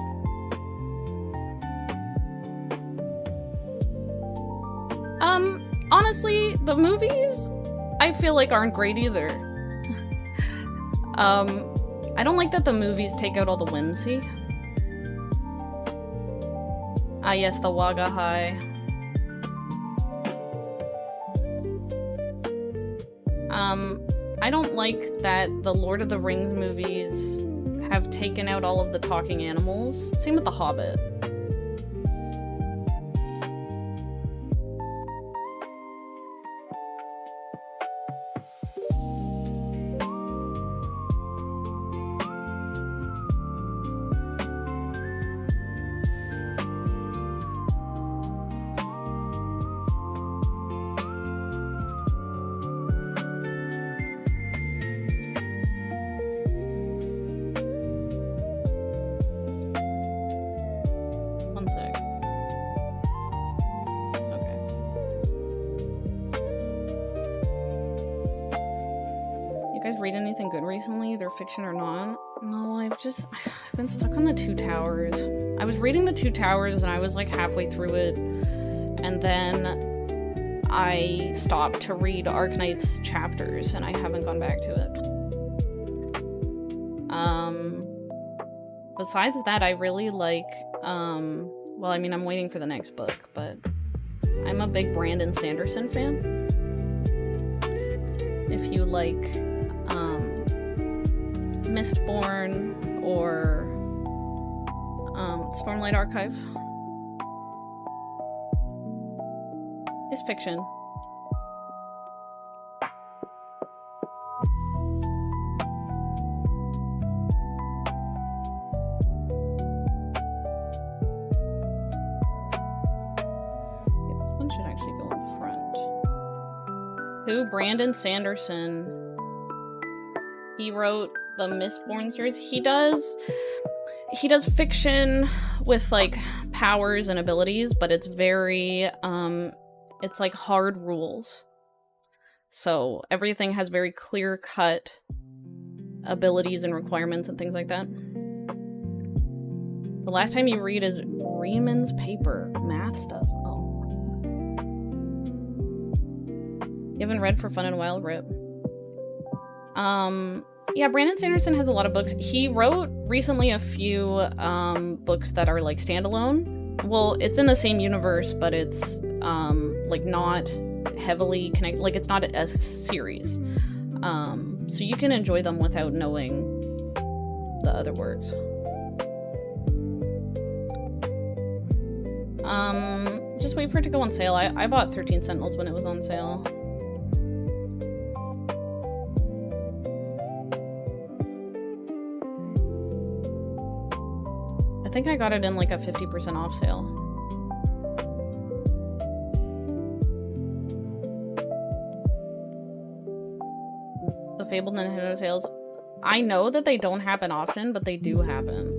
Honestly, the movies, I feel like aren't great either. I don't like that the movies take out all the whimsy. Ah yes, the Wagga High. I don't like that the Lord of the Rings movies have taken out all of the talking animals. Same with The Hobbit. Recently, fiction or not? No, I've been stuck on the Two Towers. I was reading the Two Towers and I was like halfway through it, and then I stopped to read Arknight's chapters and I haven't gone back to it. Besides that, I really like, well, I mean, I'm waiting for the next book, but I'm a big Brandon Sanderson fan. If you like Mistborn or Stormlight Archive. It's fiction. This one should actually go in front. Who? Brandon Sanderson. He wrote the Mistborn series. He does fiction with like powers and abilities, but it's very it's like hard rules. So everything has very clear-cut abilities and requirements and things like that. The last time you read is Riemann's paper, math stuff. Oh. You haven't read For Fun and Wild Rip. Yeah, Brandon Sanderson has a lot of books. He wrote recently a few books that are like standalone. Well, it's in the same universe, but it's like not heavily connected. Like it's not a series. So you can enjoy them without knowing the other works. Just wait for it to go on sale. I bought 13 Sentinels when it was on sale. I think I got it in like a 50% off sale. The fabled Nintendo sales. I know that they don't happen often, but they do happen.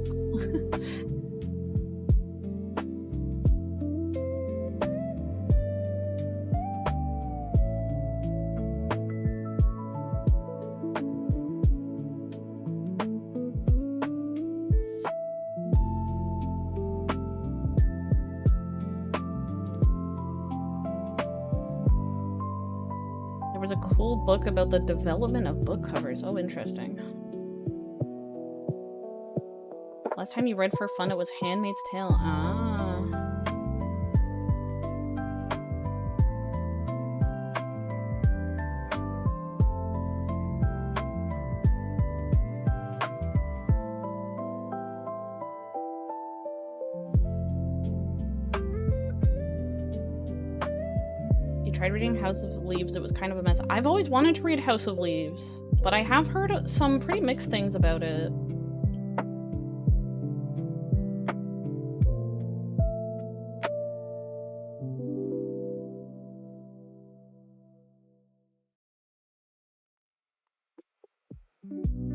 Book about the development of book covers. Oh, interesting. Last time you read for fun, it was Handmaid's Tale. Ah. You tried reading House of Leaves, it was kind of a mess. I've always wanted to read House of Leaves, but I have heard some pretty mixed things about it.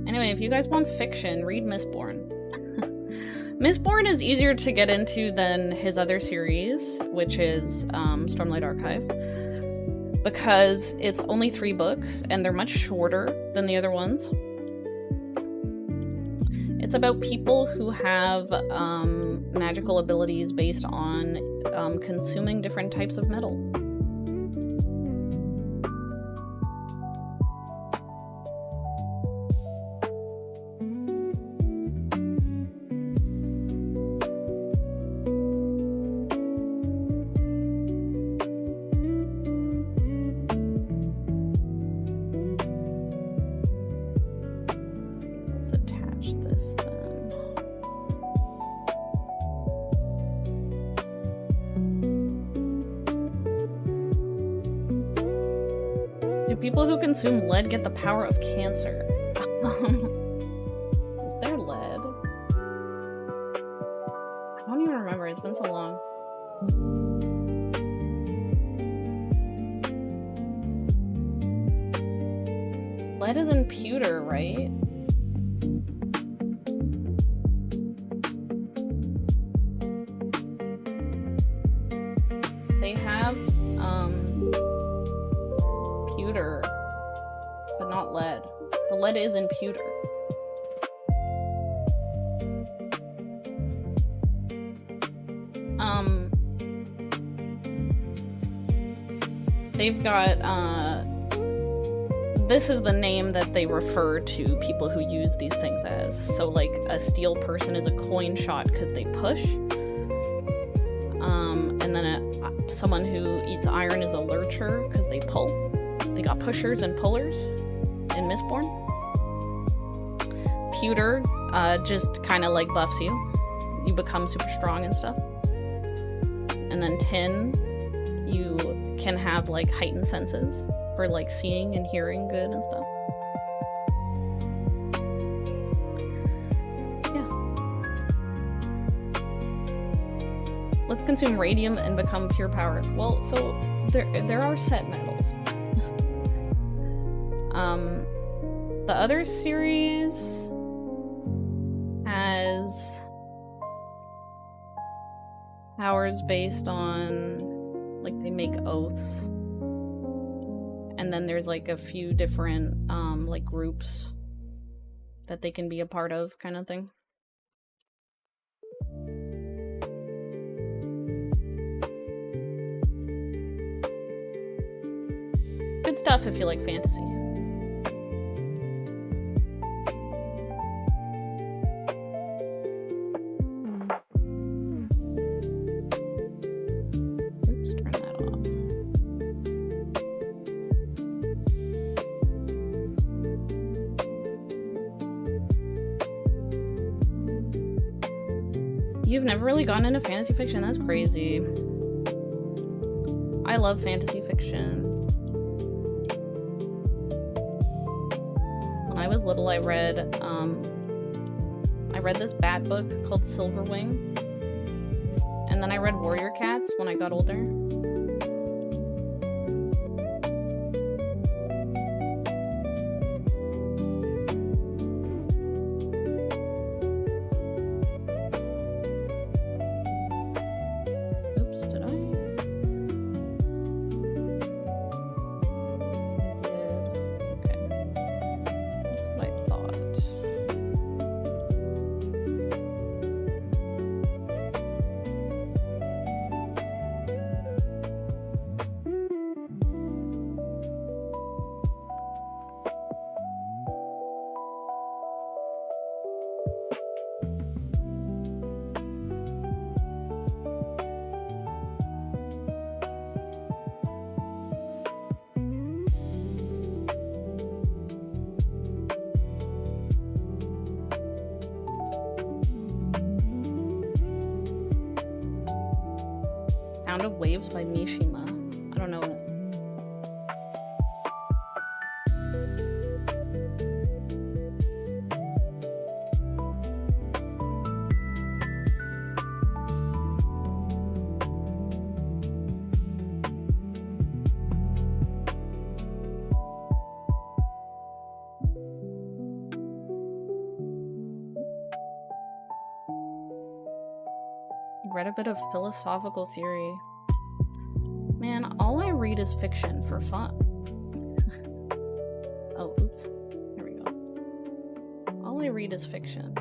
Anyway, if you guys want fiction, read Mistborn. Mistborn is easier to get into than his other series, which is Stormlight Archive, because it's only 3 books and they're much shorter than the other ones. It's about people who have magical abilities based on consuming different types of metal. People who consume lead get the power of cancer. Is there lead? I don't even remember. It's been so long. Lead is in pewter, right? They have pewter, but not lead. The lead is in pewter. They've got, this is the name that they refer to people who use these things as. So, like, a steel person is a coin shot because they push. And then someone who eats iron is a lurcher because they pull. They got pushers and pullers in Mistborn. Pewter just kind of like buffs you. You become super strong and stuff. And then tin, you can have like heightened senses for like seeing and hearing good and stuff. Yeah. Let's consume radium and become pure power. Well, so there are set metals. The other series has powers based on, like, they make oaths. And then there's, like, a few different, like, groups that they can be a part of, kind of thing. Good stuff if you like fantasy. You've never really gotten into fantasy fiction? That's crazy. I love fantasy fiction. When I was little, I read this bat book called Silverwing. And then I read Warrior Cats when I got older. Sound of Waves by Mishima. I don't know read a bit of philosophical theory. Man, all I read is fiction for fun. Oh, oops. Here we go. All I read is fiction.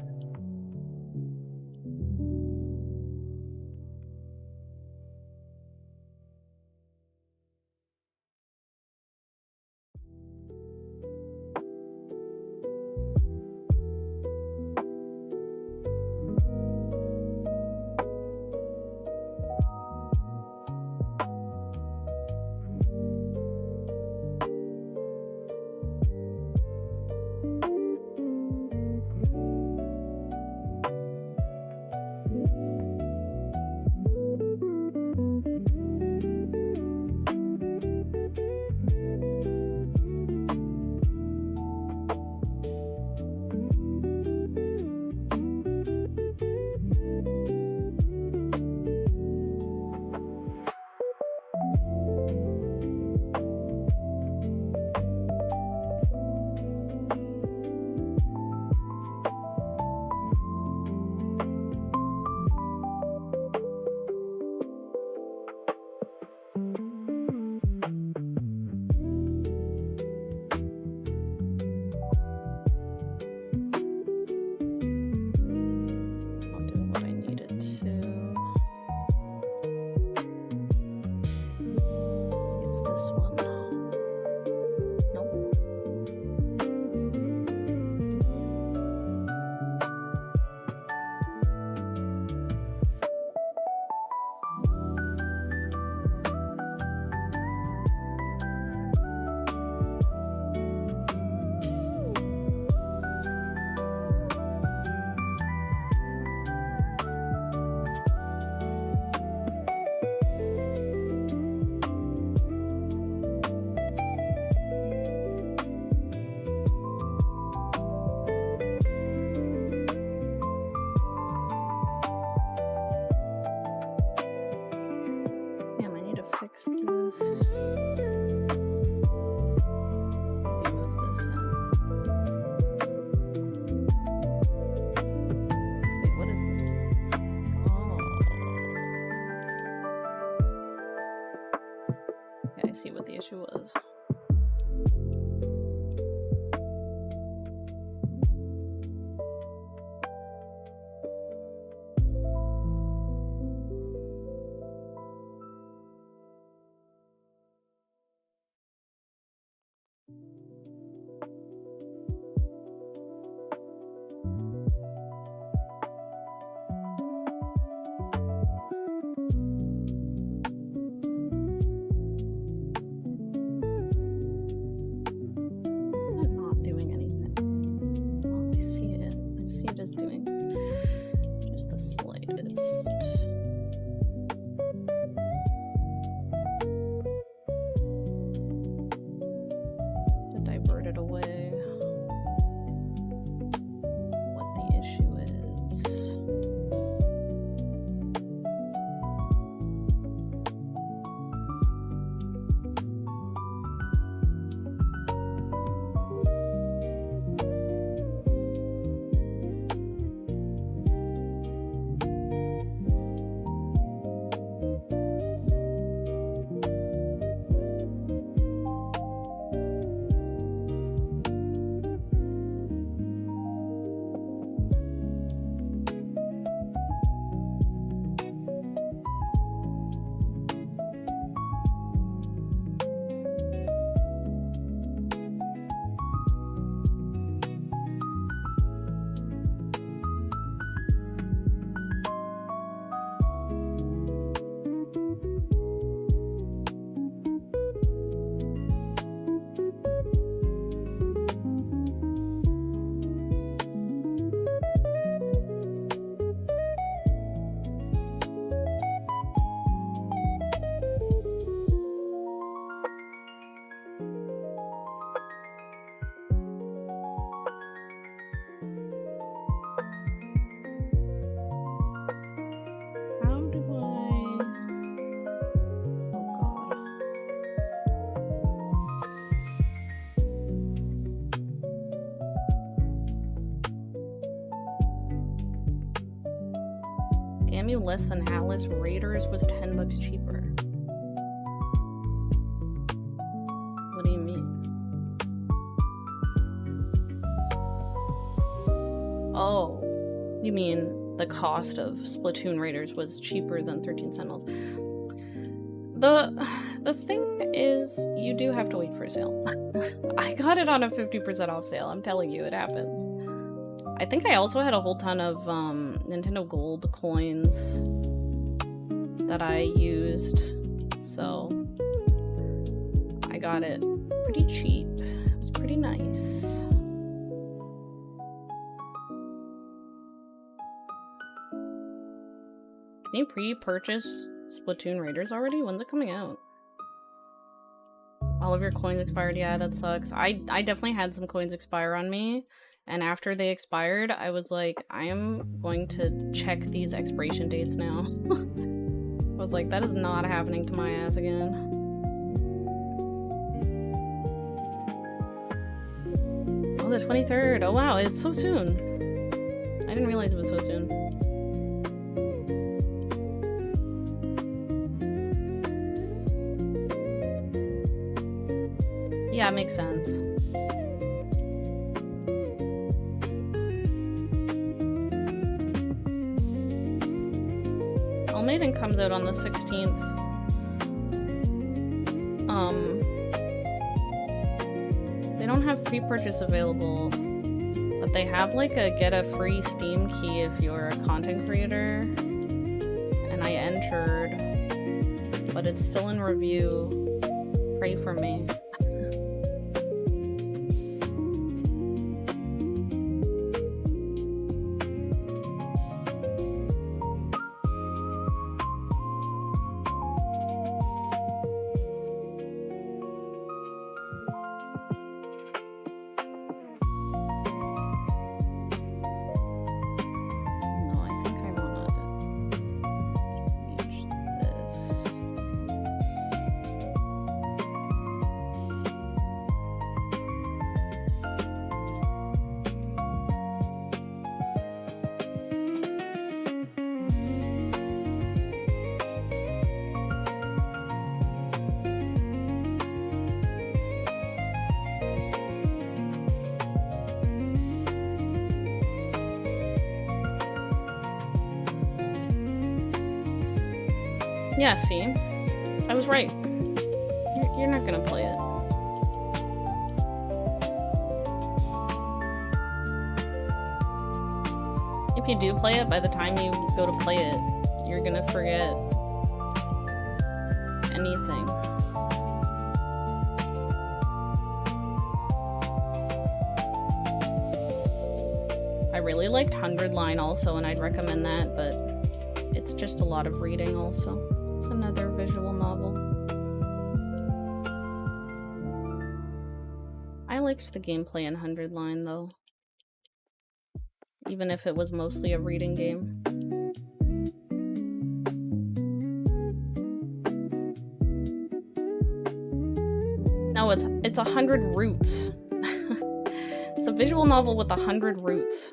Fix this. Maybe move this in. Wait, what is this? Oh. Yeah, I see what the issue was. FAMU less than Atlas. Raiders was $10 cheaper. What do you mean? Oh, you mean the cost of Splatoon Raiders was cheaper than 13 Sentinels. The thing is, you do have to wait for a sale. I got it on a 50% off sale, I'm telling you, it happens. I think I also had a whole ton of Nintendo Gold coins that I used, so I got it pretty cheap. It was pretty nice. Can you pre-purchase Splatoon Raiders already? When's it coming out? All of your coins expired. Yeah, that sucks. I definitely had some coins expire on me, and after they expired, I was like, I am going to check these expiration dates now. I was like, that is not happening to my ass again. Oh, the 23rd. Oh wow, it's so soon. I didn't realize it was so soon. Yeah, it makes sense. Maiden comes out on the 16th. They don't have pre-purchase available, but they have like a get a free Steam key if you're a content creator. And I entered, but it's still in review. Pray for me. Yeah, see? I was right. You're not gonna play it. If you do play it, by the time you go to play it, you're gonna forget anything. I really liked 100 Line also, and I'd recommend that, but it's just a lot of reading also. It's another visual novel. I liked the gameplay in 100 Line though, even if it was mostly a reading game. No, it's 100 Roots. It's a visual novel with 100 roots.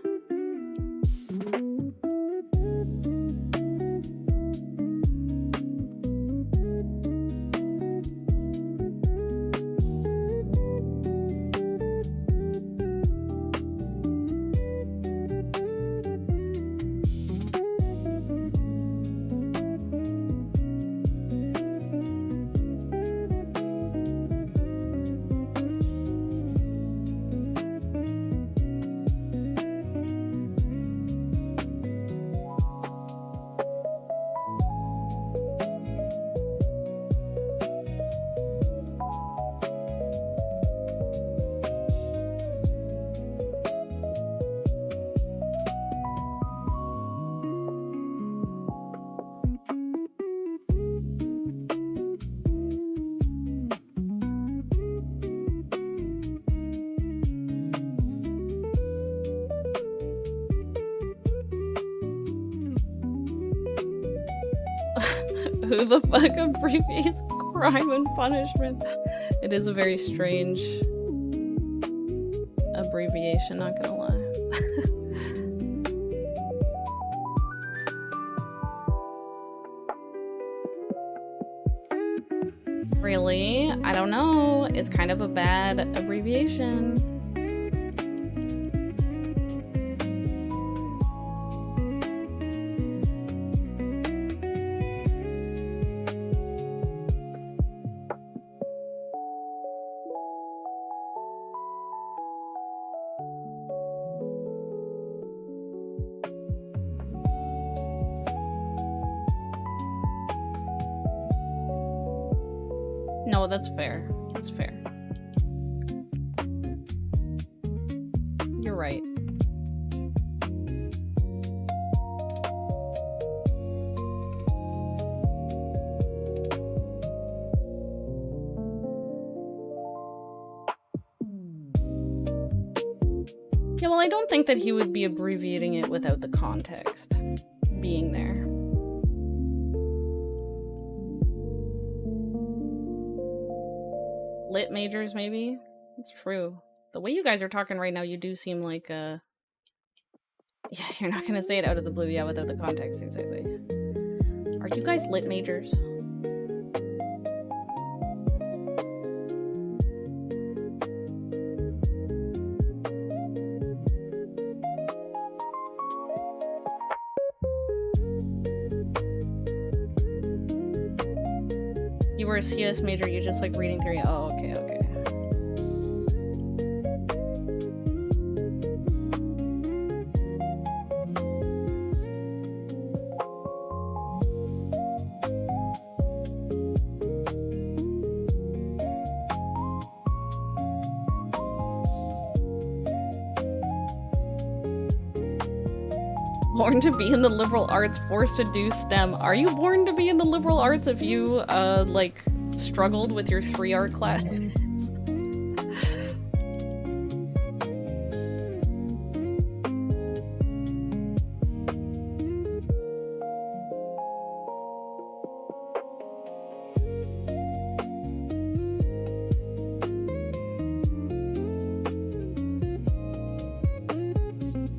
Who the fuck abbreviates crime and punishment? It is a very strange abbreviation, not gonna lie. Really? I don't know. It's kind of a bad abbreviation. No, that's fair. That's fair. You're right. Yeah, well, I don't think that he would be abbreviating it without the context being there. Lit majors, maybe? It's true. The way you guys are talking right now, you do seem like, yeah, you're not gonna say it out of the blue, yeah, without the context, exactly. Are you guys lit majors? You were a CS major, you just like reading theory. Oh, okay, okay. Born to be in the liberal arts, forced to do STEM. Are you born to be in the liberal arts if you, like, struggled with your 3 art classes?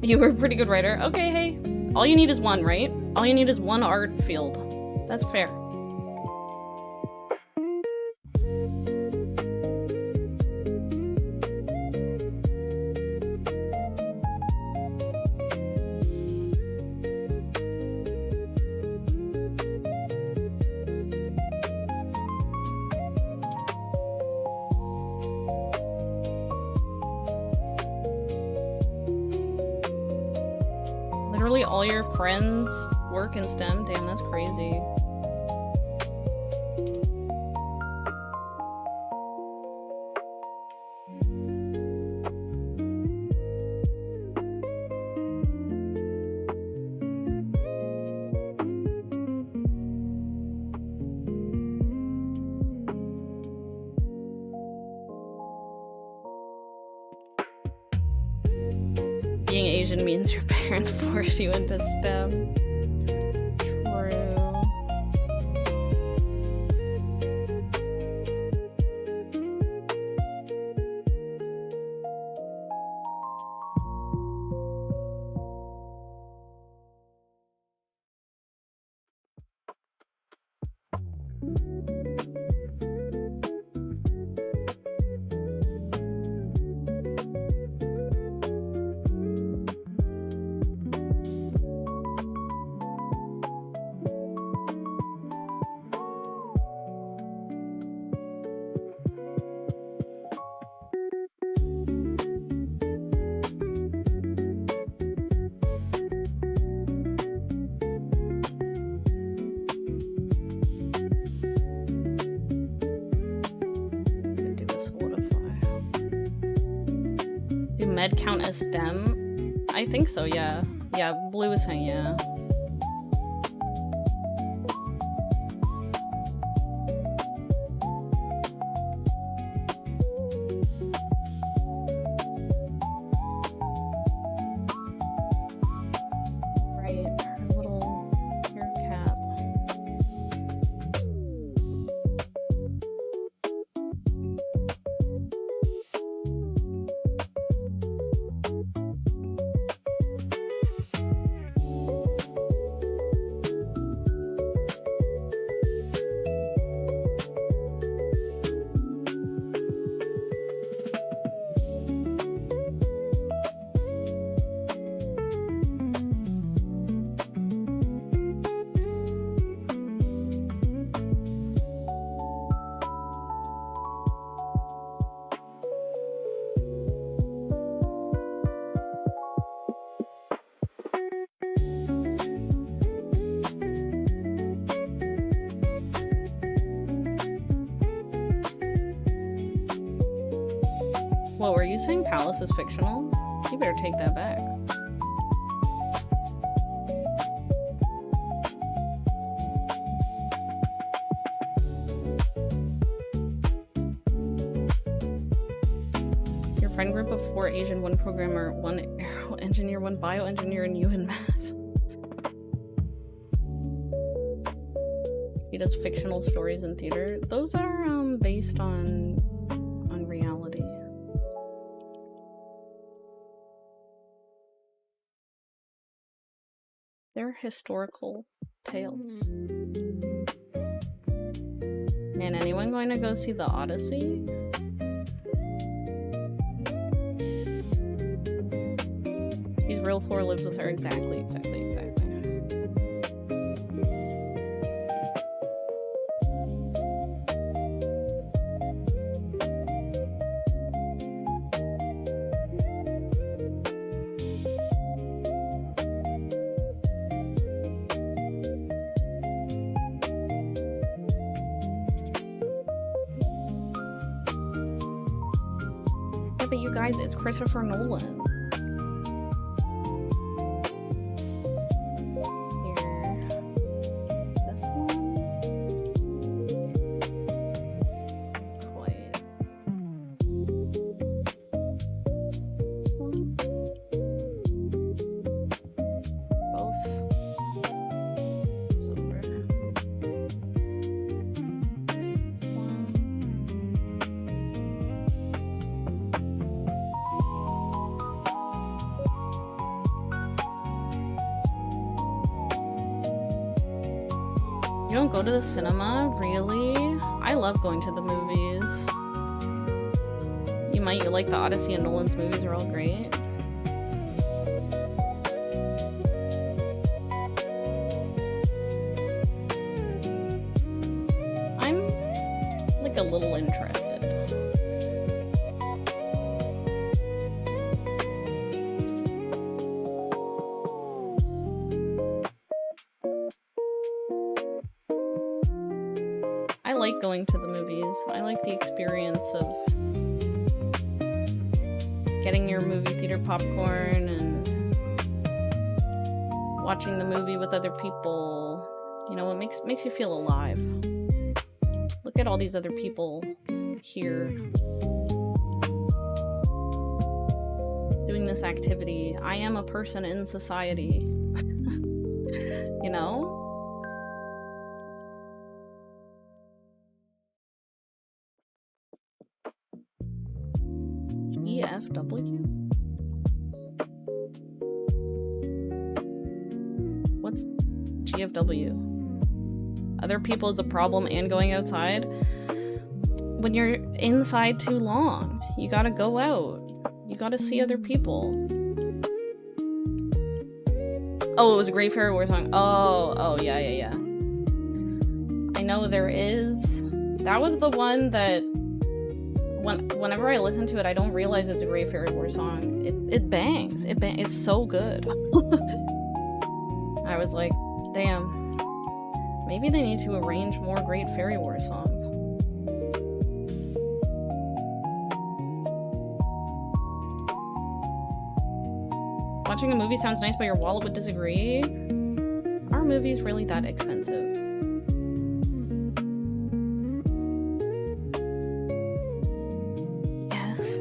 You were a pretty good writer. Okay, hey. All you need is one, right? All you need is one art field. That's fair. Literally all your friends work in STEM? Damn, that's crazy. Being Asian means your parents forced you into STEM. True. Do the solidify. Do med count as STEM? I think so, yeah. Yeah, Blue is saying yeah. Right, her little hair cap. Whoa, are you saying Palace is fictional? You better take that back. Your friend group of 4 Asian, 1 programmer, 1 aero engineer, 1 bioengineer, and you in math. He does fictional stories in theater. Those are based on reality. They're historical tales. Man, anyone going to go see the Odyssey? He's real 4, lives with her. Exactly. Yeah, but you guys, it's Christopher Nolan. You don't go to the cinema? Really? I love going to the movies. You like the Odyssey and Nolan's movies are all great. I'm like a little interested. I like going to the movies. I like the experience of getting your movie theater popcorn and watching the movie with other people. You know, it makes you feel alive. Look at all these other people here doing this activity. I am a person in society. You know? EFW? What's GFW? Other people is a problem and going outside? When you're inside too long, you gotta go out. You gotta see other people. Oh, it was a Great Fairy War song. Oh, yeah. I know there is. That was the one that whenever I listen to it, I don't realize it's a Great Fairy War song. It bangs. It's so good. I was like, damn. Maybe they need to arrange more Great Fairy War songs. Watching a movie sounds nice, but your wallet would disagree. Are movies really that expensive? Yes.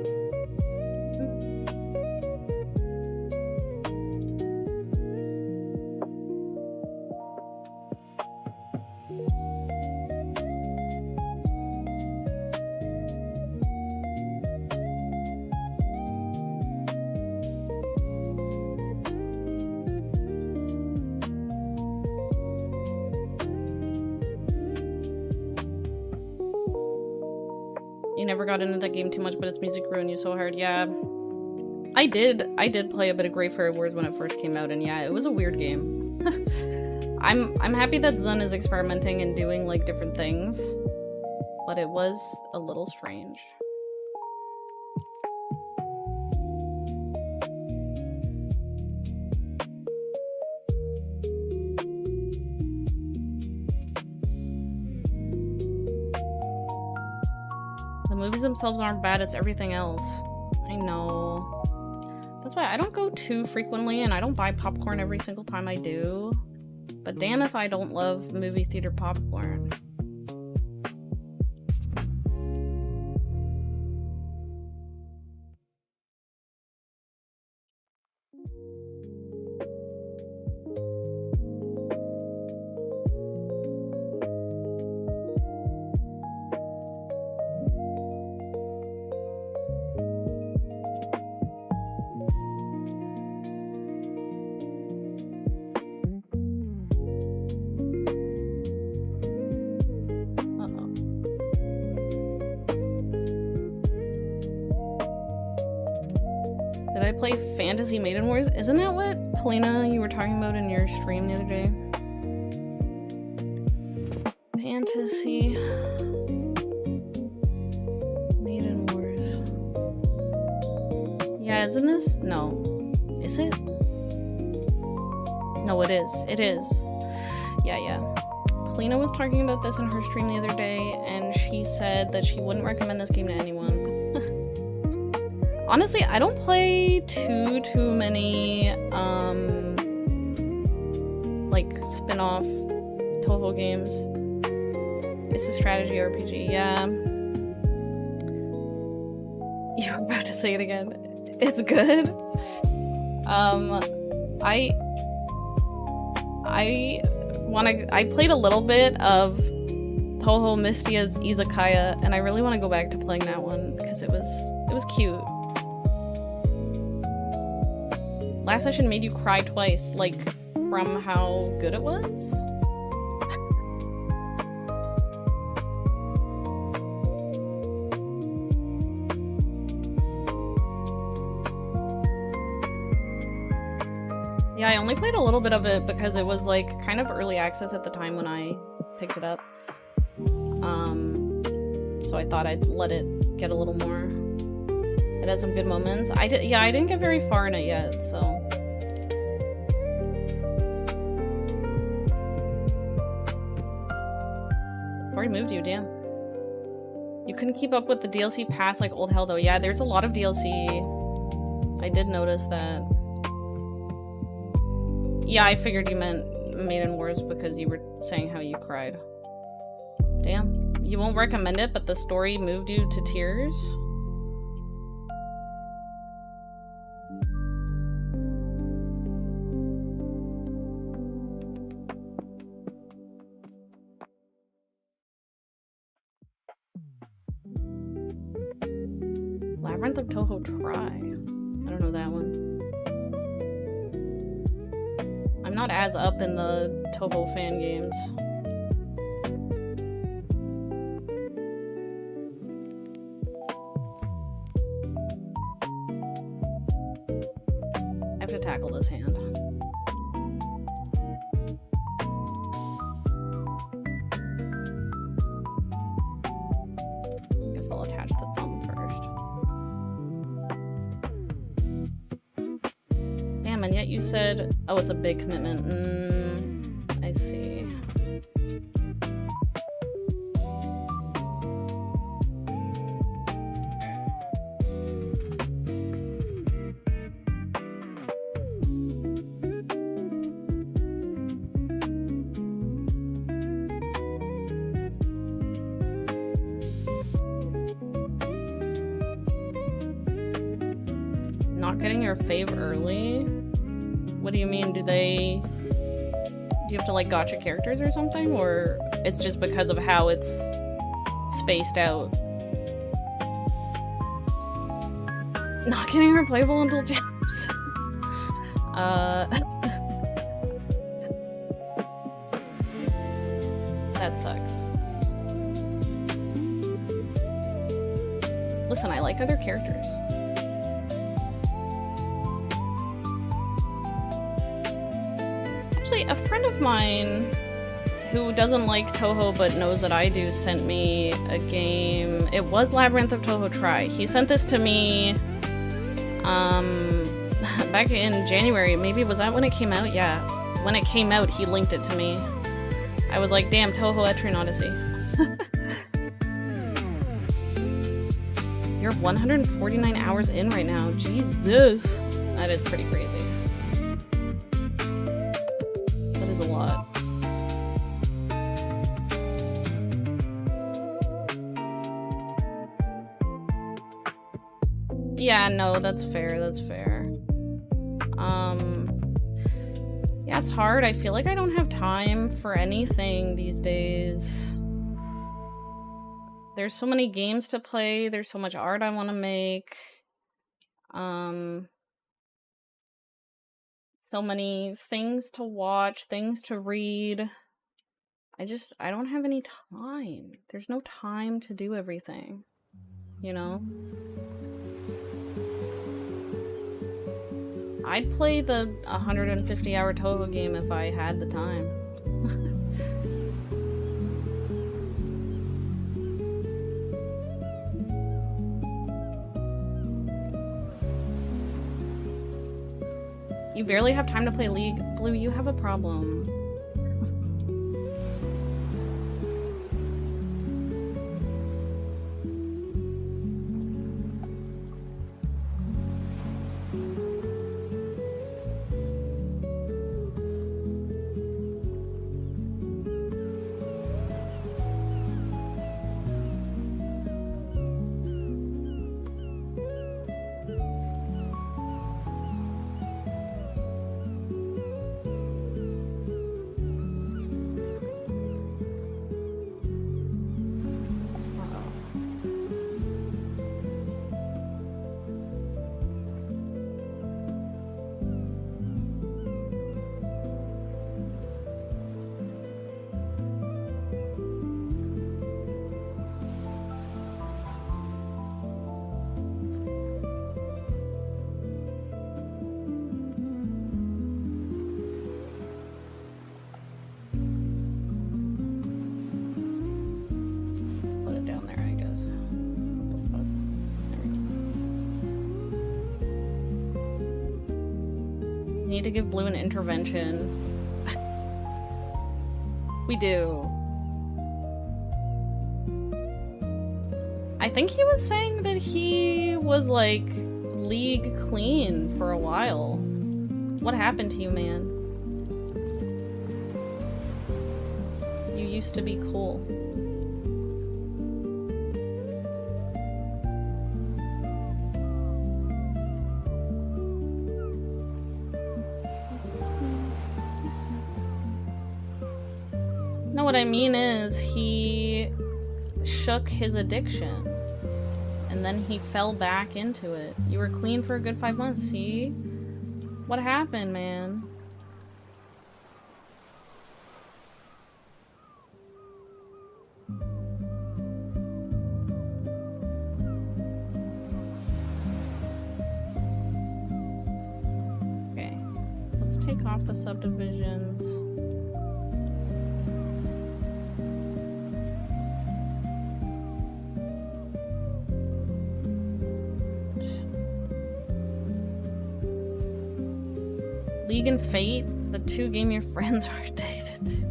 You never got into that game too much, but its music ruined you so hard. Yeah, I did play a bit of Great Fairy Wars when it first came out, and yeah, it was a weird game. I'm happy that Zun is experimenting and doing like different things, but it was a little strange. The movies themselves aren't bad, it's everything else. I know. That's why I don't go too frequently, and I don't buy popcorn every single time I do. But damn if I don't love movie theater popcorn. Did I play Fantasy Maiden Wars? Isn't that what, Polina, you were talking about in your stream the other day? Fantasy Maiden Wars. Yeah, isn't this? No. Is it? No, it is. It is. Yeah. Polina was talking about this in her stream the other day, and she said that she wouldn't recommend this game to anyone. Honestly, I don't play too many, like, spin-off Toho games. It's a strategy RPG, yeah. You're about to say it again. It's good. I played a little bit of Toho Mystia's Izakaya, and I really want to go back to playing that one, because it was cute. Last session made you cry twice, like, from how good it was? Yeah, I only played a little bit of it because it was, like, kind of early access at the time when I picked it up. So I thought I'd let it get a little more. It has some good moments. I didn't get very far in it yet, so. Already moved you, damn. You couldn't keep up with the DLC pass like old hell though. Yeah, there's a lot of DLC. I did notice that. Yeah, I figured you meant Maiden Wars because you were saying how you cried. Damn. You won't recommend it, but the story moved you to tears? Labyrinth of Toho Try. I don't know that one. I'm not as up in the Toho fan games. I have to tackle this hand. Guess I'll attach the thumb first. Damn, and yet you said, oh, it's a big commitment. I see. Not getting your fave early? What do you mean? Do you have to like gotcha characters or something? Or it's just because of how it's spaced out? Not getting her playable until James. That sucks. Listen, I like other characters. A friend of mine who doesn't like Toho but knows that I do sent me a game. It was Labyrinth of Toho Try. He sent this to me back in January. Maybe was that when it came out? Yeah. When it came out, he linked it to me. I was like, damn, Toho Etrian Odyssey. You're 149 hours in right now. Jesus. That is pretty crazy. That is a lot. Yeah, no, that's fair. That's fair. Yeah, it's hard. I feel like I don't have time for anything these days. There's so many games to play. There's so much art I want to make. So many things to watch, things to read. I don't have any time. There's no time to do everything, you know? I'd play the 150-hour Toho game if I had the time. You barely have time to play League. Blue, you have a problem. Need to give Blue an intervention. We do. I think he was saying that he was like League clean for a while. What happened to you, man? You used to be cool. No, what I mean is he shook his addiction and then he fell back into it. You were clean for a good 5 months, see? What happened, man? Okay, let's take off the subdivisions. League and Fate, the two game your friends are addicted to.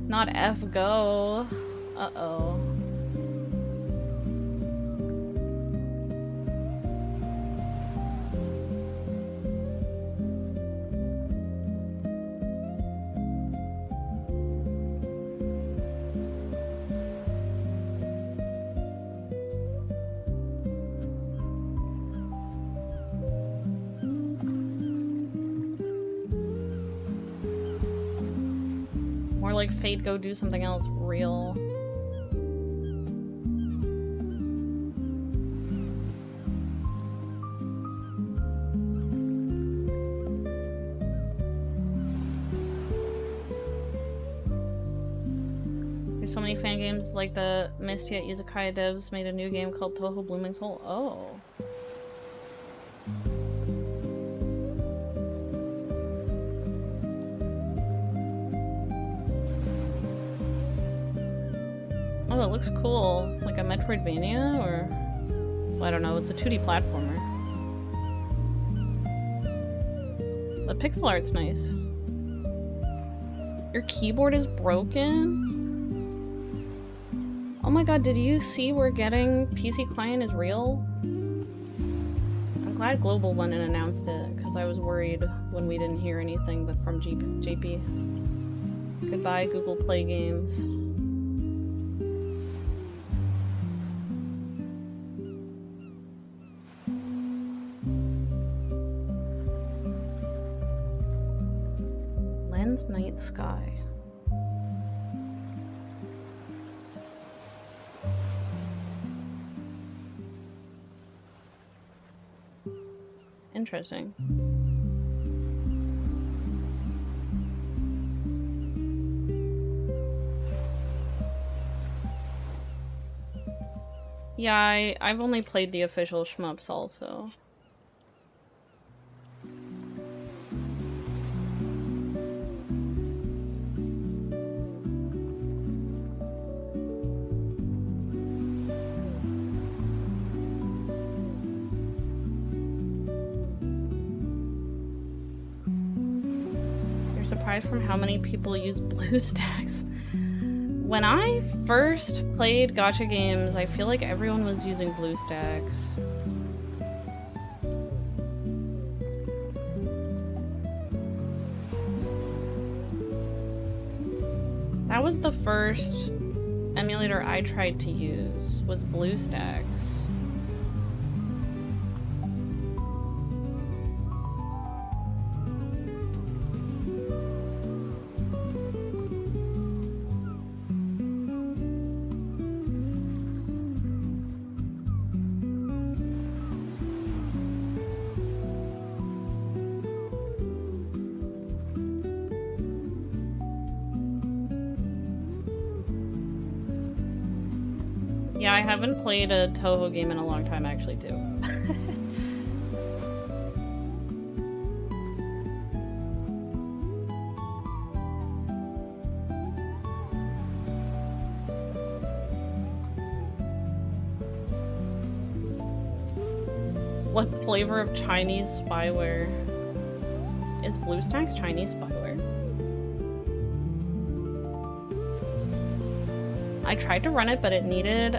Not F-Go. Uh-oh. Like Fate, go do something else real. There's so many fan games like the missed yet Izakaya devs made a new game called Toho Blooming Soul. Oh. Oh, it looks cool. Like a Metroidvania, or... Well, I don't know, it's a 2D platformer. The pixel art's nice. Your keyboard is broken? Oh my god, did you see we're getting PC Client is real? I'm glad Global went and announced it, because I was worried when we didn't hear anything but from JP. Goodbye, Google Play Games. Lens Night Sky. Interesting. Yeah, I've only played the official shmups also. You're surprised from how many people use BlueStacks. When I first played gacha games, I feel like everyone was using BlueStacks. That was the first emulator I tried to use, was BlueStacks. Yeah, I haven't played a Toho game in a long time, actually, too. What flavor of Chinese spyware? Is BlueStacks Chinese spyware? I tried to run it, but it needed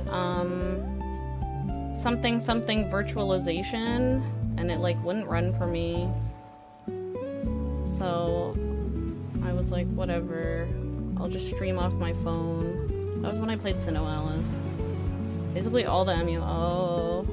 something virtualization, and it like wouldn't run for me. So I was like, whatever, I'll just stream off my phone. That was when I played Sinnoh Alice. Basically all the oh.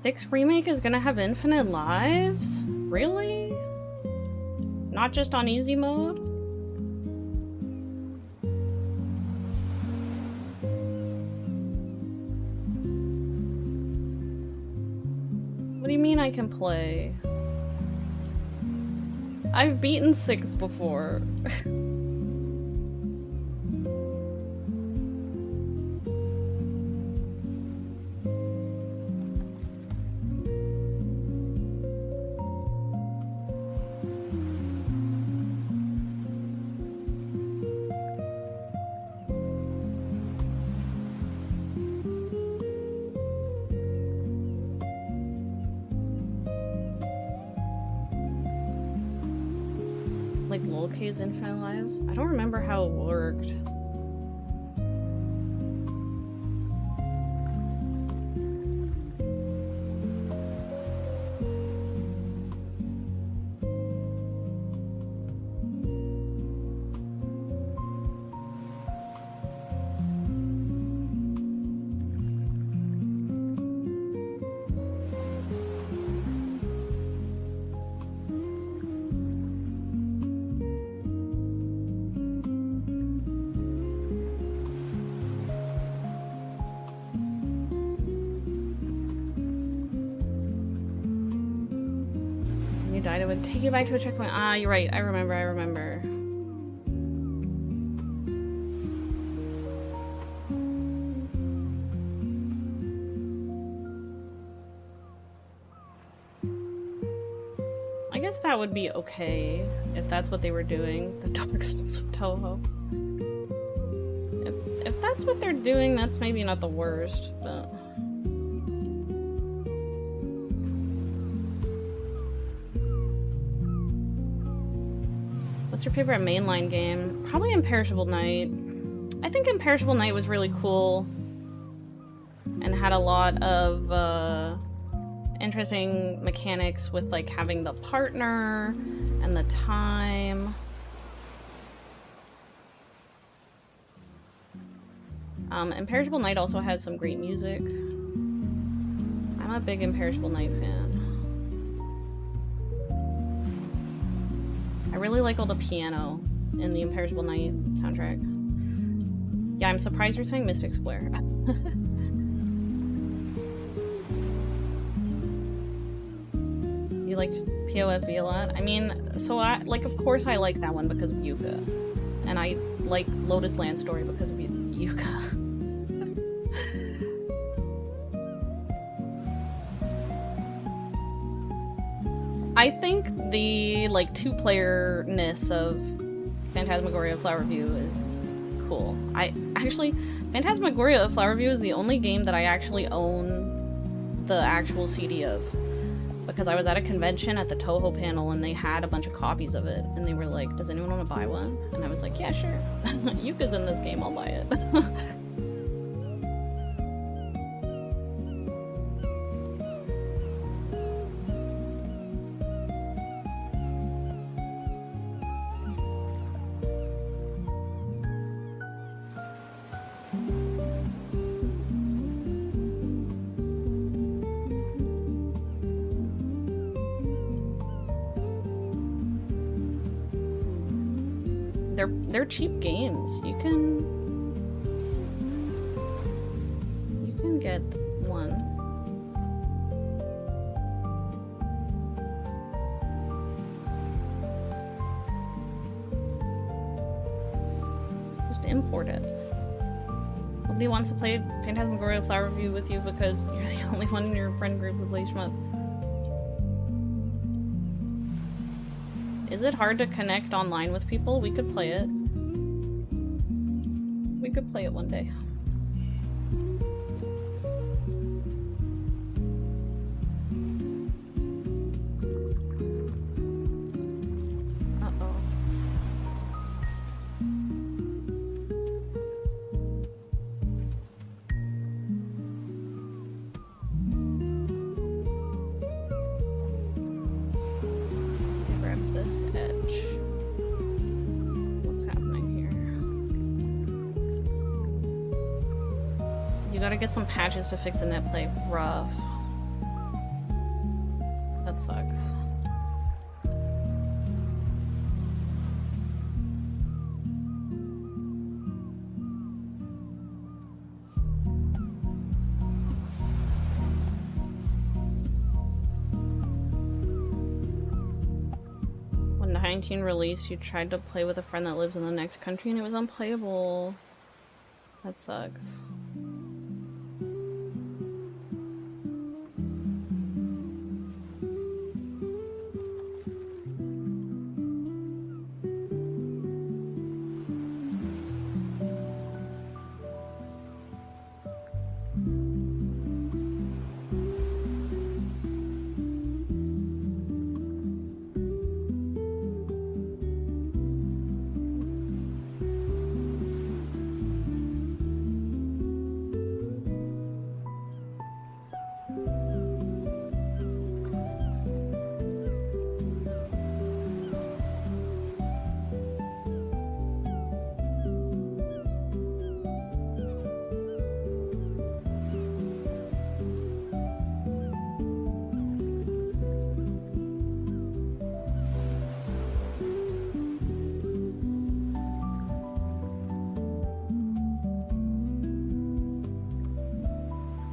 Six Remake is gonna have infinite lives? Really? Not just on easy mode? What do you mean I can play? I've beaten 6 before. Like Lolk's Infinite Lives? I don't remember how it worked. it would take you back to a checkpoint. Ah, you're right. I remember. I guess that would be okay if that's what they were doing. The Dark Souls of Toho. If that's what they're doing, that's maybe not the worst, but... What's your favorite mainline game? Probably Imperishable Night. I think Imperishable Night was really cool and had a lot of interesting mechanics with like having the partner and the time. Imperishable Night also has some great music. I'm a big Imperishable Night fan. I really like all the piano in the Imperishable Night soundtrack. Yeah, I'm surprised you're saying Mystic Square. You liked POFV a lot? I mean, so of course I like that one because of Yuka. And I like Lotus Land Story because of Yuka. I think the, like, two-player-ness of Phantasmagoria Flower View is cool. Phantasmagoria Flower View is the only game that I actually own the actual CD of. Because I was at a convention at the Toho panel and they had a bunch of copies of it. And they were like, does anyone want to buy one? And I was like, yeah, sure. Yuka's in this game, I'll buy it. They're cheap games. You can get one. Just import it. Nobody wants to play Phantasmagoria Flower View with you because you're the only one in your friend group who plays shmups. Is it hard to connect online with people? We could play it. We could play it one day. Uh-oh. Grab this edge. What's happening here? You gotta get some patches to fix the net play. Rough. That sucks. When 19 released, you tried to play with a friend that lives in the next country and it was unplayable. That sucks.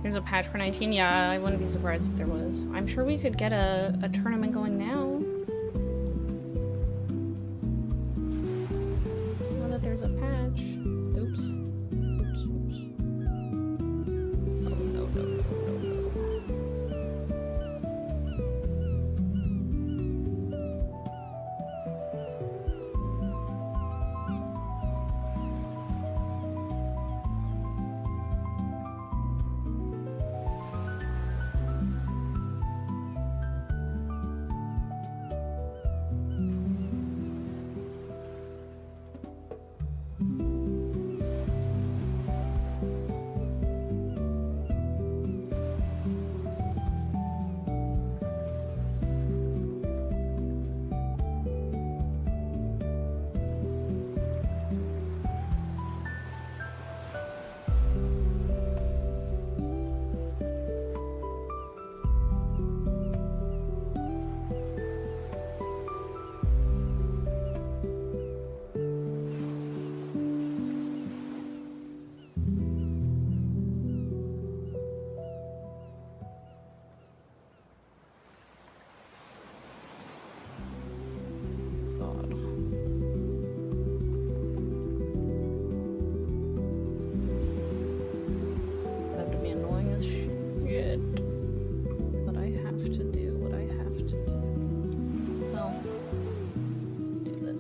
There's a patch for 19? Yeah, I wouldn't be surprised if there was. I'm sure we could get a tournament going now.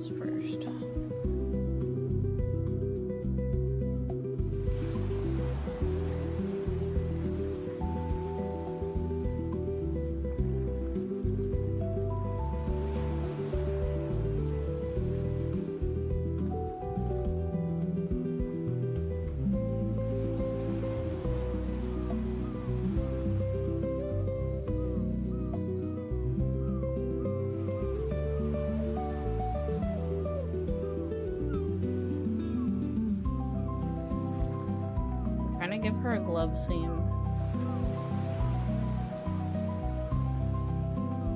else first. Give her a glove seam.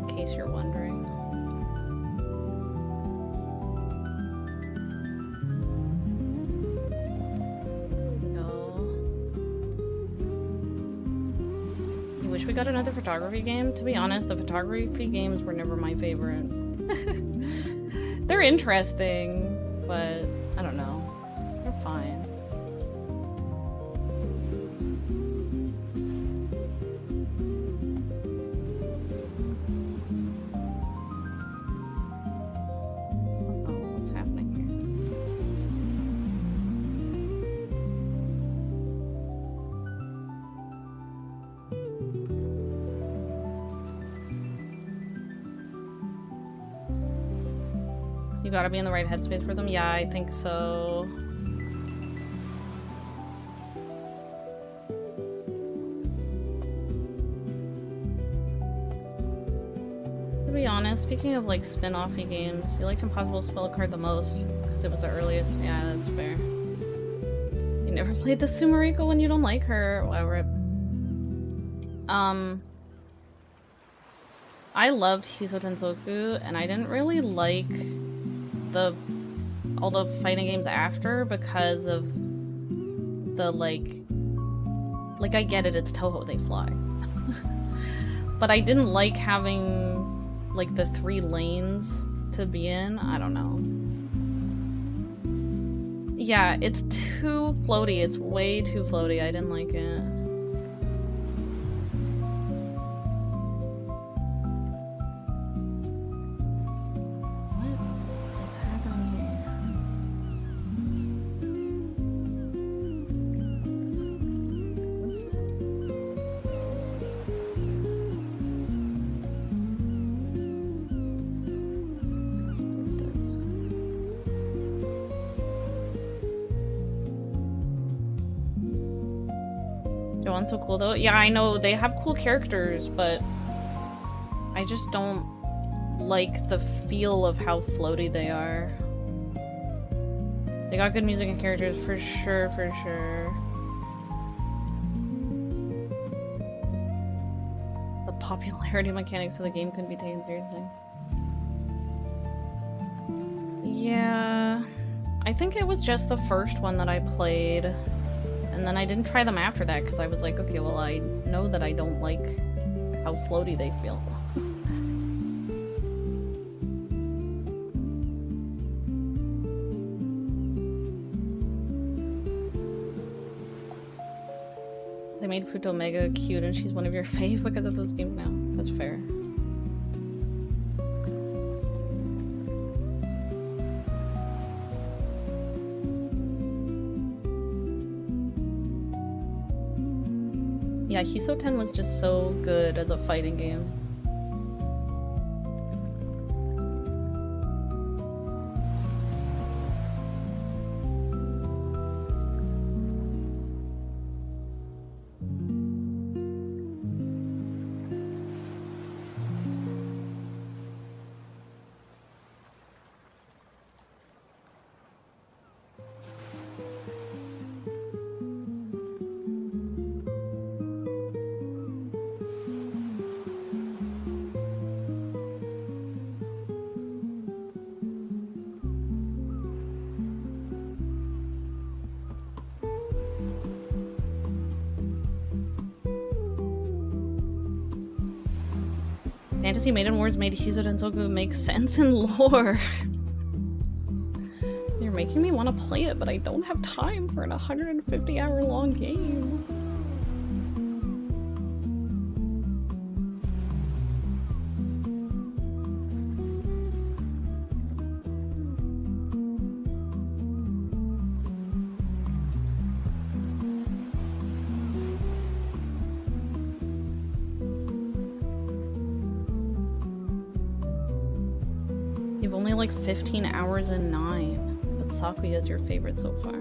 In case you're wondering. No. You wish we got another photography game? To be honest, the photography games were never my favorite. They're interesting, but I don't know. They're fine. You gotta be in the right headspace for them? Yeah, I think so. To be honest, speaking of like spin-off-y games, you liked Impossible Spell Card the most because it was the earliest. Yeah, that's fair. You never played the Sumariko when you don't like her. Whatever. I loved Hiso Tensoku, and I didn't really like all the fighting games after because of the like I get it, it's Toho, they fly. But I didn't like having like the 3 lanes to be in. I don't know. Yeah, it's too floaty. It's way too floaty. I didn't like it. Joanne's so cool though. Yeah, I know they have cool characters, but I just don't like the feel of how floaty they are. They got good music and characters for sure, for sure. The popularity mechanics of the game couldn't be taken seriously. Yeah, I think it was just the first one that I played. And then I didn't try them after that because I was like, okay, well, I know that I don't like how floaty they feel. They made Futo mega cute and she's one of your fave because of those games now. That's fair. Yeah, Hiso 10 was just so good as a fighting game. Fantasy Maiden Wars made Hiso Tensoku make sense in lore. You're making me want to play it, but I don't have time for an 150-hour long game. only like 15 hours and 9. But Sakuya is your favorite so far.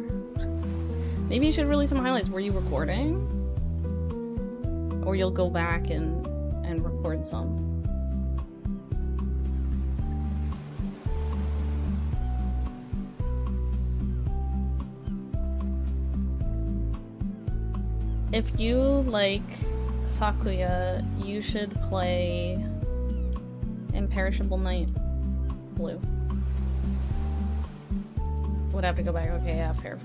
Maybe you should release some highlights. Were you recording? Or you'll go back and record some. If you like Sakuya, you should play Imperishable Night Blue. Would have to go back. Okay, yeah, fair.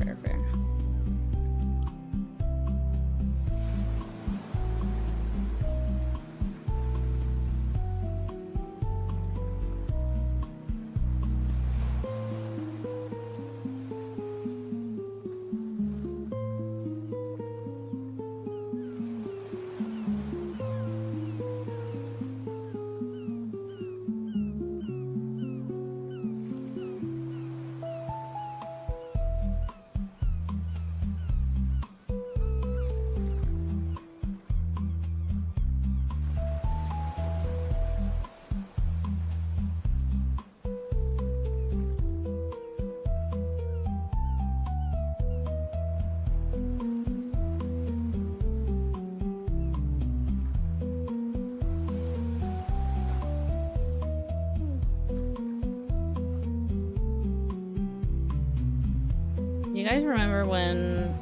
You guys remember when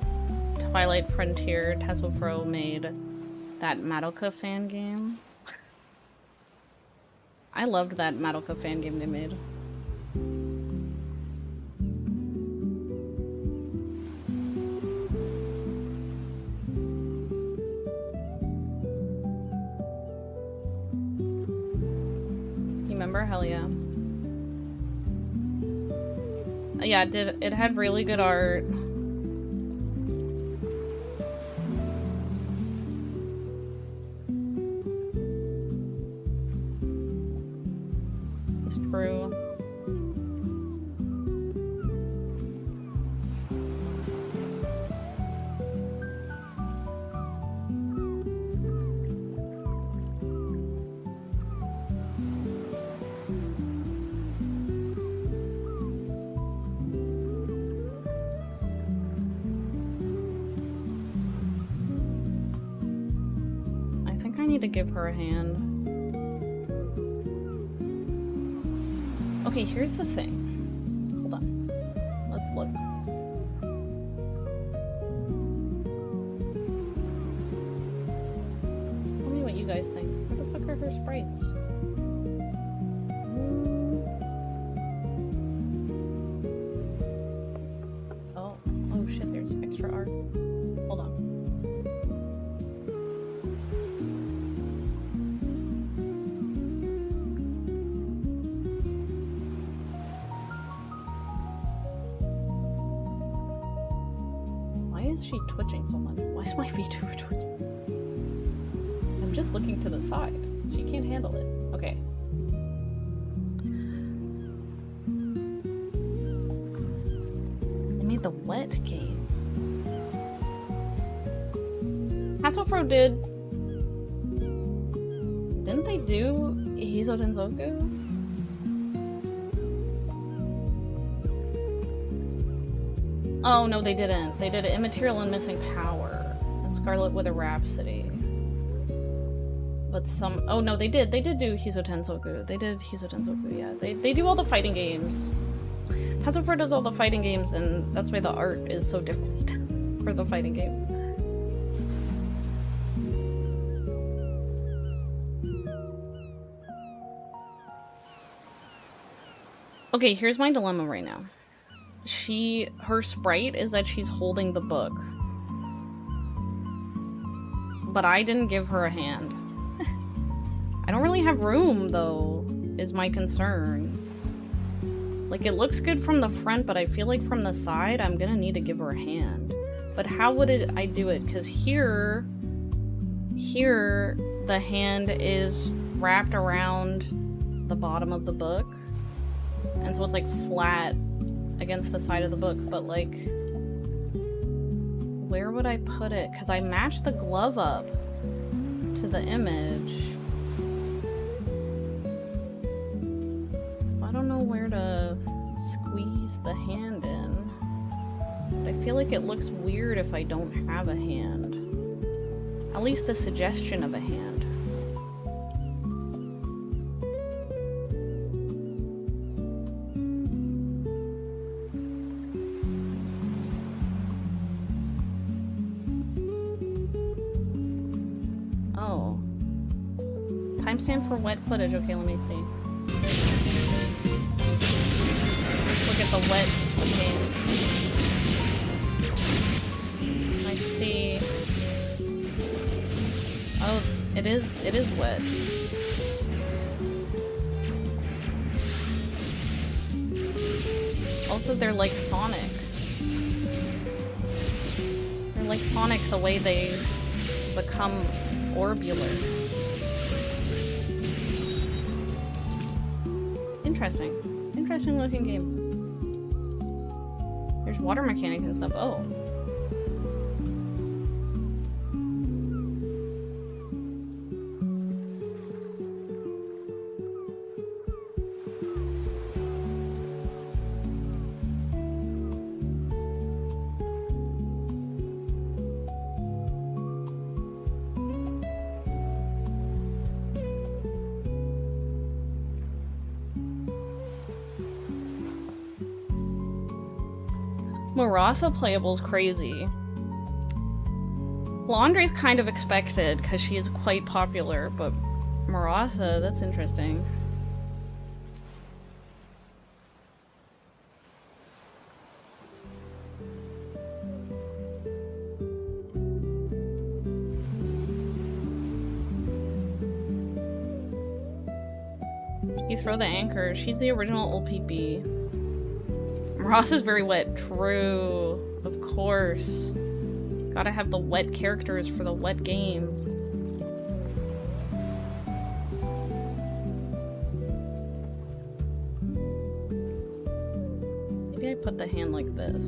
Twilight Frontier Tesselfro made that Madoka fan game? I loved that Madoka fan game they made. You remember? Hell yeah. Yeah, it had really good art. It's true. To give her a hand. Okay, here's the thing. Hold on. Let's look. Tell me what you guys think. What the fuck are her sprites? Oh shit, there's extra art. Hold on. She twitching so much? Why is my VTuber twitching? I'm just looking to the side. She can't handle it. Okay. I made the wet game. Hasselfro didn't they do Hizo Tensoku? Oh, no, they didn't. They did Immaterial and Missing Power and Scarlet with a Rhapsody. But some... Oh, no, they did. They did do Hizo Tensoku. They did Hizo Tensoku, yeah. They do all the fighting games. Hasselfro does all the fighting games, and that's why the art is so different for the fighting game. Okay, here's my dilemma right now. Her sprite is that she's holding the book. But I didn't give her a hand. I don't really have room, though, is my concern. Like, it looks good from the front, but I feel like from the side, I'm gonna need to give her a hand. But how would I do it? Because here, the hand is wrapped around the bottom of the book. And so it's, like, flat against the side of the book, but like, where would I put it? Because I matched the glove up to the image. I don't know where to squeeze the hand in. But I feel like it looks weird if I don't have a hand. At least the suggestion of a hand. Oh. Timestamp for wet footage. Okay, let me see. Let's look at the wet game. I see. Oh, it is wet. Also, they're like Sonic. They're like Sonic the way they become orbular. Interesting. Interesting looking game. There's water mechanics and stuff. Oh. Marasa playable is crazy. Laundry's kind of expected because she is quite popular, but Marasa, that's interesting. You throw the anchor. She's the original old PP. Ross is very wet. True. Of course. Gotta have the wet characters for the wet game. Maybe I put the hand like this.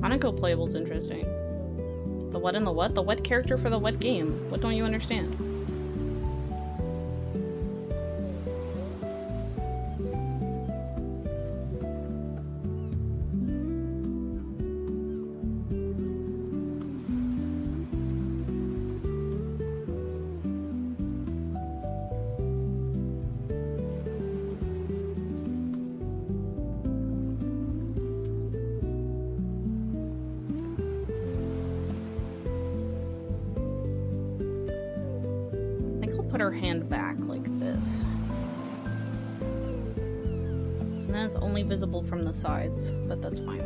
Hanako playable's interesting. The what and the what? The wet character for the wet game. What don't you understand? Put her hand back like this. And then it's only visible from the sides, but that's fine.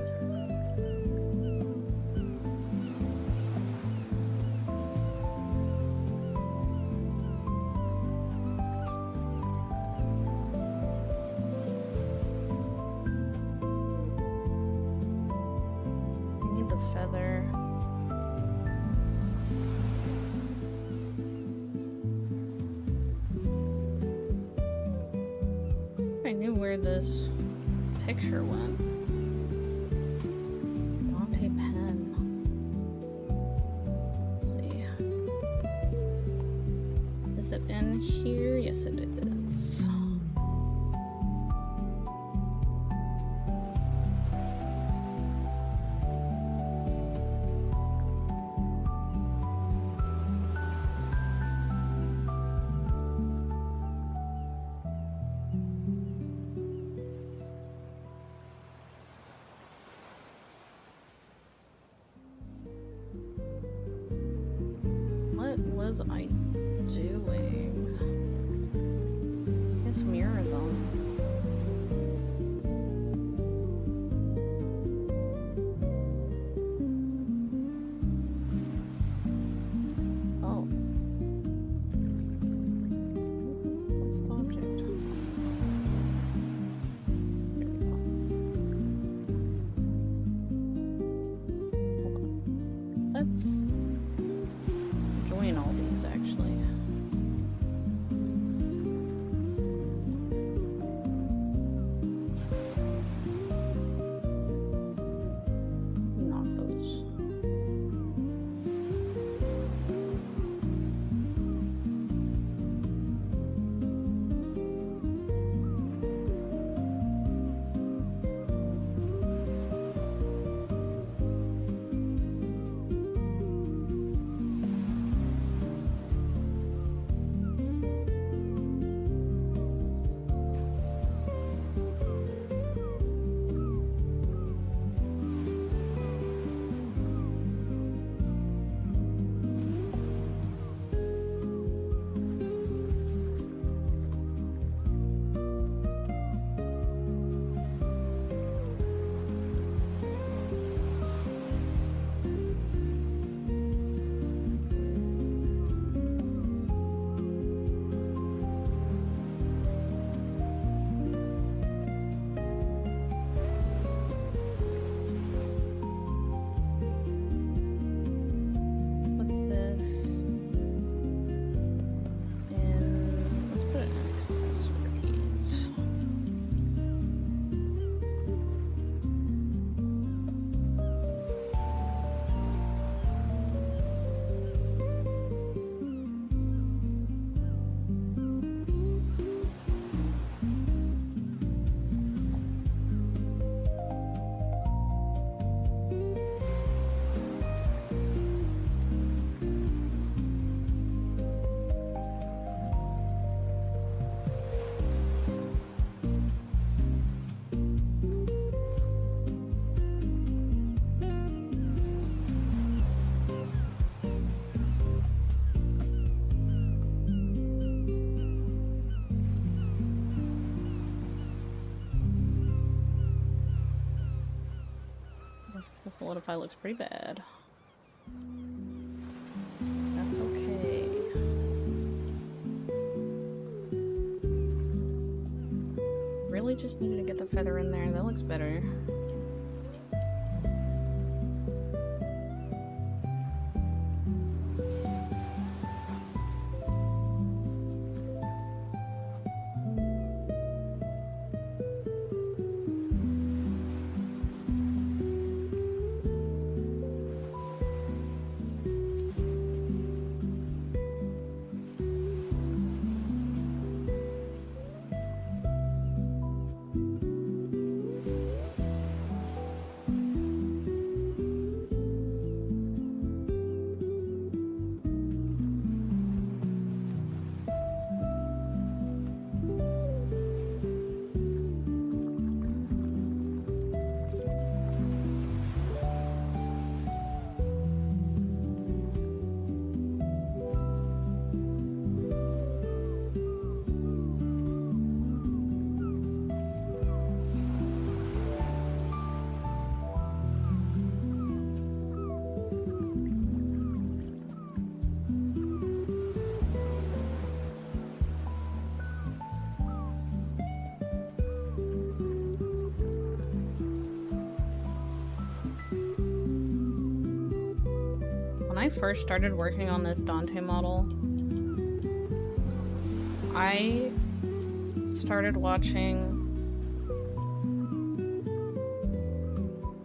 I need the feather. This picture went. Dante pen. Let's see. Is it in here? Yes, it is. What was I doing? Let's mirror them. Oh. What's the object? There we go. Hold on. Let's join all these actually. Solidify looks pretty bad. That's okay. Really just needed to get the feather in there. That looks better. When I first started working on this Dante model, I started watching...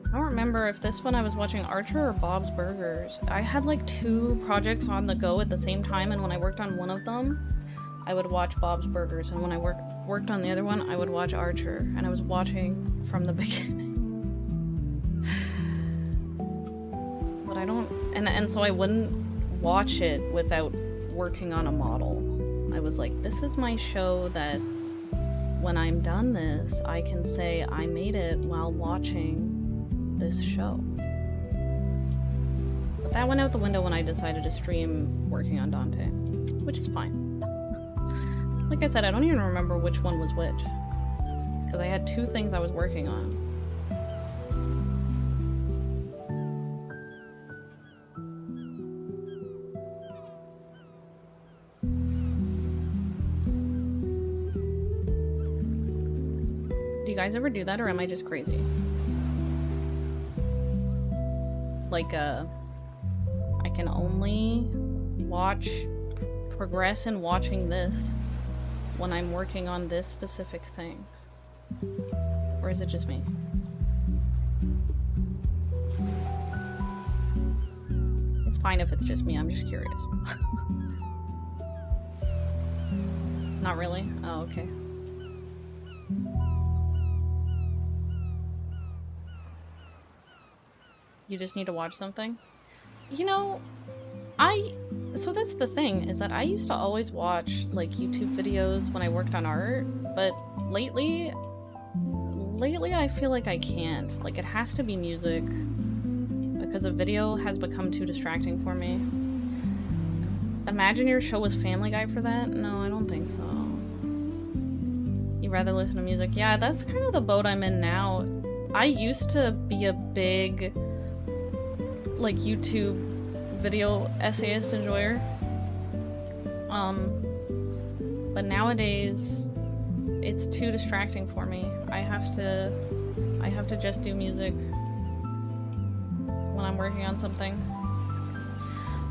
I don't remember if this one I was watching Archer or Bob's Burgers. I had like 2 projects on the go at the same time, and when I worked on one of them, I would watch Bob's Burgers, and when I worked on the other one, I would watch Archer, and I was watching from the beginning. But I don't... And so I wouldn't watch it without working on a model. I was like, this is my show that when I'm done this, I can say I made it while watching this show. But that went out the window when I decided to stream working on Dante, which is fine. Like I said, I don't even remember which one was which, because I had 2 things I was working on. Do you guys ever do that, or am I just crazy? Like, I can only progress in watching this when I'm working on this specific thing. Or is it just me? It's fine if it's just me, I'm just curious. Not really? Oh, okay. You just need to watch something? You know, so that's the thing, is that I used to always watch, like, YouTube videos when I worked on art, but lately I feel like I can't. Like, it has to be music, because a video has become too distracting for me. Imagine your show was Family Guy for that? No, I don't think so. You'd rather listen to music? Yeah, that's kind of the boat I'm in now. I used to be a big, like, YouTube video essayist enjoyer. But nowadays it's too distracting for me. I have to just do music when I'm working on something.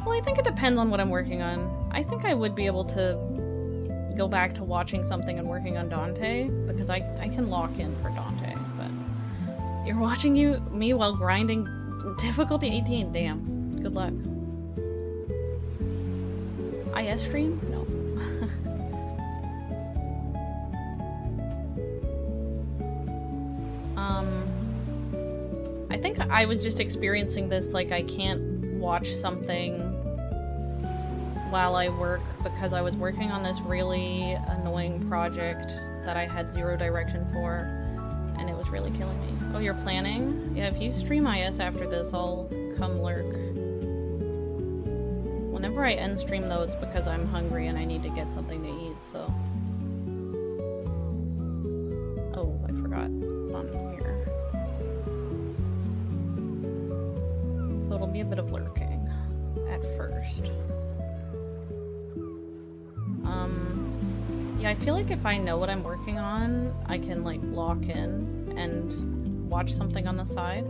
Well, I think it depends on what I'm working on. I think I would be able to go back to watching something and working on Dante, because I can lock in for Dante, but you're watching me while grinding difficulty 18, damn. Good luck. IS stream? No. I think I was just experiencing this, like, I can't watch something while I work because I was working on this really annoying project that I had 0 direction for, and it was really killing me. Oh, you're planning? Yeah, if you stream IS after this, I'll come lurk. Whenever I end stream, though, it's because I'm hungry and I need to get something to eat, so... Oh, I forgot. It's on here. it'll be a bit of lurking at first. Yeah, I feel like if I know what I'm working on, I can like lock in and watch something on the side.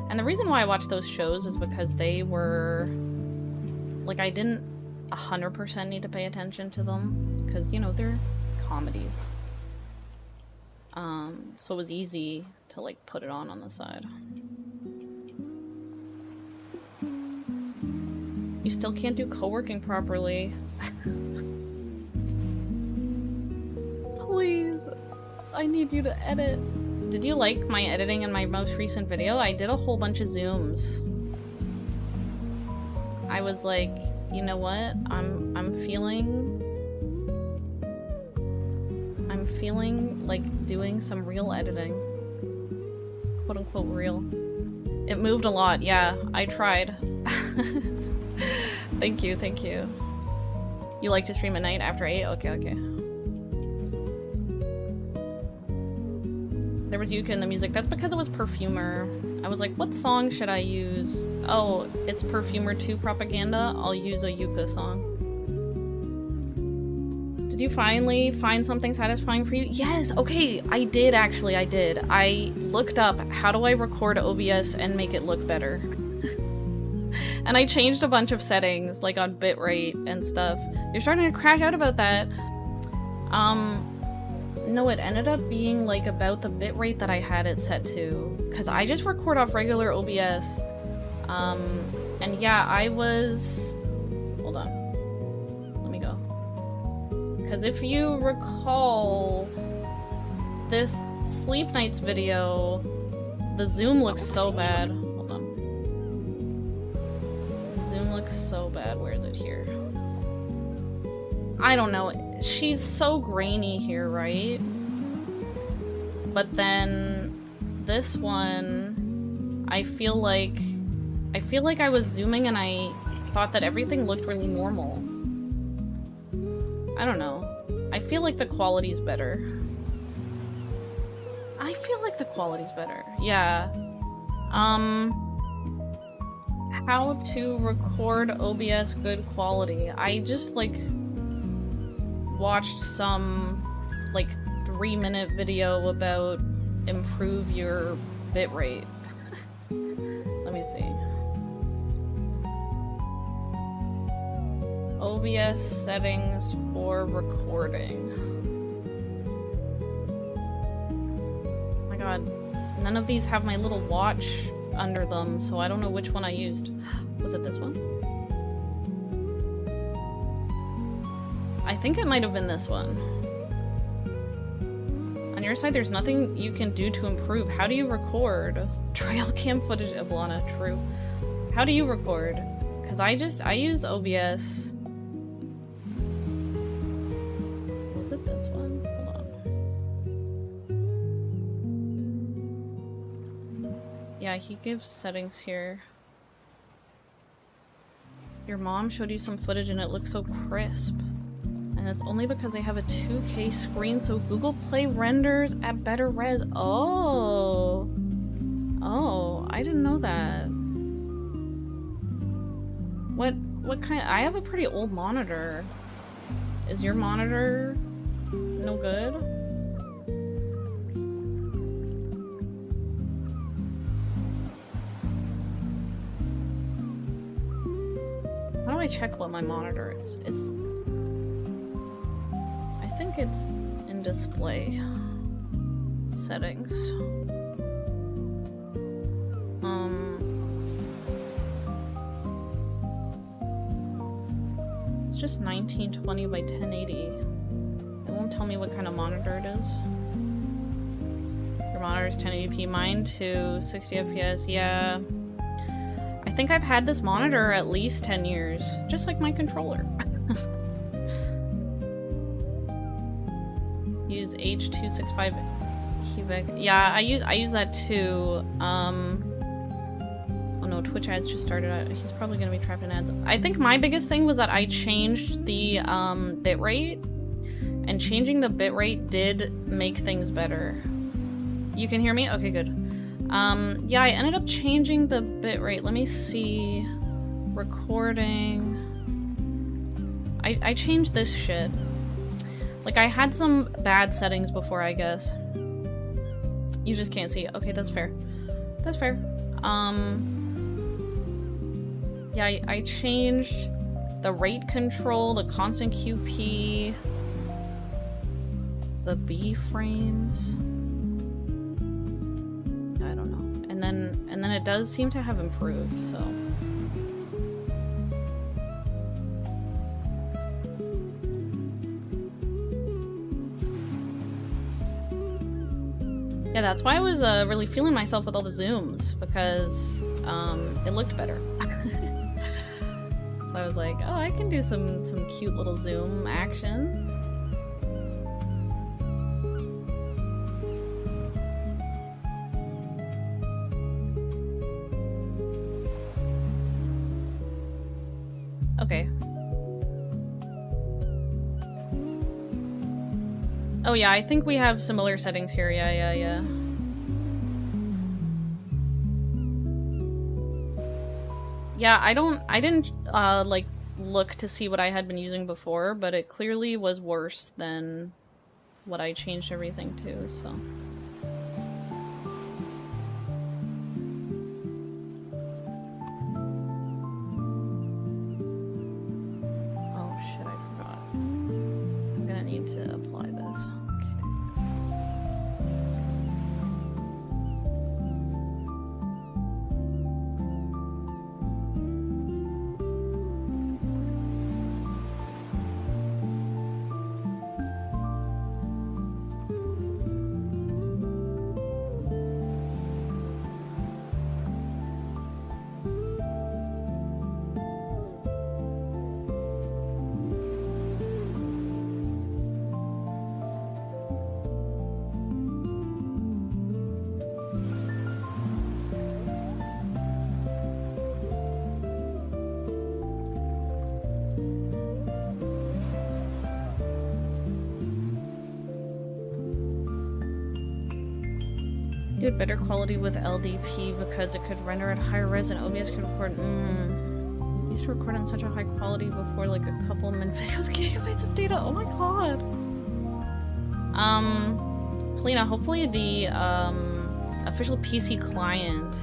And the reason why I watch those shows is because they were like, I didn't 100% need to pay attention to them because, you know, they're comedies. So it was easy to like put it on the side. You still can't do co-working properly. Please, I need you to edit. Did you like my editing in my most recent video? I did a whole bunch of zooms. I was like, you know what? I'm feeling like doing some real editing. Quote unquote real. It moved a lot, yeah, I tried. Thank you, thank you. You like to stream at night after 8? Okay, okay. There was Yuka in the music. That's because it was Perfumer. I was like, what song should I use? Oh, it's Perfumer 2 propaganda. I'll use a Yuka song. Did you finally find something satisfying for you? Yes, okay, I did actually, I did. I looked up how do I record OBS and make it look better. And I changed a bunch of settings, like on bitrate and stuff. You're starting to crash out about that. No, it ended up being like about the bitrate that I had it set to. Cause I just record off regular OBS. And yeah, I was... Hold on. Let me go. Cause if you recall this Sleep Nights video, the zoom looks so bad. Hold on. The zoom looks so bad. Where is it here? I don't know. She's so grainy here, right? But then this one, I feel like I was zooming and I thought that everything looked really normal. I don't know. I feel like the quality's better. I feel like the quality's better. Yeah. How to record OBS good quality. I just like watched some like 3-minute video about improve your bitrate. Let me see. OBS settings for recording. Oh my god, none of these have my little watch under them, so I don't know which one I used. Was it this one? I think it might have been this one. On your side, there's nothing you can do to improve. How do you record? Trail cam footage, Ablana, true. How do you record? Because I use OBS. Was it this one? Hold on. Yeah, he gives settings here. Your mom showed you some footage and it looks so crisp. And it's only because they have a 2K screen, so Google Play renders at better res. Oh. Oh, I didn't know that. What kind? I have a pretty old monitor. Is your monitor no good? How do I check what my monitor is? I think it's in display settings. It's just 1920 by 1080. It won't tell me what kind of monitor it is. Your monitor is 1080p, mine to 60 FPS. Yeah. I think I've had this monitor at least 10 years, just like my controller. Use H265 HEVEC. Yeah, I use that too. Oh no, Twitch ads just started. He's probably gonna be trapped in ads. I think my biggest thing was that I changed the bitrate, and changing the bitrate did make things better. You can hear me? Okay, good. Yeah, I ended up changing the bitrate. Let me see. Recording. I changed this shit. Like, I had some bad settings before, I guess. You just can't see it. Okay, that's fair. That's fair. Yeah, I changed the rate control, the constant QP, the B frames. I don't know. And then it does seem to have improved, so. Yeah, that's why I was really feeling myself with all the zooms, because it looked better. So I was like, oh, I can do some cute little zoom action. Okay. Oh yeah, I think we have similar settings here. Yeah. Yeah, I didn't like look to see what I had been using before, but it clearly was worse than what I changed everything to, so. Oh shit, I forgot. I'm gonna need to apply this. You had better quality with LDP because it could render at higher res and OBS could record. I used to record on such a high quality before, like a couple of minute videos, gigabytes of data. Oh my god. Helena, hopefully the official PC client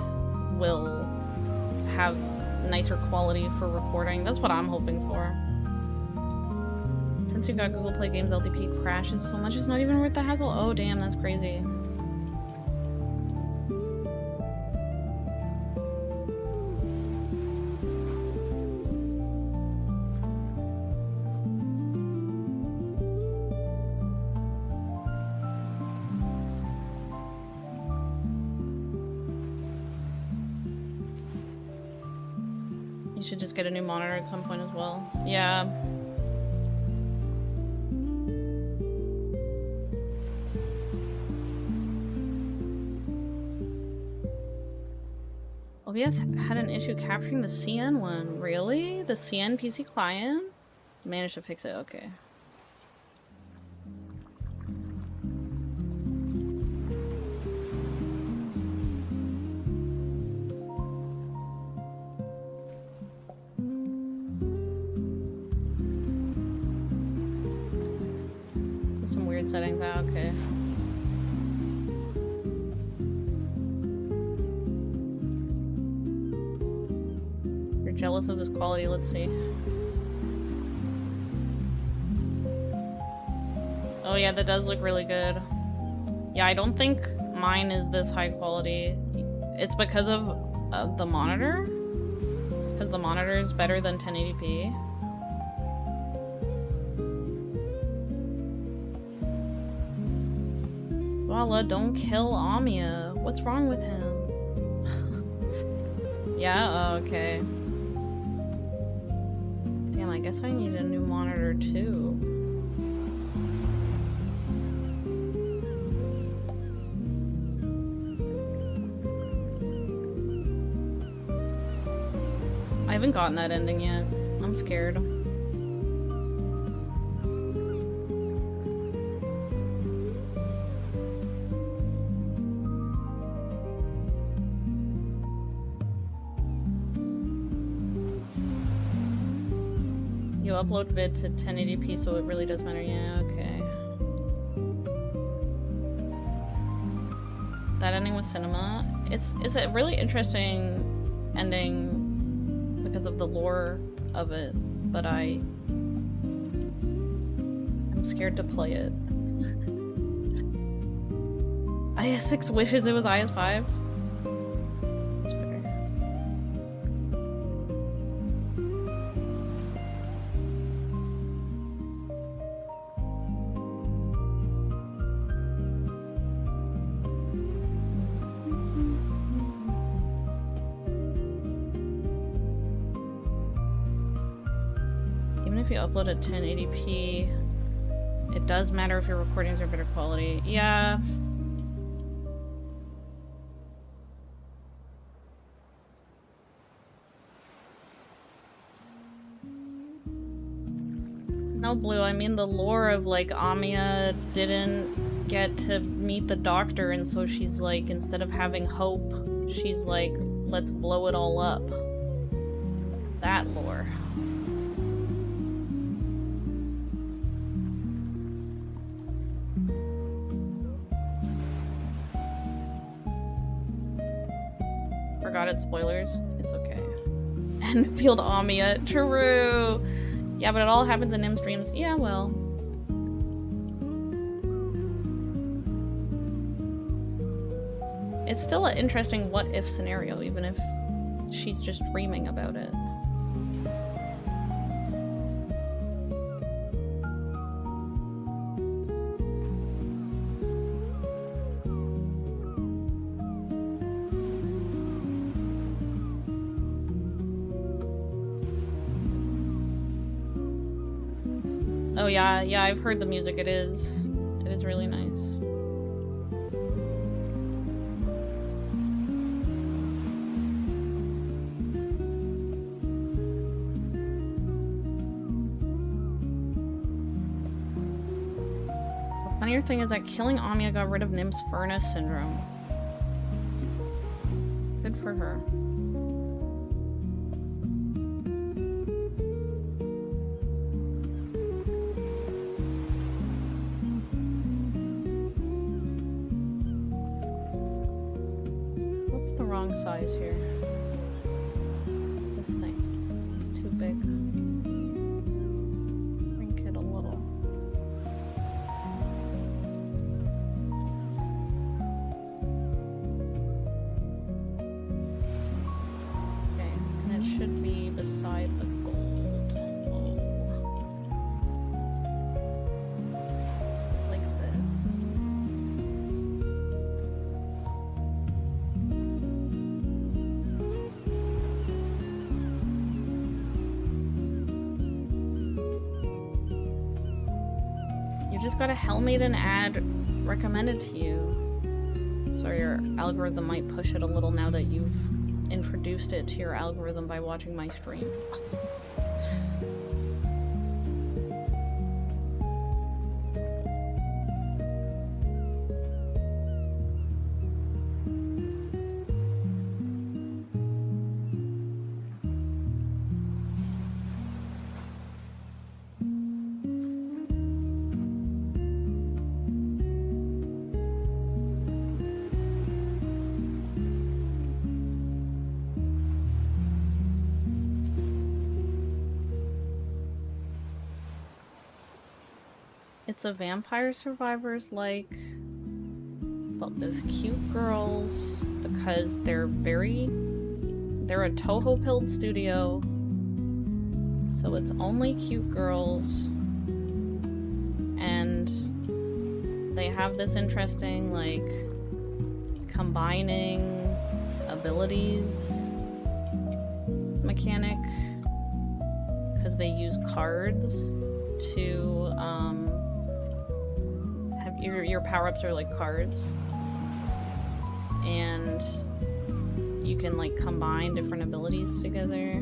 will have nicer quality for recording. That's what I'm hoping for. Since you got Google Play Games, LDP crashes so much it's not even worth the hassle. Oh damn, that's crazy. You should just get a new monitor at some point as well. Yeah. OBS had an issue capturing the CN one. Really? The CN PC client? Managed to fix it, okay. Some weird settings out, okay. You're jealous of this quality, let's see. Oh yeah, that does look really good. Yeah, I don't think mine is this high quality. It's because of the monitor. It's because the monitor is better than 1080p. Walla, don't kill Amia. What's wrong with him? Yeah? Oh, okay. Damn, I guess I need a new monitor too. I haven't gotten that ending yet. I'm scared. upload vid to 1080p, so it really does matter. Yeah, okay. That ending with cinema. It's a really interesting ending because of the lore of it, but I'm scared to play it. IS6 wishes it was IS5. That's fair. Even if you upload at 1080p, it does matter if your recordings are better quality. Yeah. No, Blue, I mean the lore of, like, Amiya didn't get to meet the doctor, and so she's like, instead of having hope, she's like, let's blow it all up. That lore. Forgot it's spoilers. It's okay. Enfield Amiya. True. Yeah, but it all happens in Nim streams. Yeah, well. It's still an interesting what-if scenario, even if she's just dreaming about it. Oh yeah, yeah, I've heard the music. It is really nice. The funnier thing is that killing Amiya got rid of Nim's furnace syndrome. Good for her. Wrong size here. This thing is too big. Shrink it a little. Okay, and it should be beside the gold. Oh. Like this. Just got a Hellmaiden ad recommended to you. So your algorithm might push it a little now that you've introduced it to your algorithm by watching my stream. It's a Vampire Survivors like, but with cute girls because they're a Toho pilled studio, so it's only cute girls, and they have this interesting like combining abilities mechanic because they use cards to your power-ups are like cards, and you can like combine different abilities together.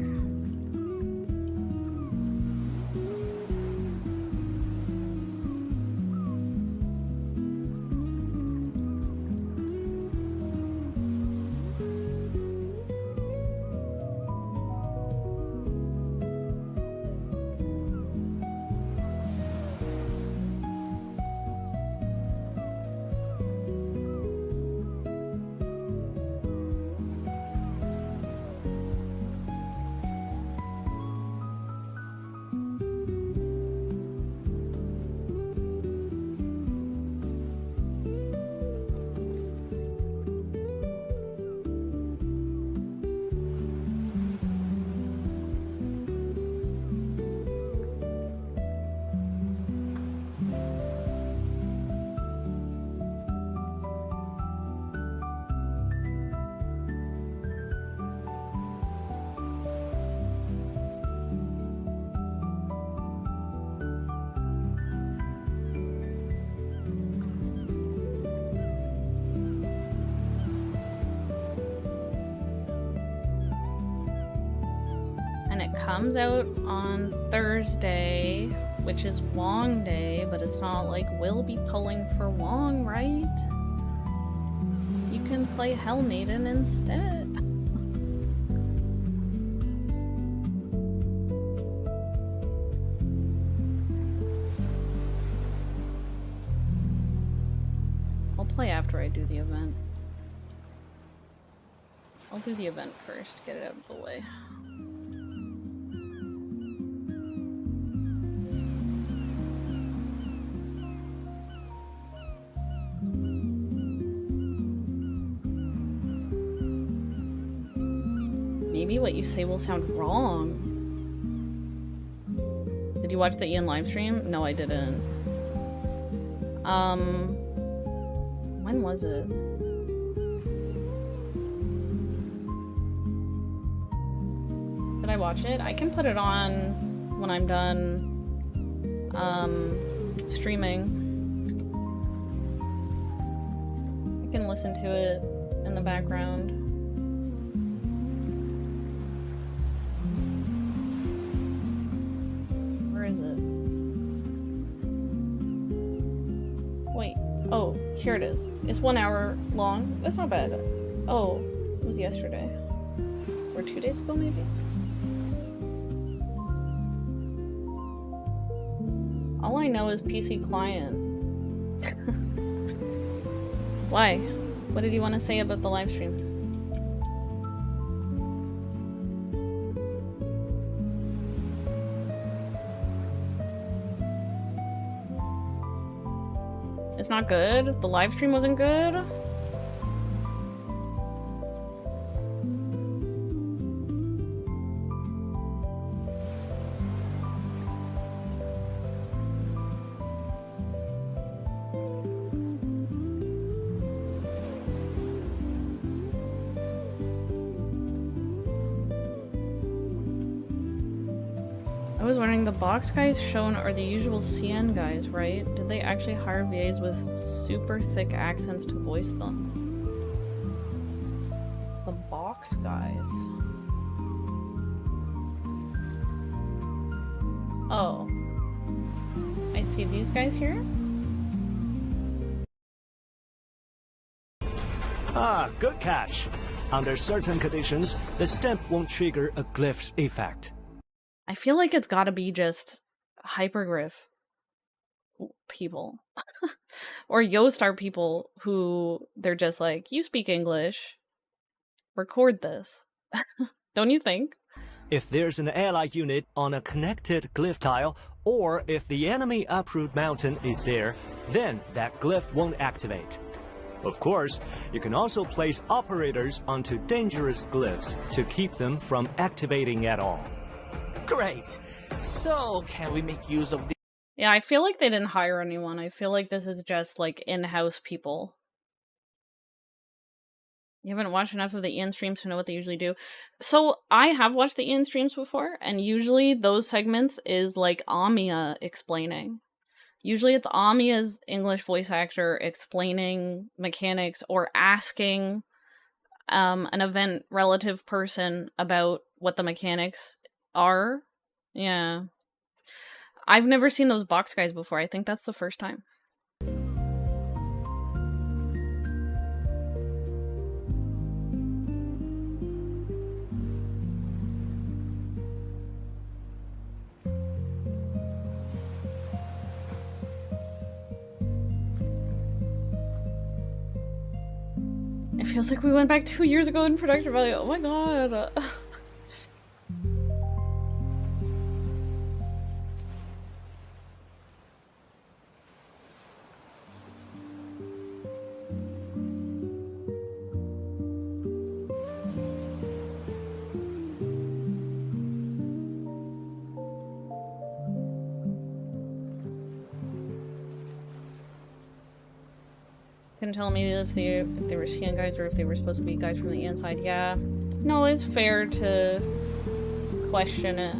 it comes out on Thursday, which is Wong Day, but it's not like we'll be pulling for Wong, right? You can play Hell Maiden instead. I'll play after I do the event. I'll do the event first, get it out of the way. Maybe what you say will sound wrong. Did you watch the Ian livestream? No, I didn't. When was it? Did I watch it? I can put it on when I'm done streaming. I can listen to it in the background. Where is it? Wait. Oh, here it is. It's 1 hour long. That's not bad. Oh, it was yesterday. Or 2 days ago, maybe? All I know is PC client. Why? What did you want to say about the live stream? It's not good? The live stream wasn't good? I was wondering, the box guys shown are the usual CN guys, right? Did they actually hire VAs with super thick accents to voice them? The box guys. Oh. I see these guys here? Ah, good catch. Under certain conditions, the stamp won't trigger a glyph's effect. I feel like it's gotta be just hyperglyph people. Or Yostar people who they're just like, you speak English, record this. Don't you think? If there's an ally unit on a connected glyph tile, or if the enemy uproot mountain is there, then that glyph won't activate. Of course, you can also place operators onto dangerous glyphs to keep them from activating at all. Great. So, can we make use of the... Yeah, I feel like they didn't hire anyone. I feel like this is just like in-house people. You haven't watched enough of the Ian streams to know what they usually do. So I have watched the Ian streams before, and usually those segments is like Amia explaining. Usually it's Amia's English voice actor explaining mechanics or asking an event relative person about what the mechanics are. Yeah. I've never seen those box guys before. I think that's the first time. It feels like we went back 2 years ago in production value. Oh my god. Couldn't tell me if they were CN guys or if they were supposed to be guys from the inside. Yeah. No, it's fair to question it.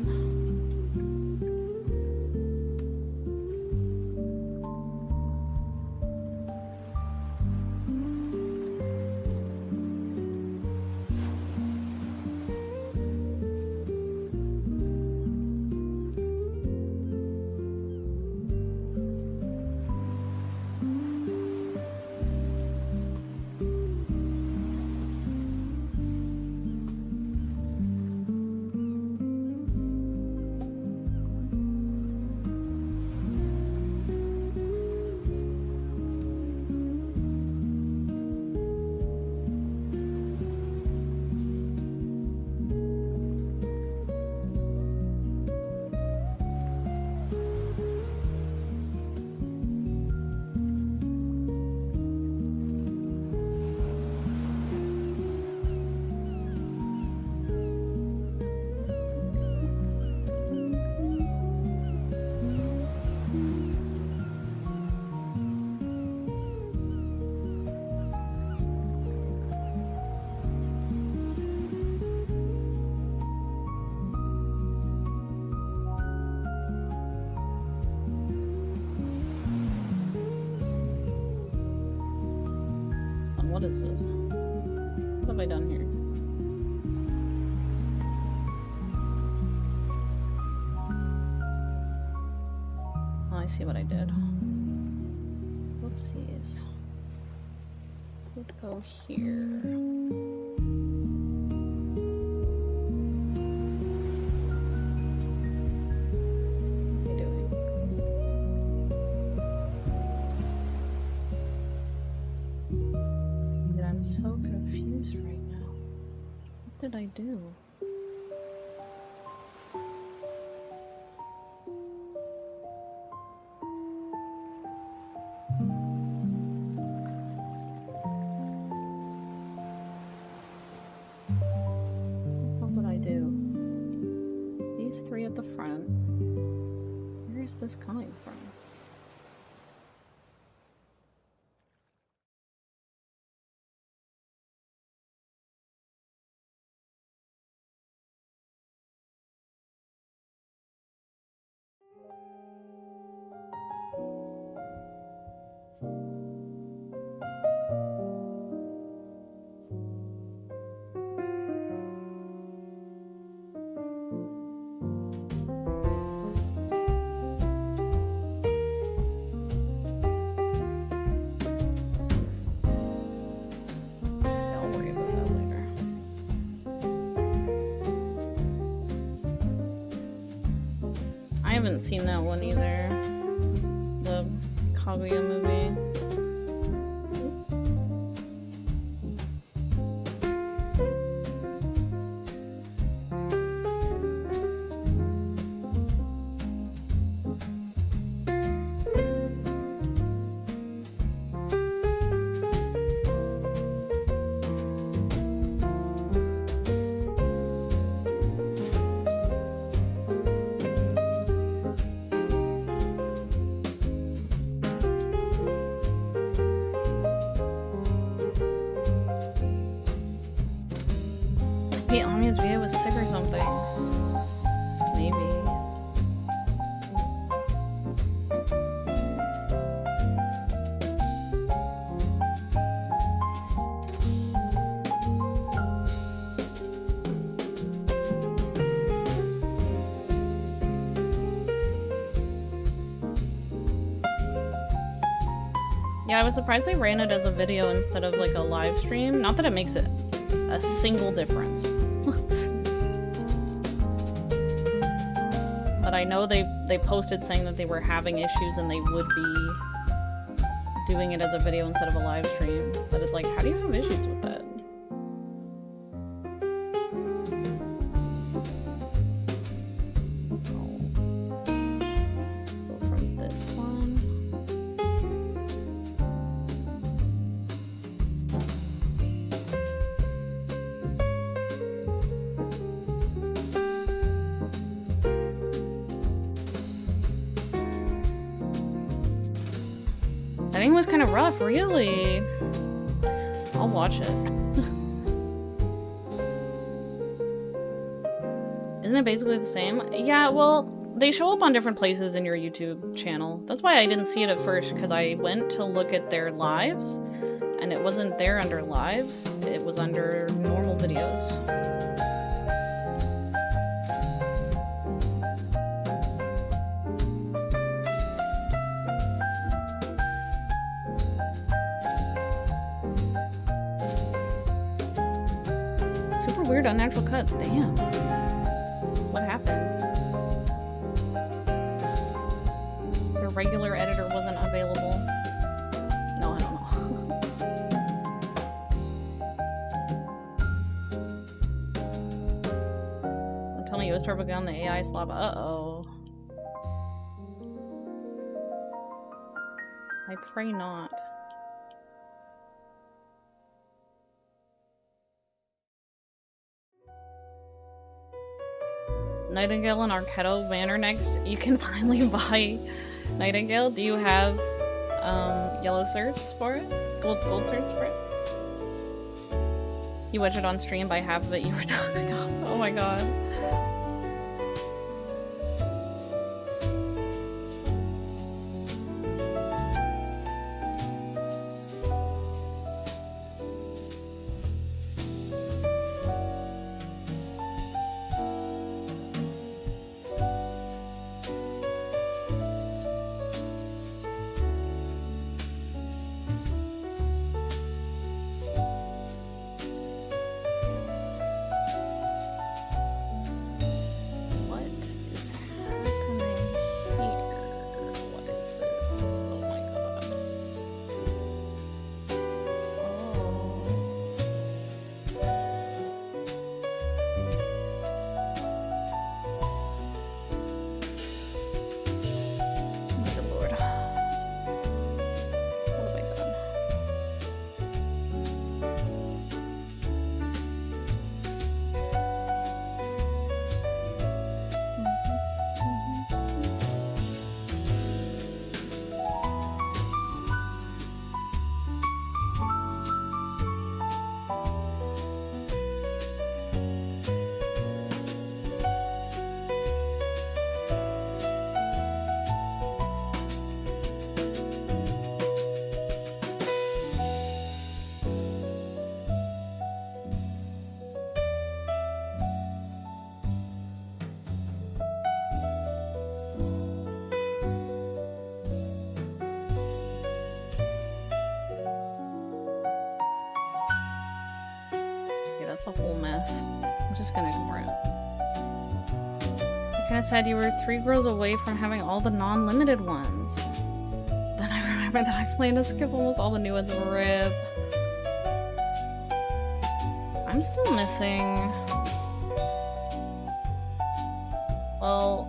What is this? What have I done here? Oh, I see what I did. Whoopsies. Would go here. What am I doing? Dude, I'm so confused right now. What did I do? What would I do? These three at the front. Where is this coming from? I'll worry about that later. I haven't seen that one either. The Kaguya movie. Maybe Amiya's VA was sick or something. Maybe. Yeah, I was surprised they ran it as a video instead of like a live stream. Not that it makes it a single difference. But I know they posted saying that they were having issues and they would be doing it as a video instead of a live stream. But it's like, how do you have issues with that? Go from this one. That thing was kind of rough, really. I'll watch it. Isn't it basically the same? Yeah, well, they show up on different places in your YouTube channel. That's why I didn't see it at first, because I went to look at their lives, and it wasn't there under lives. It was under normal videos. Super weird unnatural cuts, damn. What happened? The regular editor wasn't available. No, I don't know. I'm telling you, it was Turbo Gun, the AI slab. Uh-oh. I pray not. Nightingale and Arquetto Manor next. You can finally buy Nightingale. Do you have yellow certs for it? Gold certs for it? You watch it on stream by half of it. You were dozing off. Oh my god. just gonna ignore it. You kinda said you were 3 girls away from having all the non-limited ones. Then I remember that I plan to skip almost all the new ones. RIP. I'm still missing... Well,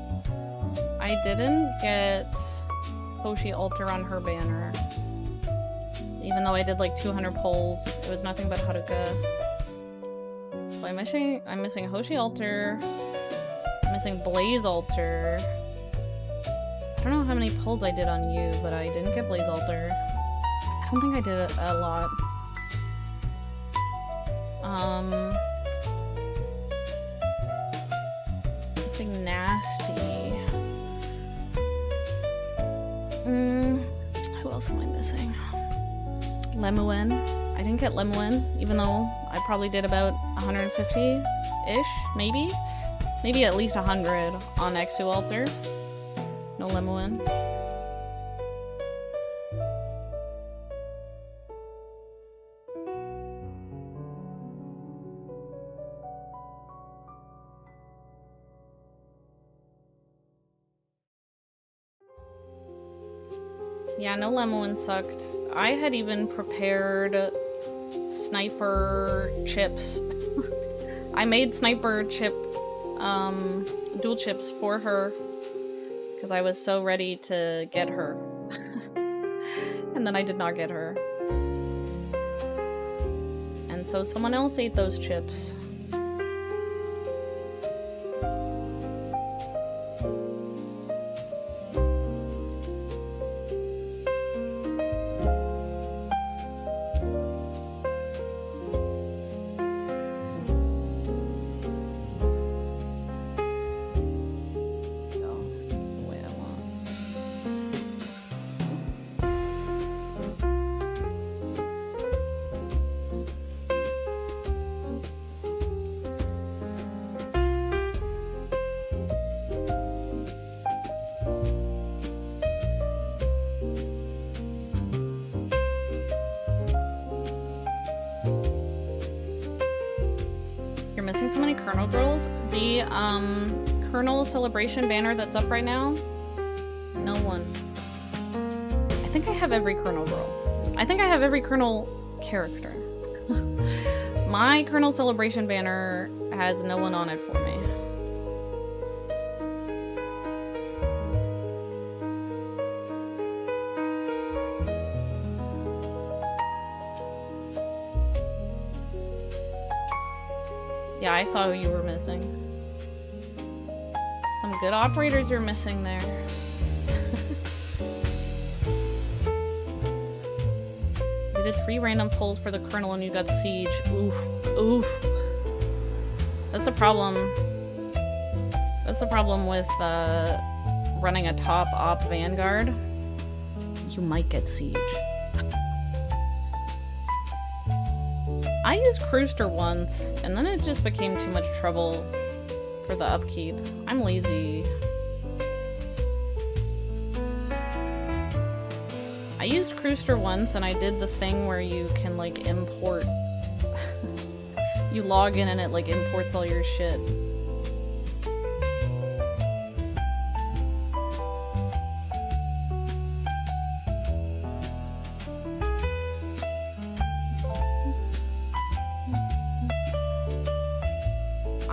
I didn't get Hoshi Alter on her banner. Even though I did like 200 polls, it was nothing but Haruka. So I'm missing Hoshi Alter. I'm missing Blaze Alter. I don't know how many polls I did on you, but I didn't get Blaze Alter. I don't think I did a lot. Something nasty. Who else am I missing? Lemuen. I didn't get Lemuen, even though I probably did about 150-ish, maybe? Maybe at least 100 on Exu Alter. No Lemuen. Yeah, no Lemon sucked. I had even prepared sniper chips. I made sniper chip, dual chips for her because I was so ready to get her. And then I did not get her. And so someone else ate those chips. Missing so many Colonel girls. The Colonel celebration banner that's up right now, no one. I think I have every Colonel girl. I think I have every Colonel character. My Colonel celebration banner has no one on it for me. Yeah, I saw who you were missing. Some good operators you're missing there. You did 3 random pulls for the Colonel and you got Siege. Oof. Oof. That's the problem. That's the problem with running a top op Vanguard. You might get Siege. I used Cruister once, and then it just became too much trouble for the upkeep. I'm lazy. I used Cruister once, and I did the thing where you can, like, import... you log in and it, like, imports all your shit.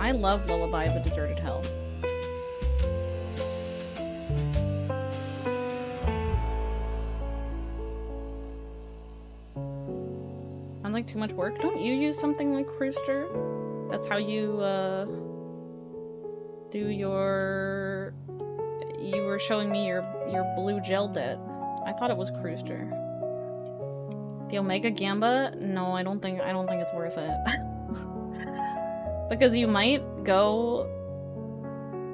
I love Lullaby of a Deserted Hell. Sounds like too much work. Don't you use something like Cruister? That's how you do your... You were showing me your blue gel debt. I thought it was Cruister. The Omega Gamba? No, I don't think it's worth it. Because you might go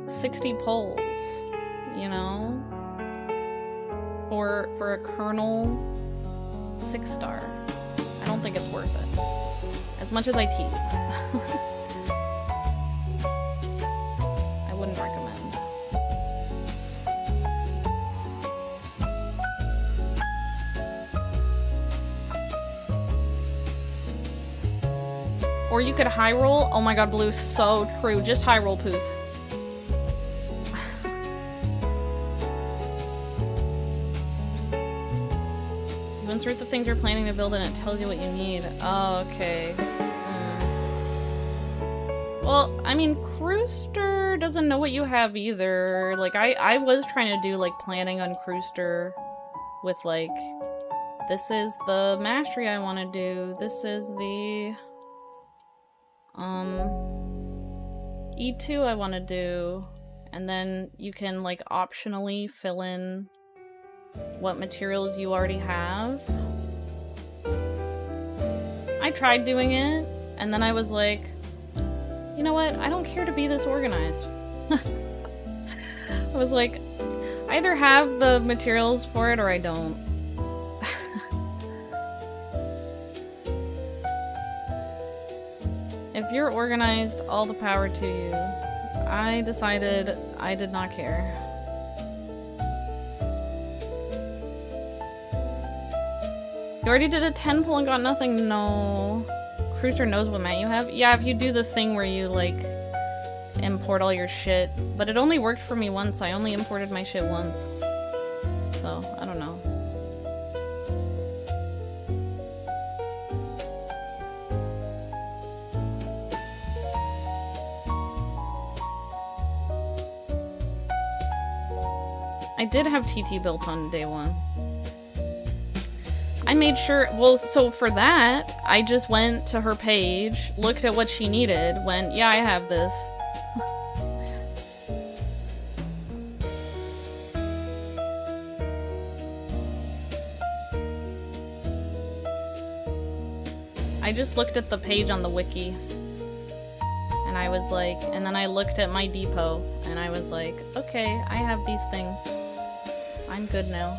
60 polls, you know? For a Colonel 6-star. I don't think it's worth it. As much as I tease. I wouldn't recommend. Or you could high roll. Oh my god, Blue, so true. Just high roll, Poos. You insert the things you're planning to build and it tells you what you need. Oh, okay. Well, I mean, Crewster doesn't know what you have either. Like, I was trying to do, like, planning on Crewster with, like, this is the mastery I want to do. This is the, E2 I want to do. And then you can, like, optionally fill in what materials you already have. I tried doing it, and then I was like, you know what? I don't care to be this organized. I was like, I either have the materials for it or I don't. If you're organized, all the power to you. I decided I did not care. You already did a 10 pull and got nothing? No. Cruiser knows what mat you have? Yeah, if you do the thing where you, like, import all your shit. But it only worked for me once. I only imported my shit once. So, I don't know. I did have TT built on day one. I made sure, well, so for that, I just went to her page, looked at what she needed, went, yeah, I have this. I just looked at the page on the wiki. And I was like, and then I looked at my depot, and I was like, okay, I have these things. I'm good now.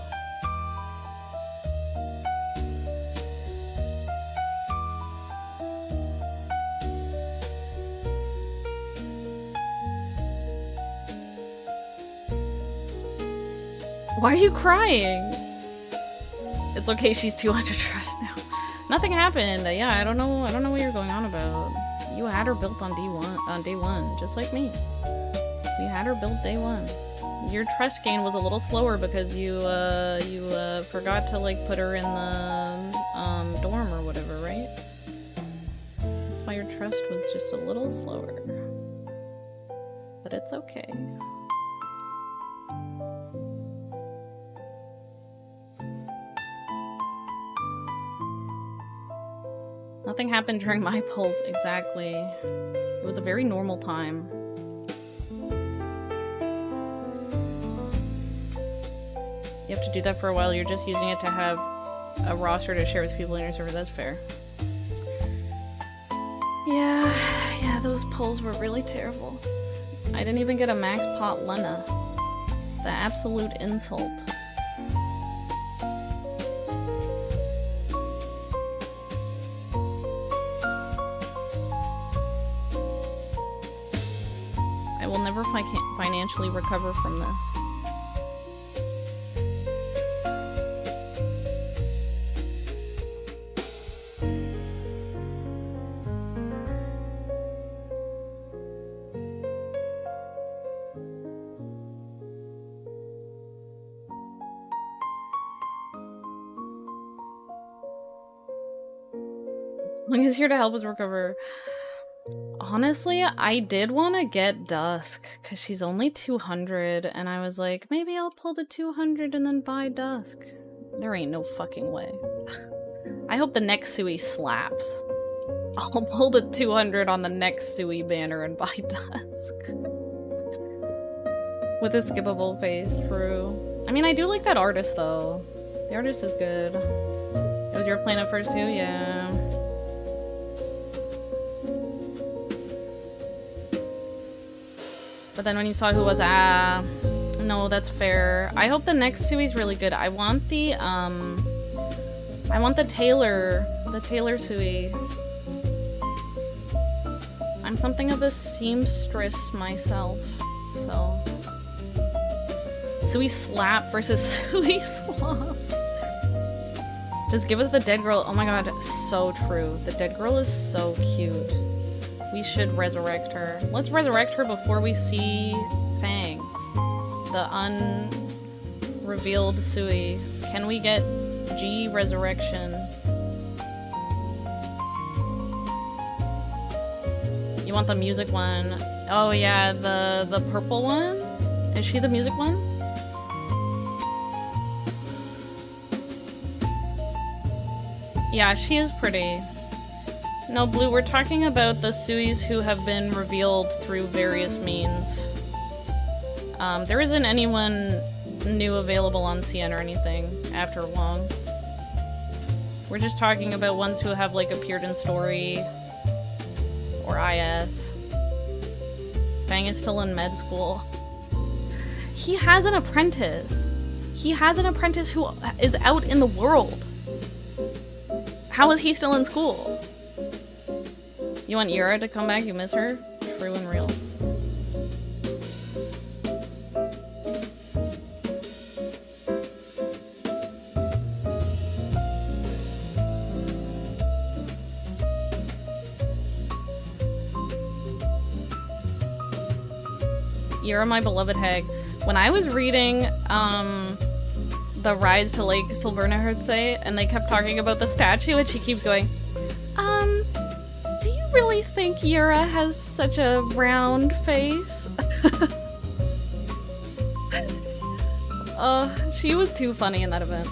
Why are you crying? It's okay, she's 200 trust now. Nothing happened. Yeah, I don't know what you're going on about. You had her built on day one, just like me. We had her built day one. Your trust gain was a little slower because you forgot to, like, put her in the dorm or whatever, right? That's why your trust was just a little slower. But it's okay. Nothing happened during my pulse, exactly. It was a very normal time. You have to do that for a while, you're just using it to have a roster to share with people in your server, that's fair. Yeah, those pulls were really terrible. I didn't even get a max pot Lena. The absolute insult. I will never financially recover from this. Ling is here to help us recover. Honestly, I did want to get Dusk, because she's only 200, and I was like, maybe I'll pull the 200 and then buy Dusk. There ain't no fucking way. I hope the next Sui slaps. I'll pull the 200 on the next Sui banner and buy Dusk. With a skippable face, true. I mean, I do like that artist, though. The artist is good. It was your plan at first, too? Yeah. But then when you saw who was, no, that's fair. I hope the next Sui's really good. I want the Taylor Sui. I'm something of a seamstress myself, so. Sui slap versus Sui slop. Just give us the dead girl. Oh my god, so true. The dead girl is so cute. We should resurrect her. Let's resurrect her before we see Fang. The unrevealed Sui. Can we get G resurrection? You want the music one? Oh yeah, the purple one? Is she the music one? Yeah, she is pretty. No, Blue, we're talking about the Suis who have been revealed through various means. There isn't anyone new available on CN or anything after long. We're just talking about ones who have like appeared in story or IS. Fang is still in med school. He has an apprentice. He has an apprentice who is out in the world. How is he still in school? You want Yura to come back? You miss her? True and real. Yura, my beloved hag. When I was reading, the Rides to Lake Silverna and they kept talking about the statue, and she keeps going, do you really think Yura has such a round face? She was too funny in that event.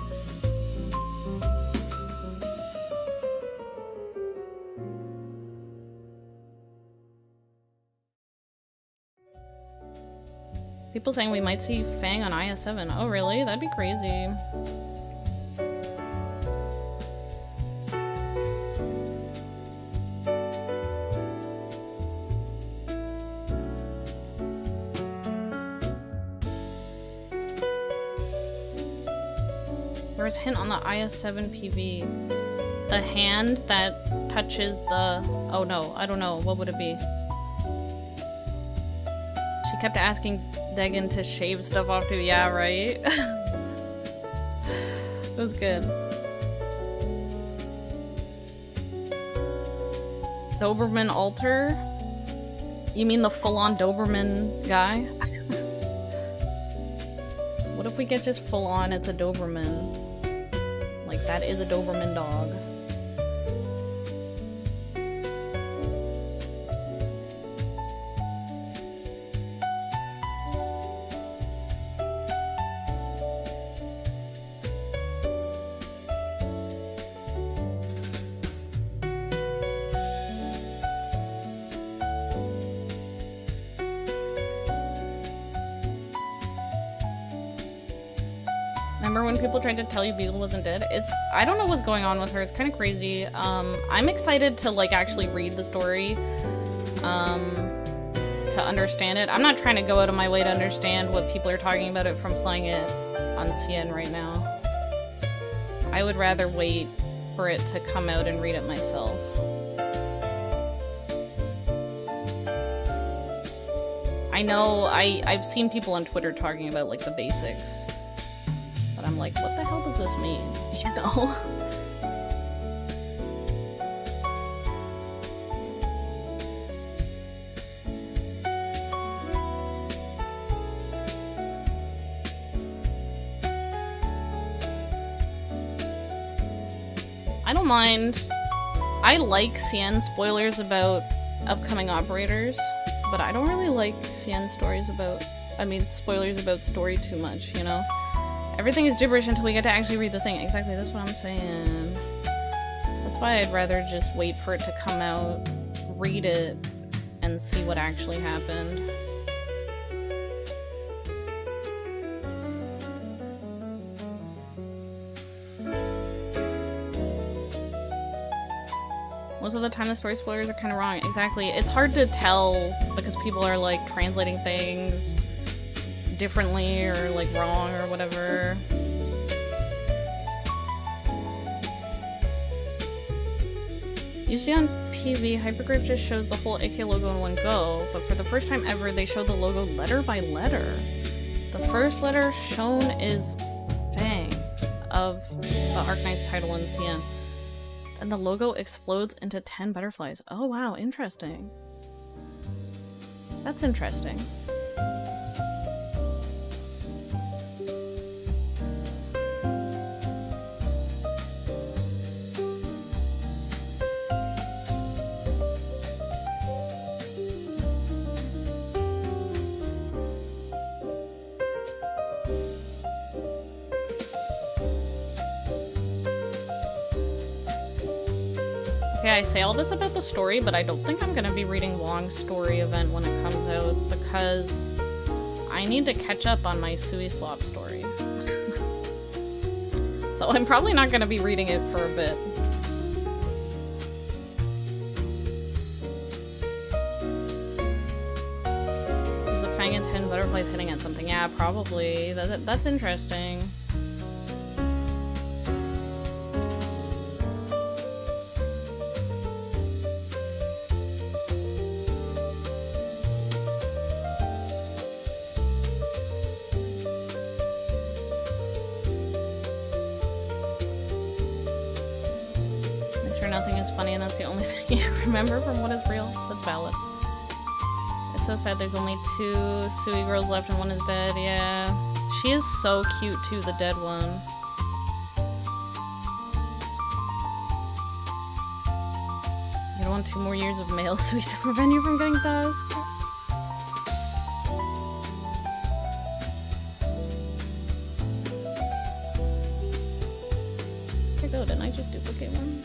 People saying we might see Fang on IS-7. Oh really? That'd be crazy. There was a hint on the IS-7 PV. The hand that touches the... Oh no, I don't know. What would it be? She kept asking Degan to shave stuff off too. Yeah, right? It was good. Doberman altar? You mean the full-on Doberman guy? What if we get just full-on it's a Doberman? Like, that is a Doberman dog. Remember when people tried to tell you Beagle wasn't dead? I don't know what's going on with her. It's kind of crazy. I'm excited to like actually read the story to understand it. I'm not trying to go out of my way to understand what people are talking about it from playing it on CN right now. I would rather wait for it to come out and read it myself. I know I've seen people on Twitter talking about like the basics. I'm like, what the hell does this mean? You know? I don't mind. I like CN spoilers about upcoming operators, but I don't really like CN stories about, spoilers about story too much, you know? Everything is gibberish until we get to actually read the thing. Exactly, that's what I'm saying. That's why I'd rather just wait for it to come out, read it, and see what actually happened. Most of the time the story spoilers are kind of wrong. Exactly, it's hard to tell because people are like translating things differently or like wrong or whatever. Usually on PV, Hypergraph just shows the whole AK logo in one go, but for the first time ever, they show the logo letter by letter. The first letter shown is Fang of the Arknight's title in CN. And the logo explodes into 10 butterflies. Oh wow, interesting. That's interesting. Okay, I say all this about the story, but I don't think I'm gonna be reading Wong's story event when it comes out because I need to catch up on my Sui Slop story. So I'm probably not gonna be reading it for a bit. Is a fang and 10 butterflies hitting at something? Yeah, probably. That's interesting. Nothing is funny, and that's the only thing you remember from what is real. That's valid. It's so sad there's only 2 Sui girls left and one is dead. Yeah. She is so cute too, the dead one. You don't want 2 more years of male Sui to prevent you from getting thighs? Here go, didn't I just duplicate one?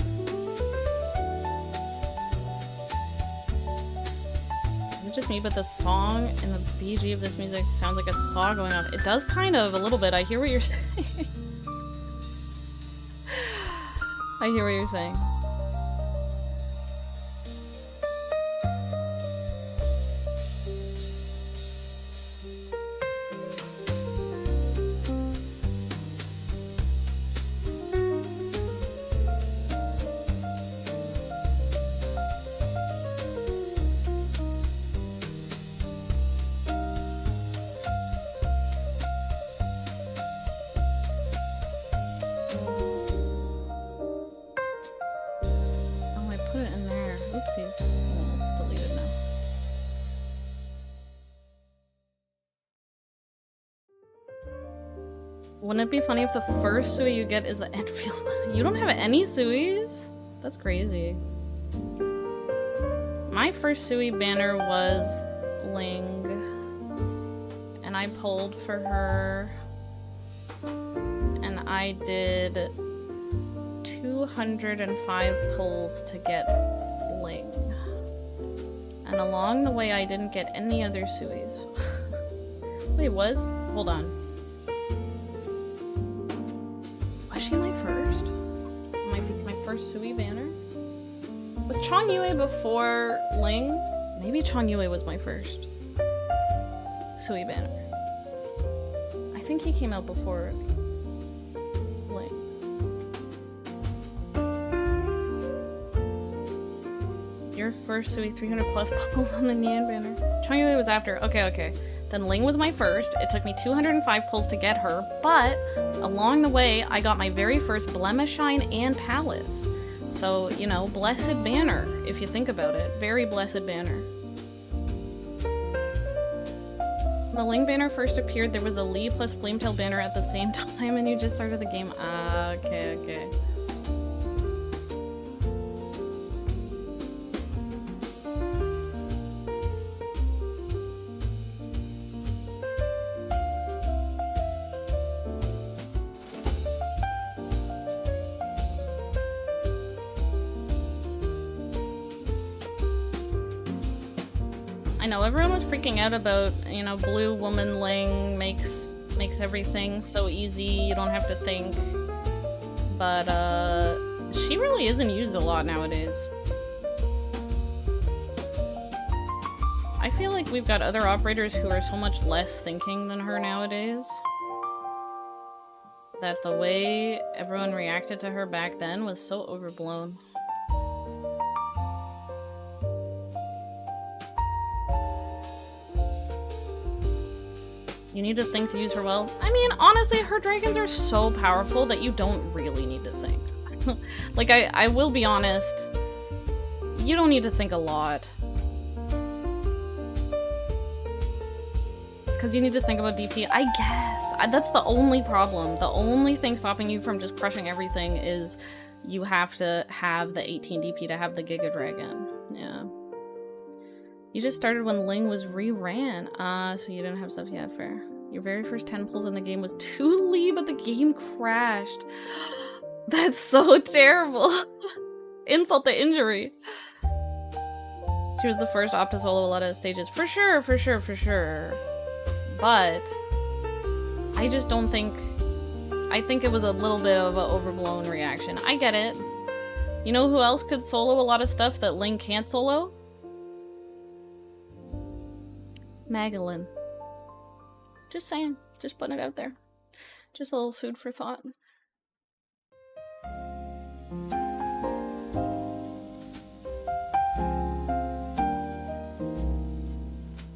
Just me, but the song and the BG of this music sounds like a saw going off. It does kind of, a little bit. I hear what you're saying. I hear what you're saying. Wouldn't it be funny if the first Sui you get is the Enfield? You don't have any Suis? That's crazy. My first Sui banner was Ling. And I pulled for her. And I did 205 pulls to get Ling. And along the way I didn't get any other Suis. Wait, hold on. Was she my first? My first Sui banner? Was Chong Yue before Ling? Maybe Chong Yue was my first Sui banner. I think he came out before Ling. Your first Sui 300 plus pulls on the Nian banner. Chong Yue was after. Okay. Then Ling was my first. It took me 205 pulls to get her, but along the way, I got my very first Blemishine and Palace. So, you know, blessed banner, if you think about it. Very blessed banner. When the Ling banner first appeared, there was a Lee plus Flametail banner at the same time, and you just started the game. Ah, okay. I know everyone was freaking out about, you know, Blue Woman Ling makes everything so easy, you don't have to think. But she really isn't used a lot nowadays. I feel like we've got other operators who are so much less thinking than her nowadays. That the way everyone reacted to her back then was so overblown. You need to think to use her well. I mean, honestly, her dragons are so powerful that you don't really need to think. Like, I will be honest, you don't need to think a lot. because you need to think about DP. I guess. That's the only problem. The only thing stopping you from just crushing everything is you have to have the 18 DP to have the Giga Dragon. Yeah. You just started when Ling was reran. So you didn't have subs yet. Fair. Your very first 10 pulls in the game was 2 Lee, but the game crashed. That's so terrible. Insult to injury. She was the first op to solo a lot of stages. For sure, for sure, for sure. But I just don't think... I think it was a little bit of an overblown reaction. I get it. You know who else could solo a lot of stuff that Ling can't solo? Magellan. Just saying. Just putting it out there. Just a little food for thought.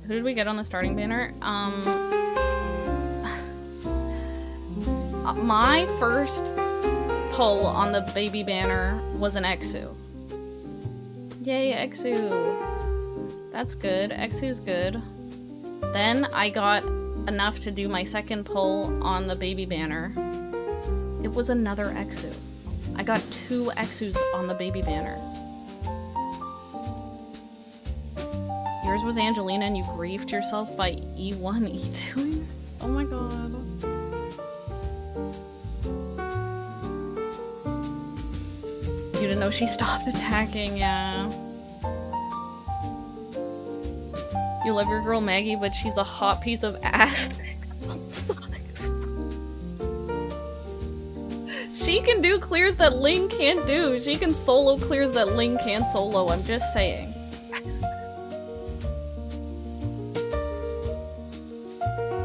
Who did we get on the starting banner? My first pull on the baby banner was an Exu. Yay, Exu. That's good. Exu's good. Then I got enough to do my second pull on the baby banner. It was another Exu. I got 2 Exus on the baby banner. Yours was Angelina and you griefed yourself by E1, E2? Oh my god. You didn't know she stopped attacking, yeah. You love your girl Maggie, but she's a hot piece of ass. Sucks. She can do clears that Ling can't do. She can solo clears that Ling can't solo, I'm just saying.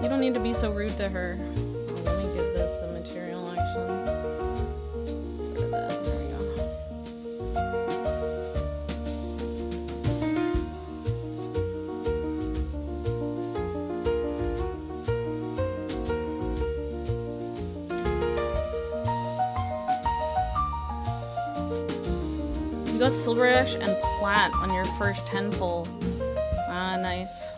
You don't need to be so rude to her. Oh, let me give this a material action. Get rid of that. There we go. You got Silver Ash and Plat on your first 10 pull. Ah, nice.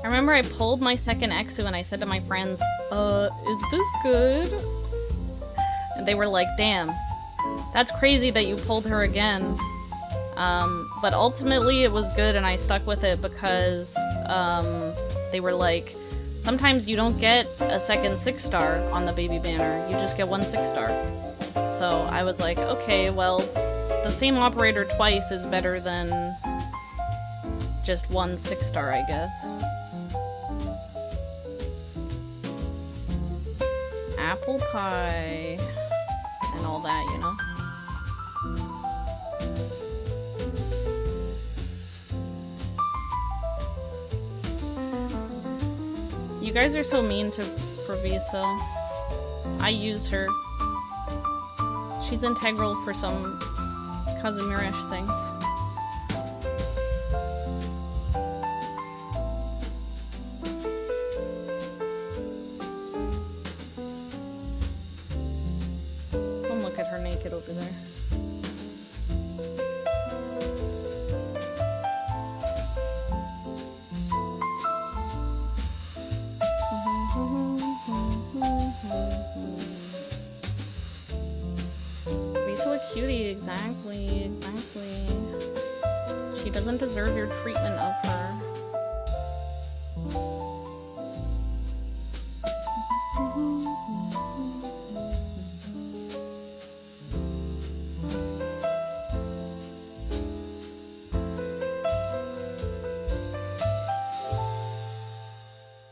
I remember I pulled my second Exu and I said to my friends, is this good? And they were like, damn, that's crazy that you pulled her again. But ultimately it was good and I stuck with it because they were like, sometimes you don't get a second 6-star on the baby banner, you just get 1 6-star. So I was like, okay, well, the same operator twice is better than just 1 6-star, I guess. Apple pie and all that, you know? You guys are so mean to Proviso. I use her. She's integral for some Kazumirish things. Don't look at her naked over there. Cutie, exactly, exactly. She doesn't deserve your treatment of her.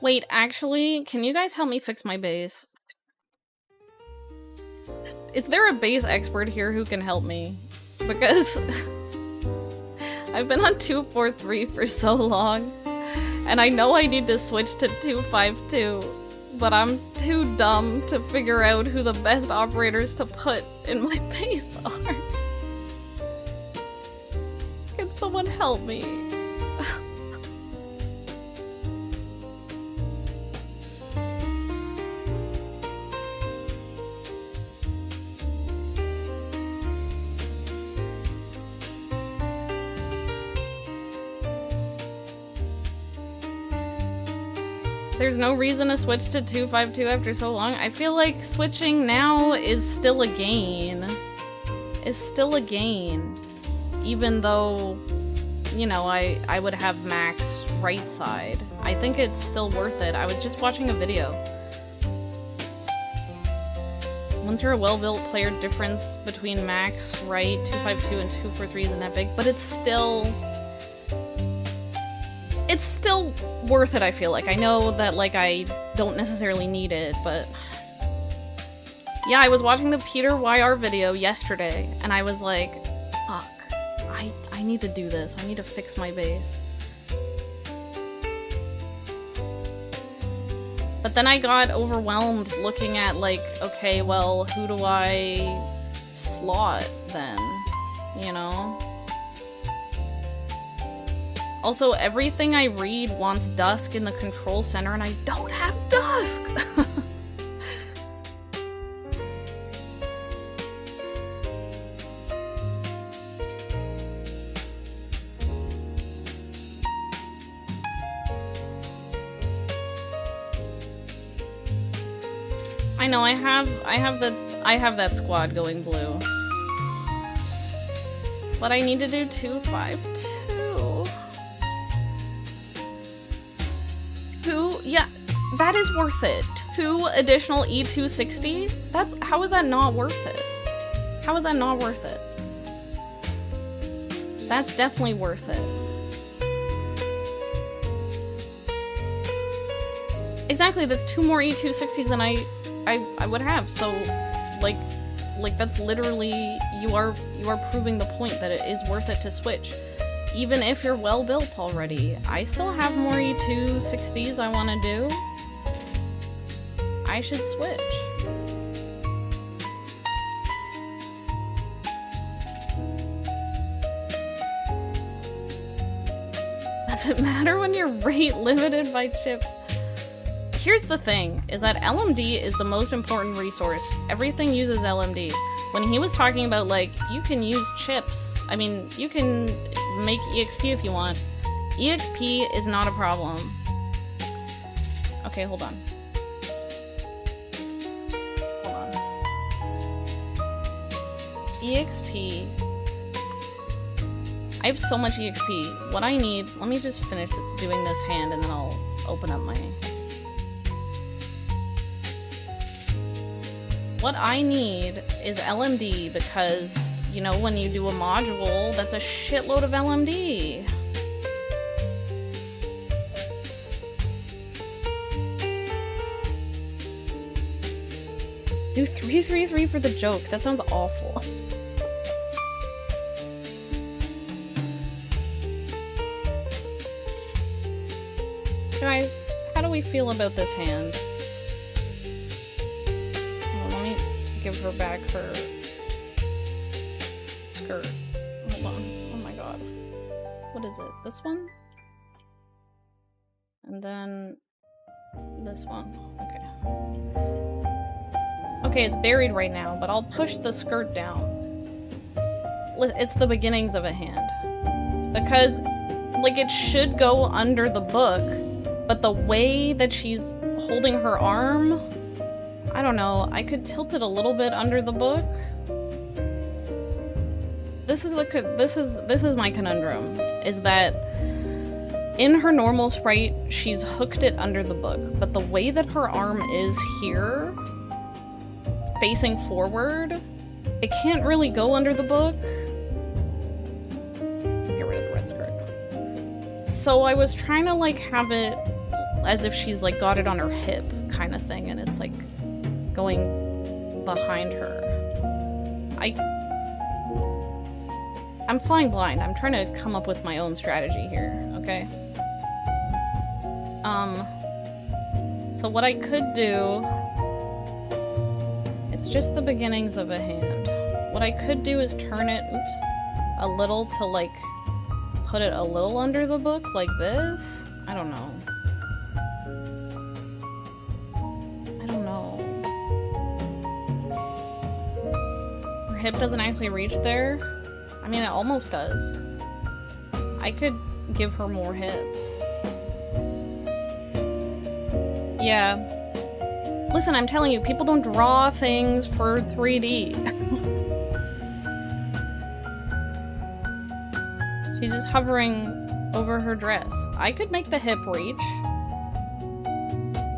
Wait, actually, can you guys help me fix my base? Is there a base expert here who can help me? Because I've been on 243 for so long, and I know I need to switch to 252, but I'm too dumb to figure out who the best operators to put in my base are. Can someone help me? There's no reason to switch to 252 after so long. I feel like switching now is still a gain. Is still a gain. Even though, you know, I would have max right side. I think it's still worth it. I was just watching a video. Once you're a well-built player, difference between max right 252 and 243 isn't that big, but it's still worth it, I feel like. I know that, like, I don't necessarily need it, but yeah, I was watching the Peter YR video yesterday, and I was like, fuck, I need to do this. I need to fix my base. But then I got overwhelmed looking at, like, okay, well, who do I slot then? You know? Also, everything I read wants Dusk in the control center, and I don't have Dusk! I know, I have that squad going blue. But I need to do 252. Yeah, that is worth it. 2 additional E260? How is that not worth it? How is that not worth it? That's definitely worth it. Exactly, that's 2 more E260s than I would have, so like that's literally, you are proving the point that it is worth it to switch. Even if you're well built already. I still have more E260s I want to do. I should switch. Does it matter when you're rate limited by chips? Here's the thing, is that LMD is the most important resource. Everything uses LMD. When he was talking about, like, you can use chips, I mean, you can make EXP if you want. EXP is not a problem. Okay, hold on. Hold on. EXP. I have so much EXP. What I need, let me just finish doing this hand and then I'll open up my... What I need is LMD because, you know, when you do a module, that's a shitload of LMD. Do 333 for the joke. That sounds awful. Guys, how do we feel about this hand? Give her back her skirt. Hold on. Oh my god. What is it? This one? And then this one. Okay. Okay, it's buried right now, but I'll push the skirt down. It's the beginnings of a hand. Because, like, it should go under the book, but the way that she's holding her arm... I don't know, I could tilt it a little bit under the book. This is my conundrum, is that in her normal sprite, she's hooked it under the book, but the way that her arm is here, facing forward, it can't really go under the book. Get rid of the red skirt. So I was trying to, like, have it as if she's, like, got it on her hip kind of thing, and it's, like, going behind her. I'm flying blind. I'm trying to come up with my own strategy here, okay? So what I could do... It's just the beginnings of a hand. What I could do is turn it, oops, a little to, like, put it a little under the book, like this? I don't know. Hip doesn't actually reach there. I mean, it almost does. I could give her more hip. Yeah. Listen, I'm telling you, people don't draw things for 3D. She's just hovering over her dress. I could make the hip reach.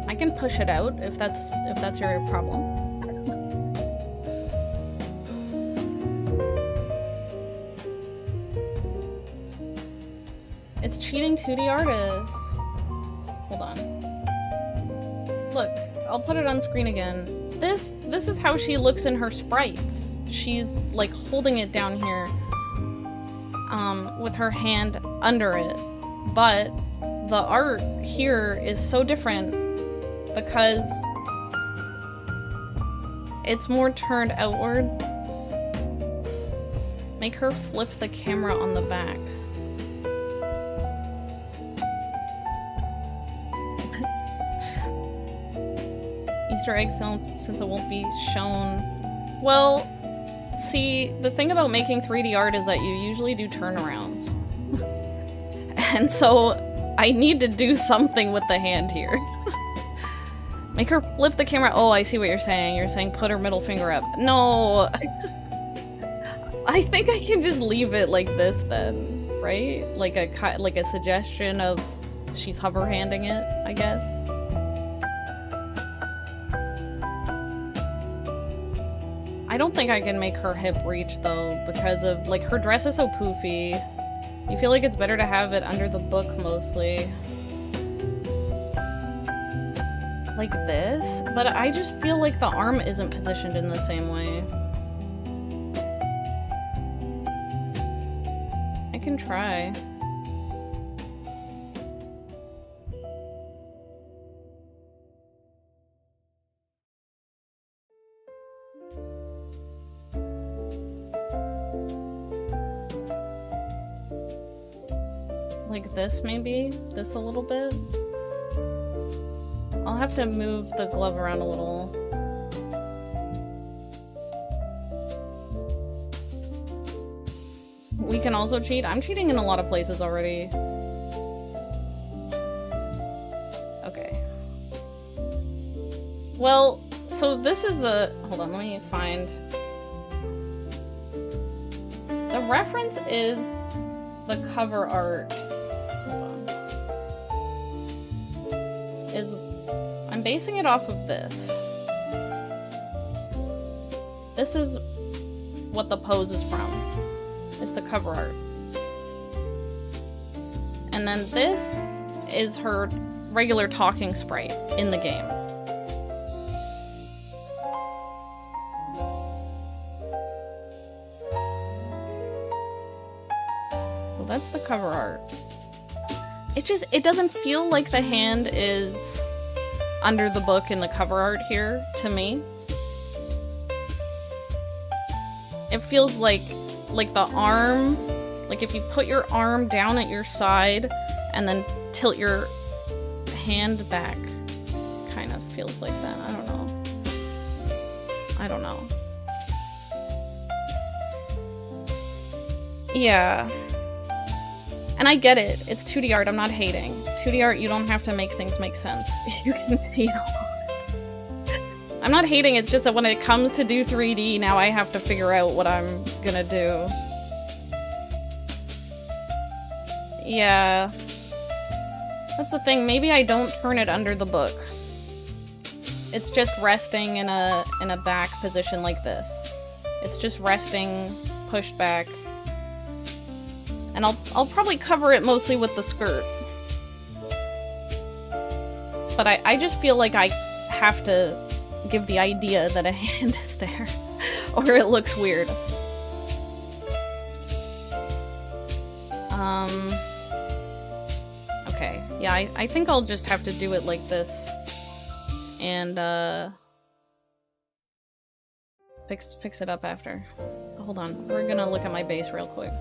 I can push it out if that's your problem. It's cheating 2D artists. Hold on. Look, I'll put it on screen again. This is how she looks in her sprites. She's like holding it down here, with her hand under it. But the art here is so different because it's more turned outward. Make her flip the camera on the back. Easter eggs since it won't be shown. Well, see, the thing about making 3D art is that you usually do turnarounds. And so I need to do something with the hand here. Make her flip the camera. Oh, I see what you're saying. You're saying put her middle finger up. No. I think I can just leave it like this then, right? Like a suggestion of she's hover handing it, I guess. I don't think I can make her hip reach though, because of like her dress is so poofy. You feel like it's better to have it under the book mostly. Like this, but I just feel like the arm isn't positioned in the same way. I can try. Like this, maybe? This a little bit? I'll have to move the glove around a little. We can also cheat. I'm cheating in a lot of places already. Okay. Well, so this is the... Hold on, let me find... The reference is the cover art. I'm basing it off of this. This is what the pose is from. It's the cover art. And then this is her regular talking sprite in the game. Well, that's the cover art. It doesn't feel like the hand is under the book in the cover art here, to me. It feels like the arm, like if you put your arm down at your side and then tilt your hand back, kind of feels like that. I don't know. I don't know. Yeah. And I get it. It's 2D art. I'm not hating. 2D art, you don't have to make things make sense. You can hate a lot. I'm not hating, it's just that when it comes to do 3D, now I have to figure out what I'm gonna do. Yeah. That's the thing, maybe I don't turn it under the book. It's just resting in a back position like this. It's just resting, pushed back. And I'll probably cover it mostly with the skirt. But I just feel like I have to give the idea that a hand is there, or it looks weird. Okay, yeah, I think I'll just have to do it like this. And, fix it up after. Hold on, we're gonna look at my base real quick.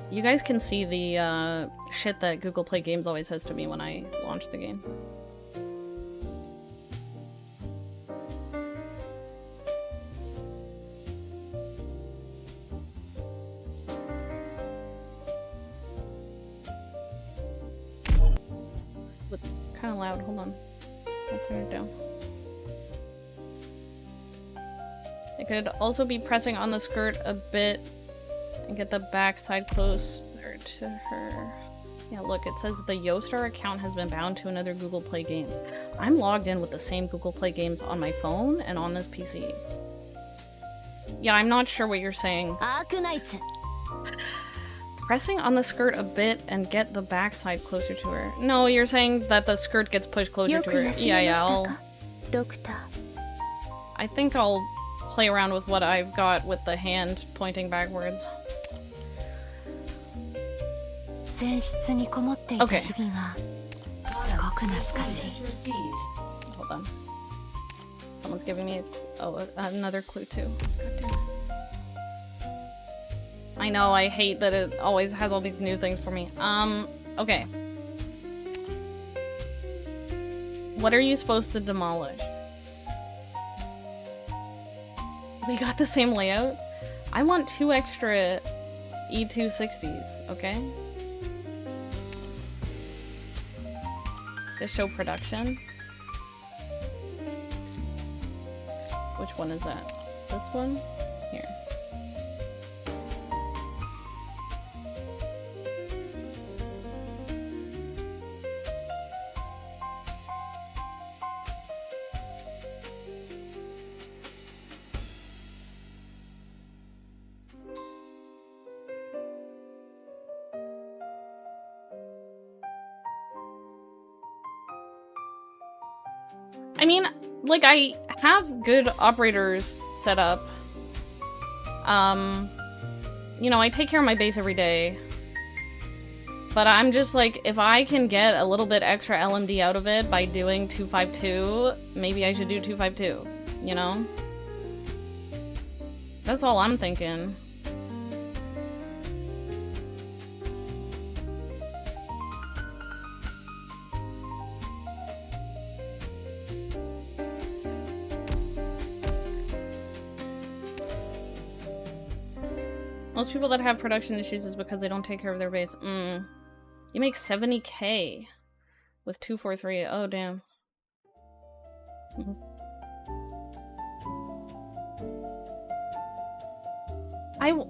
You guys can see the shit that Google Play Games always says to me when I launch the game. kind of loud. Hold on. I'll turn it down. I could also be pressing on the skirt a bit and get the back side closer to her. Yeah, look, it says the Yostar account has been bound to another Google Play Games. I'm logged in with the same Google Play Games on my phone and on this PC. Yeah, I'm not sure what you're saying. Pressing on the skirt a bit and get the backside closer to her. No, you're saying that the skirt gets pushed closer to her. Yeah, I think I'll play around with what I've got with the hand pointing backwards. Okay. Hold on. Someone's giving me another clue too. God damn it. I know, I hate that it always has all these new things for me. Okay. What are you supposed to demolish? We got the same layout? I want 2 extra E260s, okay? To show production. Which one is that? This one? Here. I mean, like, I have good operators set up. You know, I take care of my base every day. But I'm just like, if I can get a little bit extra LMD out of it by doing 252, maybe I should do 252, you know? That's all I'm thinking. Most people that have production issues is because they don't take care of their base. You make 70k with 243. Oh, damn.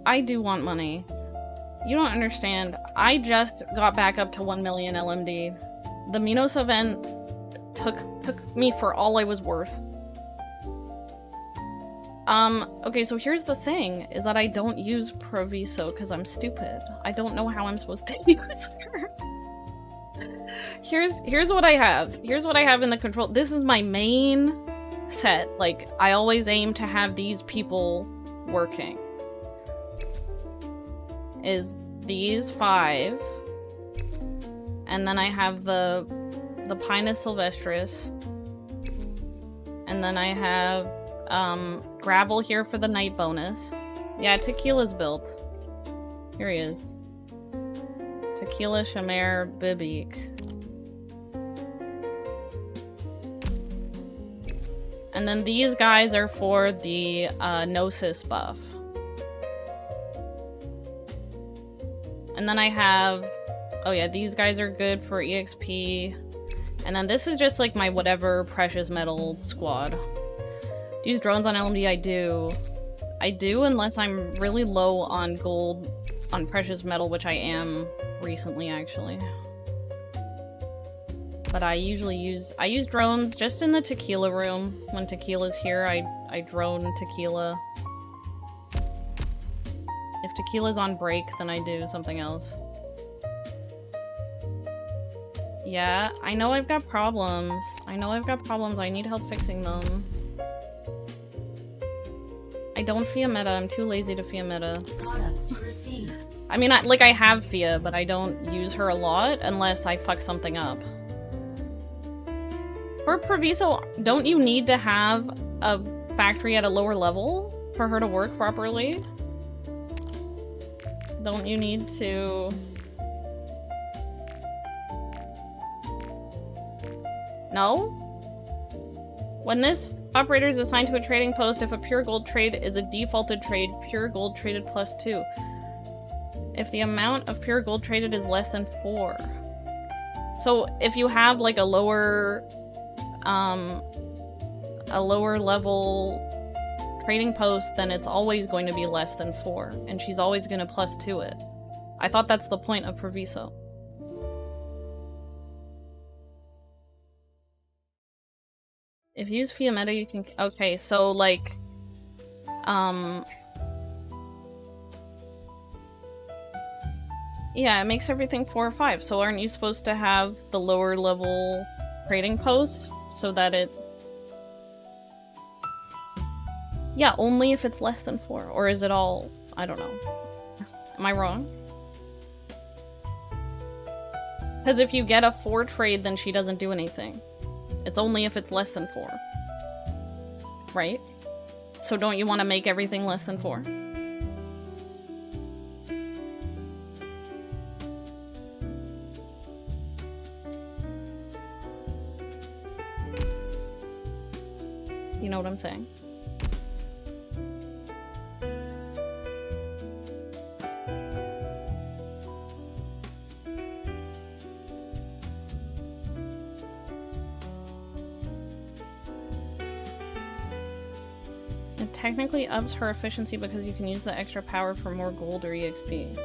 I do want money. You don't understand. I just got back up to 1 million LMD. The Minos event took me for all I was worth. Okay, so here's the thing, is that I don't use Proviso because I'm stupid. I don't know how I'm supposed to use her. Here's what I have. Here's what I have in the control. This is my main set. Like, I always aim to have these people working. Is these 5. And then I have the Pinus Sylvestris. And then I have Gravel here for the night bonus. Yeah, Tequila's built. Here he is. Tequila, Shamir, Bibik. And then these guys are for the Gnosis buff. And then I have... Oh yeah, these guys are good for EXP. And then this is just like my whatever precious metal squad. Do you use drones on LMD? I do. I do unless I'm really low on gold, on precious metal, which I am recently, actually. But I usually use drones just in the Tequila room. When Tequila's here, I drone Tequila. If Tequila's on break, then I do something else. Yeah, I know I've got problems. I know I've got problems. I need help fixing them. I don't Fia meta. I'm too lazy to Fia meta. I mean, I have Fia, but I don't use her a lot unless I fuck something up. For Proviso, don't you need to have a factory at a lower level for her to work properly? Don't you need to... No? When this operator is assigned to a trading post, if a pure gold trade is a defaulted trade, pure gold traded +2. If the amount of pure gold traded is less than 4. So if you have like a lower level trading post, then it's always going to be less than 4, and she's always going to +2 it. I thought that's the point of Proviso. If you use Fiametta, you can... Okay, so, like... Yeah, it makes everything 4 or 5, so aren't you supposed to have the lower level trading post so that it... Yeah, only if it's less than 4, or is it all... I don't know. Am I wrong? Because if you get a 4 trade, then she doesn't do anything. It's only if it's less than 4. Right? So don't you want to make everything less than 4? You know what I'm saying? It technically ups her efficiency because you can use the extra power for more gold or EXP.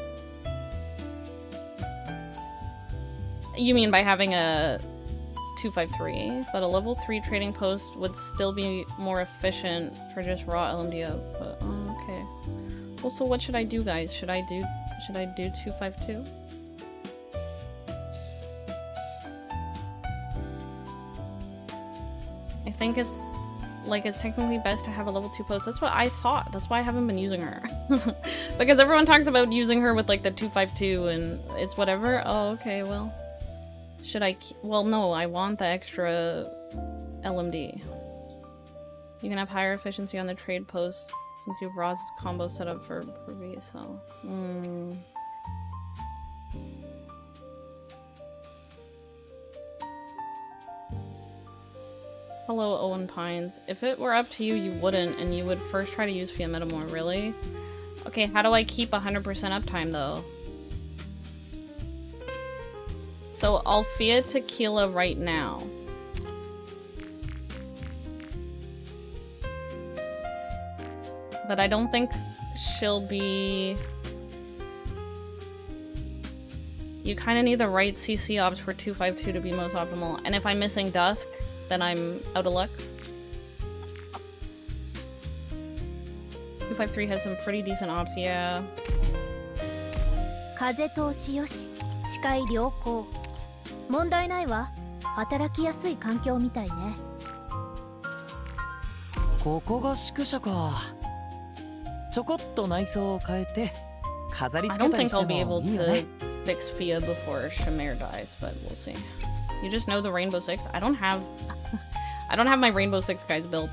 You mean by having a 253, but a level 3 trading post would still be more efficient for just raw LMD output. Oh, okay. Well, so what should I do, guys? Should I do 252? I think it's technically best to have a level 2 post. That's what I thought. That's why I haven't been using her. Because everyone talks about using her with like the 252 and it's whatever. Oh, okay, well. Should I... Well, no, I want the extra LMD. You can have higher efficiency on the trade post since you have Roz's combo set up for V, so... Hello, Owen Pines. If it were up to you, you wouldn't, and you would first try to use Fiametta more, really? Okay, how do I keep 100% uptime, though? So I'll Fia Tequila right now. But I don't think she'll be... You kind of need the right CC ops for 252 to be most optimal. And if I'm missing Dusk, then I'm out of luck. 253 has some pretty decent ops, yeah. 風通しよし、視界良好。問題ないわ。働きやすい環境みたいね。ここが宿舎か。ちょこっと内装を変えて飾り I 付け don't たり think して I'll be も able いいよ to ね。fix Fia before Shamir dies, but we'll see. You just know the Rainbow Six? I don't have my Rainbow Six guys built.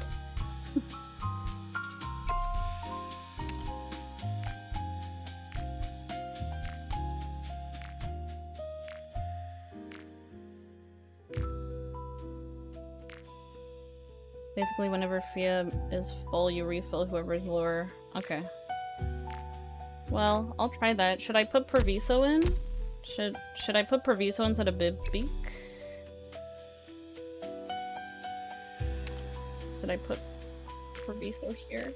Basically, whenever Fia is full, you refill whoever's lower. Okay. Well, I'll try that. Should I put Proviso in? Should I put Proviso instead of Beak? Should I put Proviso here?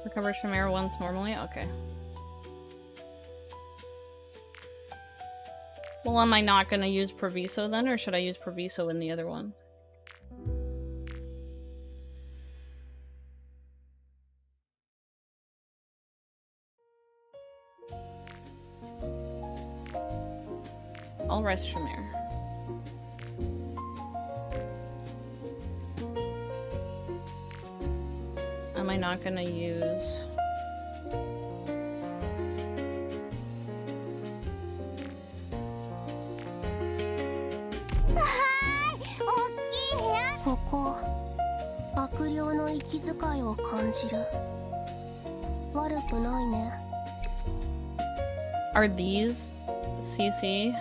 Recover Chimera once normally? Okay. Well, am I not gonna use Proviso then, or should I use Proviso in the other one? I'll rest Shamir. Am I not gonna use... Are these CC?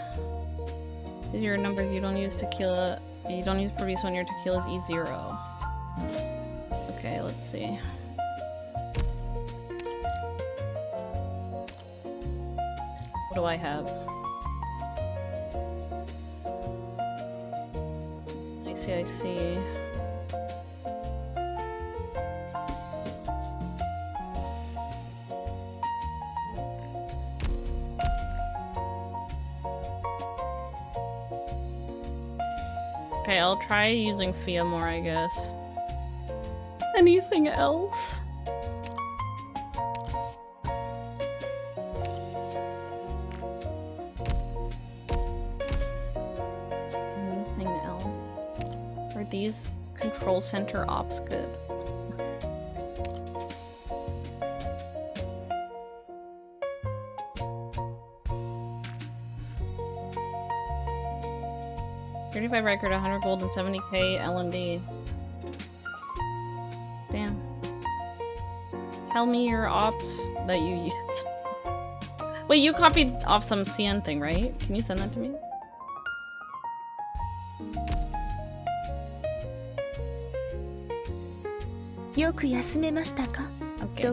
These are your numbers. You don't use tequila. You don't use Proviso when your tequila is E0. Okay, let's see. What do I have? I see. Okay, I'll try using Fia more, I guess. Anything else? Anything else? Are these control center ops good? $35 record, 100 gold, and 70k LMD. Damn. Tell me your ops that you use. Wait, you copied off some CN thing, right? Can you send that to me? Okay.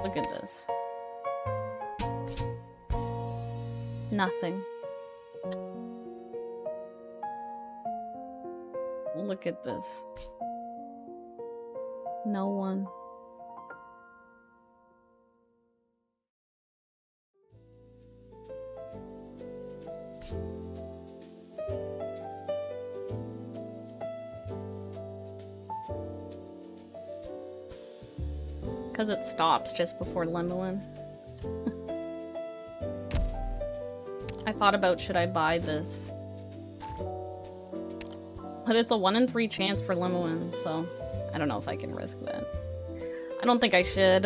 Look at this. Nothing. Look at this. No one. Because it stops just before Lemuin. I thought about should I buy this. But it's a 1 in 3 chance for Lemuin, so I don't know if I can risk that. I don't think I should.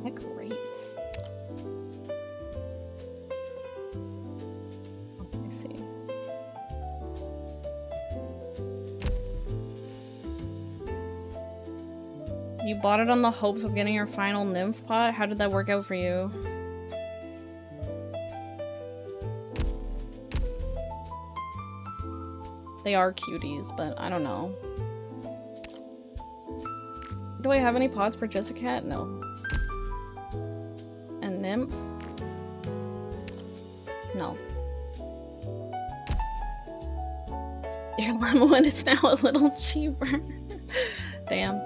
Heck, great. Oh, I see. You bought it on the hopes of getting your final nymph pot? How did that work out for you? They are cuties, but I don't know. Do I have any pots for just a cat? No. And nymph? No. Your Lemuin is now a little cheaper. Damn.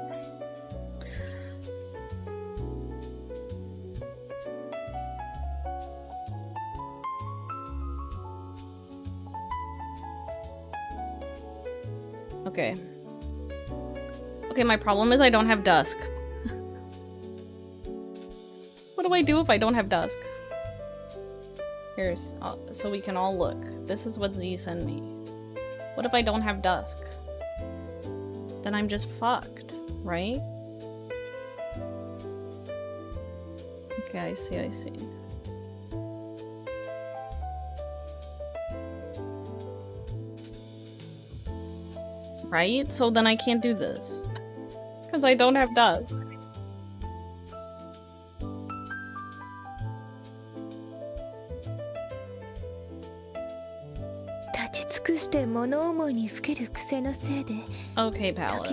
Okay. Okay, my problem is I don't have dusk. What do I do if I don't have dusk? Here's, so we can all look. This is what Z sent me. What if I don't have dusk? Then I'm just fucked, right? Okay, I see, I see. Right? So then I can't do this. Because I don't have dusk. Okay, Palace.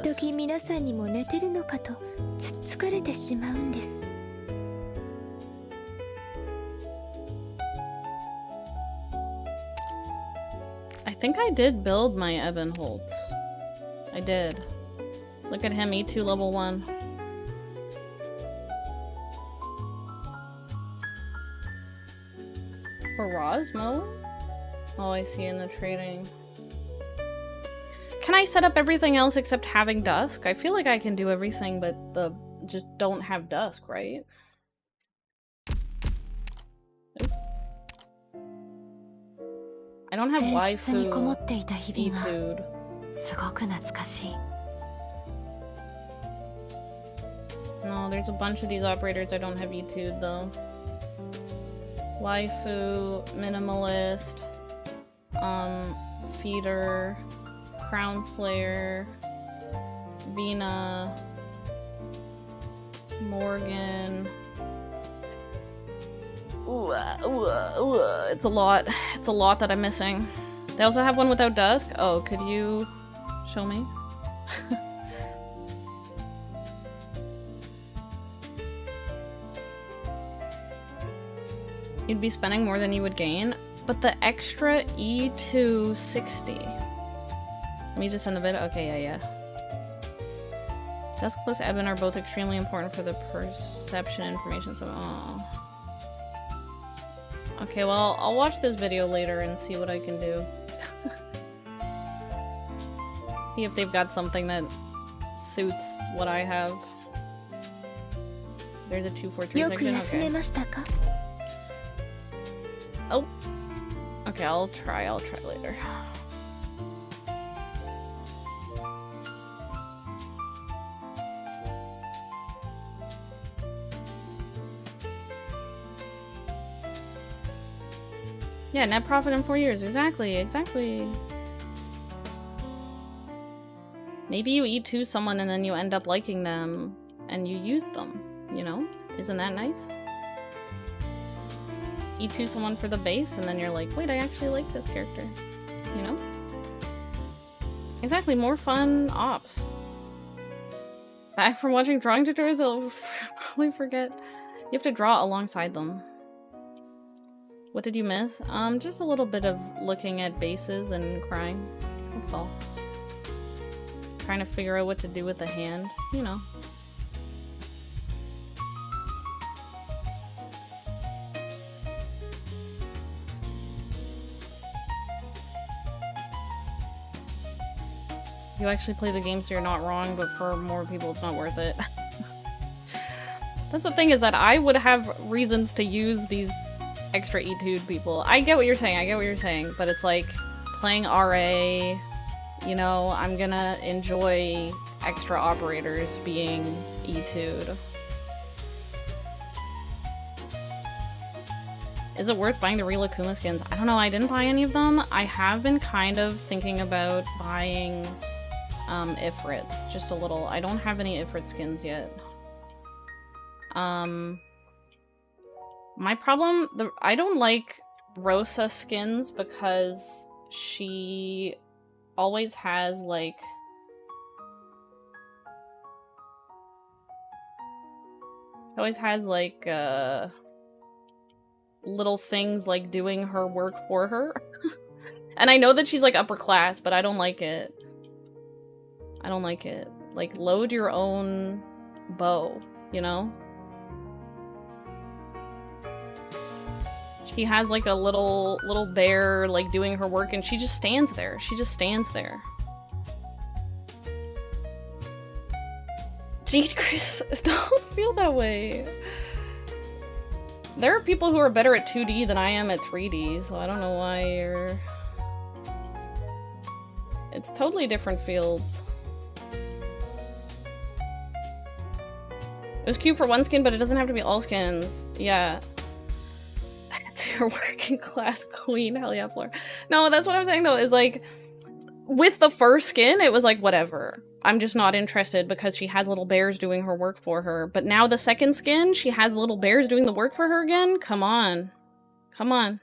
I think I did build my Evan Holtz. I did. Look at him, E2 level 1. For Rosmo? Oh, I see in the trading. Can I set up everything else except having dusk? I feel like I can do everything, but just don't have dusk, right? Oop. I don't have waifu E2'd. No, there's a bunch of these operators I don't have E2'd though. Waifu, Minimalist, Feeder, Crown Slayer, Vina, Morgan. It's a lot. It's a lot that I'm missing. They also have one without dusk? Oh, could you show me? You'd be spending more than you would gain, but the extra E2 60. Let me just send the vid. Okay, yeah. Dusk plus Ebon are both extremely important for the perception information, so okay, well, I'll watch this video later and see what I can do. See if they've got something that suits what I have. There's a 243 section, okay. Oh. Okay, I'll try later. Yeah, net profit in 4 years. Exactly. Maybe you E2 someone and then you end up liking them and you use them, you know? Isn't that nice? E2 someone for the base and then you're like, wait, I actually like this character, you know? Exactly, more fun ops. Back from watching drawing tutorials, I'll probably forget. You have to draw alongside them. What did you miss? Just a little bit of looking at bases and crying. That's all. Trying to figure out what to do with the hand, you know. You actually play the game so you're not wrong, but for more people it's not worth it. That's the thing, is that I would have reasons to use these extra E2'd people. I get what you're saying, but it's like playing RA, you know, I'm gonna enjoy extra operators being E2'd. Is it worth buying the real Akuma skins? I don't know, I didn't buy any of them. I have been kind of thinking about buying Ifrits, just a little. I don't have any Ifrit skins yet. My problem, I don't like Rosa skins because she always has like little things like doing her work for her. And I know that she's like upper class, but I don't like it. Like, load your own bow, you know? She has like a little bear like doing her work and she just stands there. Gee, Chris, don't feel that way. There are people who are better at 2D than I am at 3D, so I don't know why you're... It's totally different fields. It was cute for one skin, but it doesn't have to be all skins. Yeah. That's your working class queen. Hell yeah, Floor. No, that's what I'm saying though, is like, with the first skin, it was like, whatever. I'm just not interested because she has little bears doing her work for her. But now the second skin, she has little bears doing the work for her again? Come on. Come on.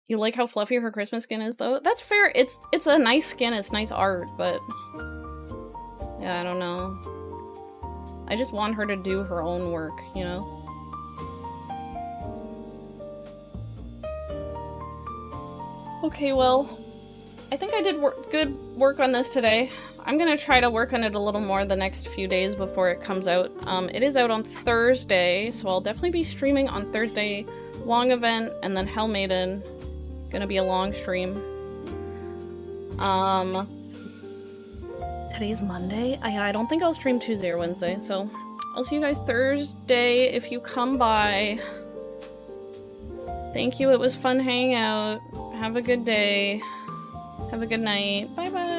You like how fluffy her Christmas skin is though? That's fair. It's a nice skin, it's nice art, but... yeah, I don't know. I just want her to do her own work, you know? Okay, well, I think I did good work on this today. I'm gonna try to work on it a little more the next few days before it comes out. It is out on Thursday, so I'll definitely be streaming on Thursday. Long event, and then Hell Maiden. Gonna be a long stream. Today's Monday? I don't think I'll stream Tuesday or Wednesday, so I'll see you guys Thursday if you come by. Thank you, it was fun hanging out. Have a good day. Have a good night. Bye-bye.